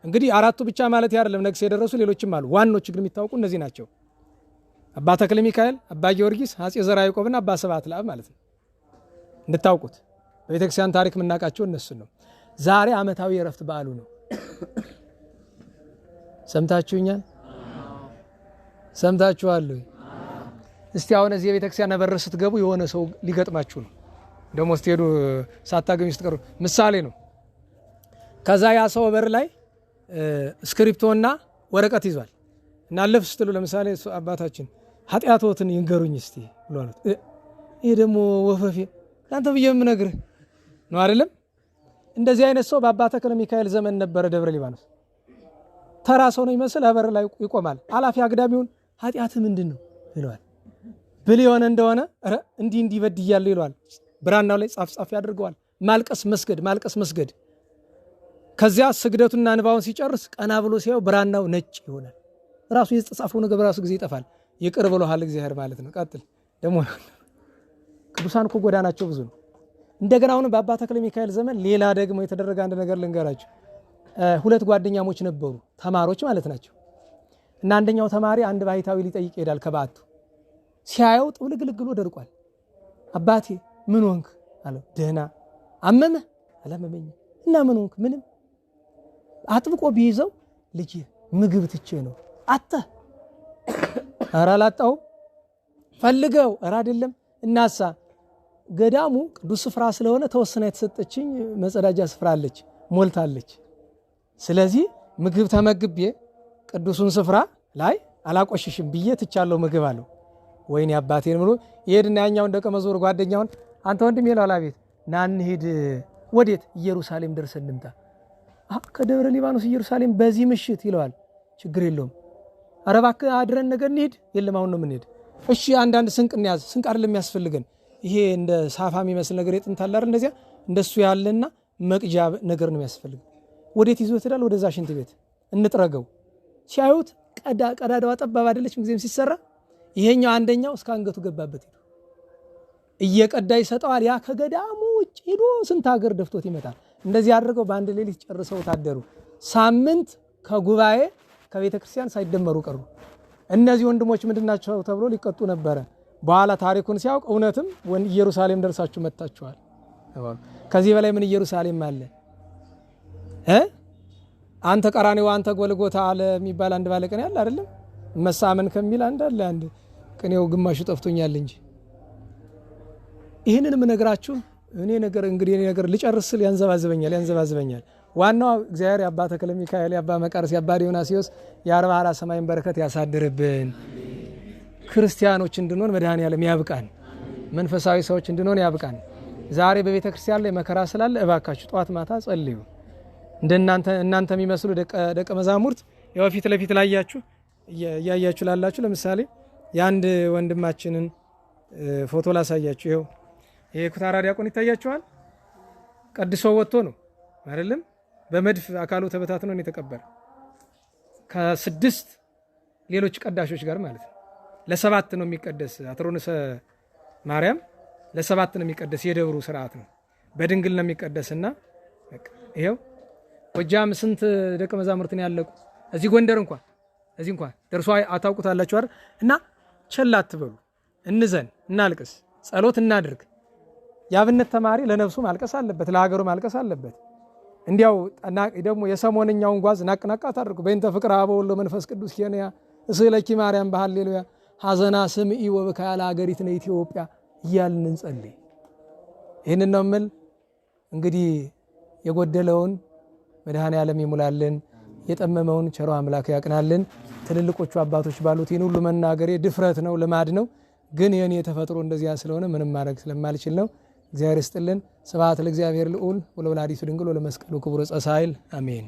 እንግዲህ 4ቱ ብቻ ማለት አይደለም። ነግስ የደረሱ ሌሎችም አሉ። ዋኖች ግን የሚታወቁ እነዚህ ናቸው። አባ ተክለ ሚካኤል፣ አባ ጊዮርጊስ፣ አጼ ዘርዓ ያዕቆብና አባ ስብሐት ለአብ ማለት ነው። እንድታውቁት በቤተክርስቲያን ታሪክ የምናውቃቸው እነሱን ነው። ዛሬ ዓመታዊ የረፍት በዓሉ ነው። ሰምታችሁኛል? ሰምታችኋል? እስቲ አሁን እዚህ የቤተክርስቲያን በር ስትገቡ የሆነ ሰው ሊገጥማችሁ ነው። ደግሞ ስትሄዱ ሳታገኙ ስትቀሩ ምሳሌ ነው። ከዛ ያ ሰው በር ላይ እስክሪፕቶና ወረቀት ይዟል እና አለፍ ስትሉ ለምሳሌ አባታችን ኃጢአቶትን ይንገሩኝ እስቲ ብሏል። ይሄ ደግሞ ወፈፌ ላንተ ብዬ የምነግርህ ነው አይደለም? እንደዚህ አይነት ሰው በአባ ተክለ ሚካኤል ዘመን ነበረ ደብረ ሊባኖስ። ተራ ሰው ነው ይመስል በር ላይ ይቆማል። አላፊ አግዳሚውን ኃጢአት ምንድን ነው ይለዋል። ብል የሆነ እንደሆነ እንዲህ እንዲህ በድያለሁ ይለዋል። ብራናው ላይ ጻፍ ጻፍ ያደርገዋል። ማልቀስ መስገድ፣ ማልቀስ መስገድ። ከዚያ ስግደቱና እንባውን ሲጨርስ ቀና ብሎ ሲያው ብራናው ነጭ ይሆናል። ራሱ የተጻፈው ነገር በራሱ ጊዜ ይጠፋል። ይቅር ብሎሃል እግዚአብሔር ማለት ነው። ቀጥል ደግሞ ቅዱሳን እኮ ጎዳናቸው ብዙ ነው። እንደገና አሁን በአባ ተክለ ሚካኤል ዘመን ሌላ ደግሞ የተደረገ አንድ ነገር ልንገራችሁ። 2 ጓደኛሞች ነበሩ፣ ተማሪዎች ማለት ናቸው። እና አንደኛው ተማሪ አንድ ባሕታዊ ሊጠይቅ ይሄዳል ከበዓቱ። ሲያየው ጥውልግልግ ብሎ ደርቋል። አባቴ ምን ሆንክ አለው። ደህና። አመመህ? አላመመኝም። እና ምን ሆንክ? ምንም። አጥብቆ ቢይዘው ልጅ ምግብ ትቼ ነው። አጣህ? ኧረ አላጣሁም። ፈልገው? ኧረ አይደለም። እናሳ ገዳሙ ቅዱስ ስፍራ ስለሆነ ተወሰነ የተሰጠችኝ መጸዳጃ ስፍራ አለች፣ ሞልታለች። ስለዚህ ምግብ ተመግቤ ቅዱሱን ስፍራ ላይ አላቆሽሽም ብዬ ትቻለሁ ምግብ አለው። ወይኔ አባቴን ብሎ ይሄድና ያኛውን ደቀ መዝሙር ጓደኛውን አንተ ወንድም ይላል፣ አቤት ና እንሂድ። ወዴት? ኢየሩሳሌም ደርሰን እንምጣ። ከደብረ ሊባኖስ ኢየሩሳሌም በዚህ ምሽት ይለዋል። ችግር የለውም። ኧረ እባክህ አድረን ነገር እንሂድ። የለም አሁን ነው የምንሄድ። እሺ አንዳንድ ስንቅ እንያዝ። ስንቅ አይደለም የሚያስፈልገን፣ ይሄ እንደ ሳፋ የሚመስል ነገር የጥንት አለ እንደዚያ እንደሱ ያለና መቅጃ ነገር ነው የሚያስፈልገን። ወዴት ይዞት ይላል? ወደዛ ሽንት ቤት እንጥረገው። ሲያዩት ቀዳዳዋ ጠባብ አይደለችም ጊዜም ሲሰራ። ይሄኛው አንደኛው እስከ አንገቱ ገባበት ሄዶ እየቀዳ ይሰጠዋል። ያ ከገዳሙ ውጭ ሄዶ ስንት ሀገር ደፍቶት ይመጣል። እንደዚህ አድርገው በአንድ ሌሊት ጨርሰው ታደሩ። ሳምንት ከጉባኤ ከቤተ ክርስቲያን ሳይደመሩ ቀሩ። እነዚህ ወንድሞች ምንድናቸው ተብሎ ሊቀጡ ነበረ። በኋላ ታሪኩን ሲያውቅ እውነትም ኢየሩሳሌም ደርሳችሁ መጣችኋል። ከዚህ በላይ ምን ኢየሩሳሌም አለ? አንተ ቀራኔው አንተ ጎልጎታ አለ የሚባል አንድ ባለቀን ያለ አይደለም? መሳመን ከሚል አንድ አለ። አንድ ቅኔው ግማሹ ጠፍቶኛል እንጂ ይህንንም ነግራችሁ እኔ ነገር ልጨርስ ስል ያንዘባዝበኛል። ዋናው እግዚአብሔር የአባ ተክለ ሚካኤል የአባ መቃርስ የአባ ዲዮናስዮስ የ40 ሰማይን በረከት ያሳድርብን። ክርስቲያኖች እንድንሆን መድኃኔዓለም ያብቃን። መንፈሳዊ ሰዎች እንድንሆን ያብቃን። ዛሬ በቤተ ክርስቲያን ላይ መከራ ስላለ እባካችሁ ጧት ማታ ጸልዩ። እናንተ የሚመስሉ ደቀ መዛሙርት ያው ፊት ለፊት ላያችሁ እያያችሁ ላላችሁ ለምሳሌ የአንድ ወንድማችንን ፎቶ ላሳያችሁ። ይሄ ኩታራ ዲያቆን ይታያችኋል። ቀድሶ ወጥቶ ነው አይደለም? በመድፍ አካሉ ተበታትኖ ነው የተቀበረ ከ6 ሌሎች ቀዳሾች ጋር ማለት ነው። ለ7 ነው የሚቀደስ። አትሮንሰ ማርያም ለ7 ነው የሚቀደስ። የደብሩ ስርዓት ነው። በድንግል ነው የሚቀደስና ይሄው ጎጃም ስንት ደቀ መዛሙርትን ያለቁ እዚህ ጎንደር እንኳን ደርሶ አታውቁታላችሁ አይደል? እና ቸል አትበሉ። እንዘን፣ እናልቅስ፣ ጸሎት እናድርግ። የአብነት ተማሪ ለነፍሱ ማልቀስ አለበት፣ ለሀገሩ ማልቀስ አለበት። እንዲያው ደግሞ የሰሞነኛውን ጓዝ ናቅናቃ ታድርጉ። በእንተ ፍቅር አበ ወልድ መንፈስ ቅዱስ ኬንያ እስለኪ ማርያም በሃሌሉያ ሐዘና ስምኢ ወበካያ ለሀገሪትነ ኢትዮጵያ እያልን እንጸልይ። ይህንን ነው የምል። እንግዲህ የጎደለውን መድኃኔዓለም ይሙላልን፣ የጠመመውን ቸሮ አምላክ ያቅናልን። ትልልቆቹ አባቶች ባሉት ይህን ሁሉ መናገሬ ድፍረት ነው፣ ልማድ ነው። ግን የኔ ተፈጥሮ እንደዚያ ስለሆነ ምንም ማድረግ ስለማልችል ነው። እግዚአብሔር ይስጥልን። ስብሐት ለእግዚአብሔር ልዑል ወለወላዲቱ ድንግል ወለመስቀሉ ክቡር ጸሳይል አሜን።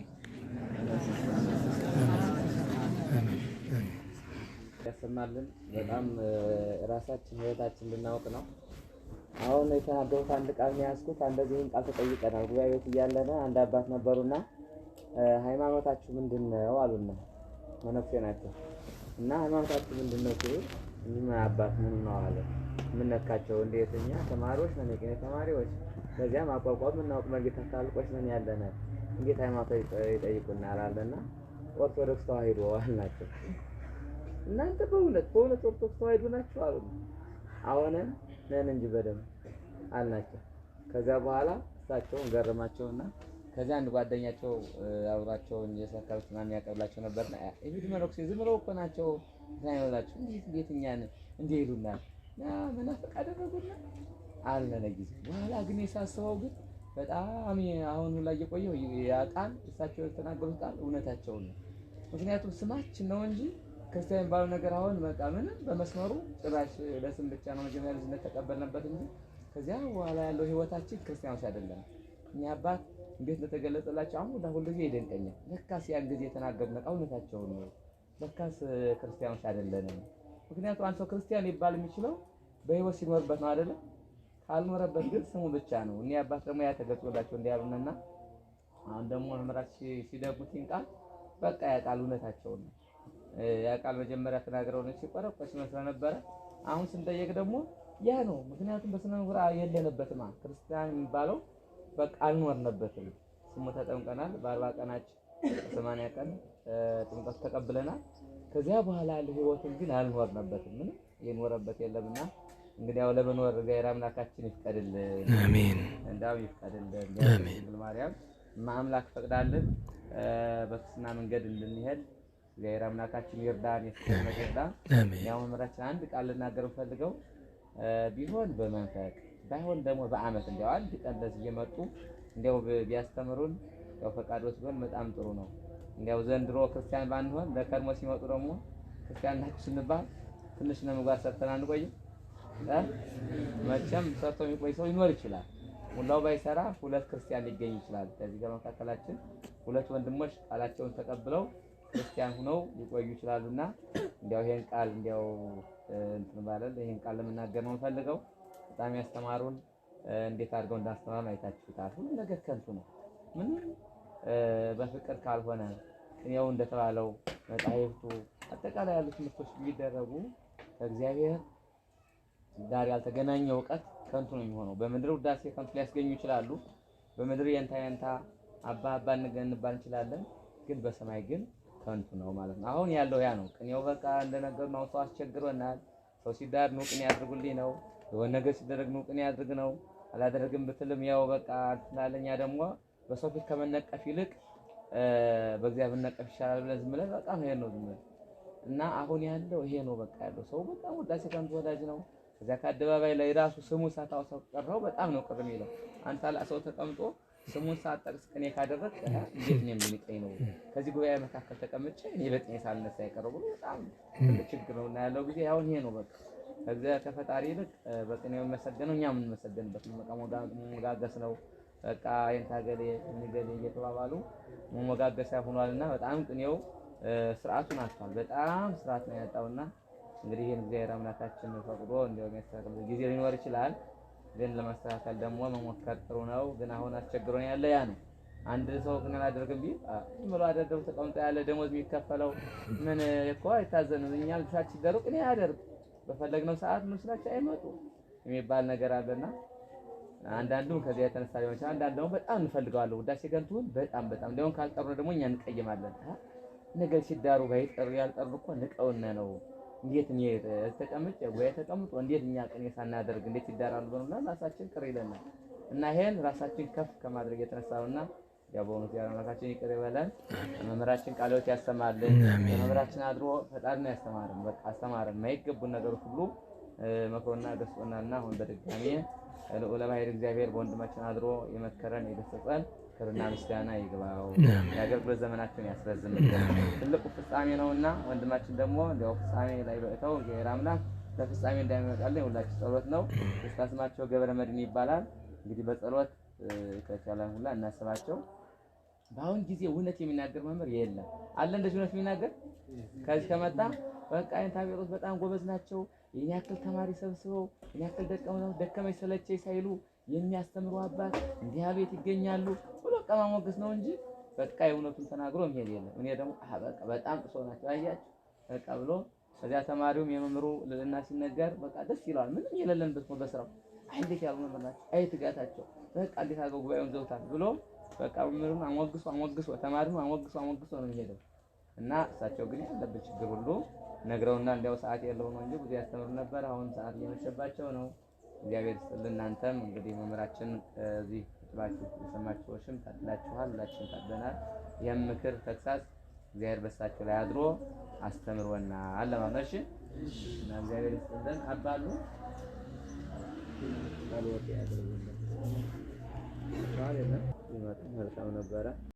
ያሰማልን። በጣም ራሳችን ህይወታችን ልናውቅ ነው። አሁን የተናገሩት አንድ ቃል ነው ያስኩት። እንደዚህም ቃል ተጠይቀናል። ጉባኤ ቤት እያለነ አንድ አባት ነበሩና ሃይማኖታችሁ ምንድነው አሉና፣ መነኩሴ ናቸው እና ሃይማኖታችሁ ምንድነው ሲሉ ምን አባት ምን ነው አለ። ምን ነካቸው? እንዴት እኛ ተማሪዎች ነን፣ የቅኔ ተማሪዎች፣ በዚያም አቋቋም እናውቅ መርጌታ ታልቆች ነን ያለነ እንዴት ሃይማኖት ይጠይቁናል አለና ኦርቶዶክስ ተዋሕዶ አልናቸው። እናንተ በእውነት ኦርቶዶክስ ተዋሕዶ ናችሁ አሉ። አዎነን ነን እንጂ በደምብ አልናቸው። ከዛ በኋላ እሳቸውን ገረማቸውና ከዛ አንድ ጓደኛቸው አብራቸውን የሰካሩት ማን ያቀርላቸው ነበርና እዚህ መነኩሴ ዝም ብለው እኮ ናቸው ታይወላችሁ እንዴት እኛን እንዴ ይሉናል ያ መናፍቅ አደረጉና አልነነ ጊዜ በኋላ ግን የሳስበው ግን በጣም አሁን ላይ የቆየው ያ ቃል እሳቸው የተናገሩት ቃል እውነታቸው ነው። ምክንያቱም ስማችን ነው እንጂ ክርስቲያን ባለው ነገር አሁን በቃ ምንም በመስመሩ ጭራሽ ለስም ብቻ ነው መጀመሪያ ልጅነት ተቀበልነበት እንጂ ከዚያ በኋላ ያለው ህይወታችን ክርስቲያኖች አይደለም። እኛ አባት እንዴት እንደተገለጸላቸው አሁን ለሁሉ ጊዜ ይደንቀኛል። ለካስ ያን ጊዜ የተናገሩት ቃል እውነታቸው ነው። ለካስ ክርስቲያኖች አይደለንም። ምክንያቱም አንተ ክርስቲያን ሊባል የሚችለው በህይወት ሲኖርበት ነው አይደለም? ካልኖረበት ግን ስሙ ብቻ ነው። እኔ አባት ደግሞ ያ ተገልጾላቸው እንዲያሉንና አሁን ደግሞ መምራት ሲደጉት ቃል በቃ ያ ቃል እውነታቸው ነው። ያ ቃል መጀመሪያ ተናግረው ነው ሲቆረቆስ መስለ ነበረ። አሁን ስንጠየቅ ደግሞ ያ ነው። ምክንያቱም በስነ ምግባር የለንበትማ ክርስቲያን የሚባለው በቃ አልኖርነበትም። ስሙ ተጠምቀናል። በ40 ቀናችን 80 ቀን ጥምቀት ተቀብለናል። ከዚያ በኋላ ያለው ህይወትን ግን አልኖርነበትም። ምንም የኖረበት የለምና እንግዲህ ያው ለመኖር እግዚአብሔር አምላካችን ይፍቀድልን። አሜን። እንዳው ይፍቀድልን። ድንግል ማርያም ማምላክ ፈቅዳልን በክርስትና መንገድ እንድንሄድ እግዚአብሔር አምላካችን ይርዳን፣ ይርዳን። ያው መምህራችን አንድ ቃል ልናገር ፈልገው ቢሆን በመንፈቅ ባይሆን ደግሞ በአመት እንዲያው አንድ ቀን ለዚህ እየመጡ እንዲያው ቢያስተምሩን ያው ፈቃዶት ቢሆን በጣም ጥሩ ነው። እንዲያው ዘንድሮ ክርስቲያን ባንሆን ለከርሞ ሲመጡ ደግሞ ክርስቲያን ናችሁ ስንባል ትንሽ ነው ምግባር ሰርተን አንቆይም። መቼም ሰርቶ የሚቆይ ሰው ይኖር ይችላል። ሙላው ባይሰራ 2 ክርስቲያን ሊገኝ ይችላል። ከዚህ ጋር መካከላችን 2 ወንድሞች ቃላቸውን ተቀብለው ክርስቲያን ሆነው ሊቆዩ ይችላሉና እንዲያው ይሄን ቃል እንዲያው እንትን ባለል ይሄን ቃል ለመናገር ነው ፈልገው በጣም ያስተማሩን እንዴት አድርገው እንዳስተማሩ አይታችሁታል። ሁሉ ነገር ከንቱ ነው። ምን በፍቅር ካልሆነ ያው እንደተባለው መጻሕፍቱ አጠቃላይ ያሉት ትምህርቶች ቢደረጉ ከእግዚአብሔር ጋር ያልተገናኘ ዕውቀት ከንቱ ነው የሚሆነው። በምድር ውዳሴ ከንቱ ሊያስገኙ ይችላሉ። በምድር የንታ አባ እንባል እንችላለን፣ ግን በሰማይ ግን ከንቱ ነው ማለት ነው። አሁን ያለው ያ ነው። ቅኔው በቃ እንደነገርነው ሰው አስቸግሮናል። ሰው ሲዳር ነው ቅኔ ያድርጉልኝ ነው፣ የሆነ ነገር ሲደረግ ነው ቅኔ ያድርግ ነው። አላደረግም ብትልም ያው በቃ ትላለኛ። ደግሞ በሰው ፊት ከመነቀፍ ይልቅ በእግዚአብሔር ነቀፍ ይሻላል ብለን ዝም ብለን በጣም ይሄን ነው ዝም ብለን እና አሁን ያለው ይሄ ነው በቃ ያለው ሰው በጣም ውዳሴ ከንቱ ወዳጅ ነው። ከዚያ ከአደባባይ ላይ ራሱ ስሙን ሳታውሰው ቀረው በጣም ነው ቅር የሚለው። አንተ ሰው ተቀምጦ ስሙን ሳትጠቅስ ቅኔ ካደረግ እንዴት ነው የሚንቀኝ ነው? ከዚህ ጉባኤ መካከል ተቀምጬ እኔ በቅኔ ሳልነሳ ያቀረቡ በጣም ትልቅ ችግር ነው እና ያለው ጊዜ አሁን ይሄ ነው በቃ ከዚያ ከፈጣሪ ይልቅ በቅኔው የሚመሰገነው እኛ የምንመሰገንበት ነው። በቃ መሞጋገስ ነው በቃ የንታገሌ እንገሌ እየተባባሉ መሞጋገስ ሆኗልና በጣም ቅኔው ስርዓቱን አጥቷል። በጣም ስርዓት ነው ያጣውና እንግዲህ ይሄን እግዚአብሔር አምላካችን ፈቅዶ እንደው የሚያስተካክል ጊዜ ሊኖር ይችላል። ግን ለማስተካከል ደግሞ መሞከር ጥሩ ነው። ግን አሁን አስቸግሮን ያለ ያ ነው። አንድ ሰው ግን አላደርግም ቢል ዝም ብሎ አደረገው ተቀምጦ ያለ ደሞዝ የሚከፈለው ምን እኮ አይታዘንም። እኛ ልጆቻችን ሲደርቁ እኔ አያደርግ በፈለግነው ሰዓት መስላቸው አይመጡ የሚባል ነገር አለና አንዳንዱም ከዚያ የተነሳ ሊሆን ይችላል። አንዳንዱ ደግሞ በጣም እንፈልገዋለን ውዳሴ ከንቱን በጣም ሊሆን ካልጠሩ ደግሞ እኛ እንቀይማለን። ነገር ሲዳሩ ባይጠሩ ያልጠሩ እኮ ንቀውና ነው። እንዴት እኔ ተቀምጬ ወይ ተቀምጦ እንዴት እኛ ቅኔ ሳናደርግ እንዴት ይዳራሉ ብለውና ራሳችን ቅር ይለናል። እና ይሄን ራሳችን ከፍ ከማድረግ የተነሳውና ያው በእውነት ያረናታችን ይቅር ይበለን። መምህራችን ቃሎት ያስተማርልን። መምህራችን አድሮ ፈጣሪና ያስተማረን በቃ አስተማረን የማይገቡን ነገሮች ሁሉ መክሮና ገስጾናልና አሁን በድጋሚ ለዑለ ባሕርይ እግዚአብሔር በወንድማችን አድሮ የመከረን የገሰጸን ክብርና ምስጋና ይግባው። የአገልግሎት ዘመናችን ያስረዝምልን። ትልቁ ፍጻሜ ነውና ወንድማችን ደግሞ እንደው ፍጻሜ ላይ በእተው እግዚአብሔር አምላክ ለፍጻሜ እንዳይመጣልን ሁላችን ጸሎት ነው። ስማቸው ገብረ መድኅን ይባላል። እንግዲህ በጸሎት ከቻለን ሁላ እናስባቸው። በአሁን ጊዜ እውነት የሚናገር መምህር የለም አለ እንደዚህ እውነት የሚናገር ከዚህ ከመጣ በቃ አይንታቤሮት በጣም ጎበዝ ናቸው። የኔ ያክል ተማሪ ሰብስበው የኔ ያክል ደከመኝ ሰለቸኝ ሳይሉ የሚያስተምሩ አባት እንዲህ ያሉ የት ይገኛሉ ብሎ ቀማሞገስ ነው እንጂ በቃ የእውነቱን ተናግሮ መሄድ የለም። እኔ ደግሞ በቃ በጣም ጥሶ ናቸው አያችሁ በቃ ብሎ ከዚያ ተማሪውም የመምህሩ ልዕልና ሲነገር በቃ ደስ ይለዋል። ምንም የሌለንበት ነው በስራው አይ እንዴት ያሉ መምህር ናቸው አይ ትጋታቸው በቃ እንዴት አድርገው ጉባኤውን ዘውታል ብሎ በቃ መምህሩን አሞግሶ ተማሪውን አሞግሶ ነው የሚሄደው። እና እሳቸው ግን ያለበት ችግር ሁሉ ነግረውና እንዲያው ሰዓት የለው ነው እንጂ ብዙ ያስተምሩ ነበር። አሁን ሰዓት እየመሸባቸው ነው። እግዚአብሔር ይስጥልን። እናንተም እንግዲህ መምህራችን እዚህ ጥላችሁ የሰማችሁሽም ታድላችኋል፣ ሁላችንም ታድለናል። ይህም ምክር ተግሳጽ እግዚአብሔር በሳቸው ላይ አድሮ አስተምሮናል ማለት ነው። እሺ እና እግዚአብሔር ይስጥልን። አባሉ ቃል ወጥ ያደርጉልን ማለት ነው። ይመጣ መልካም ነበረ።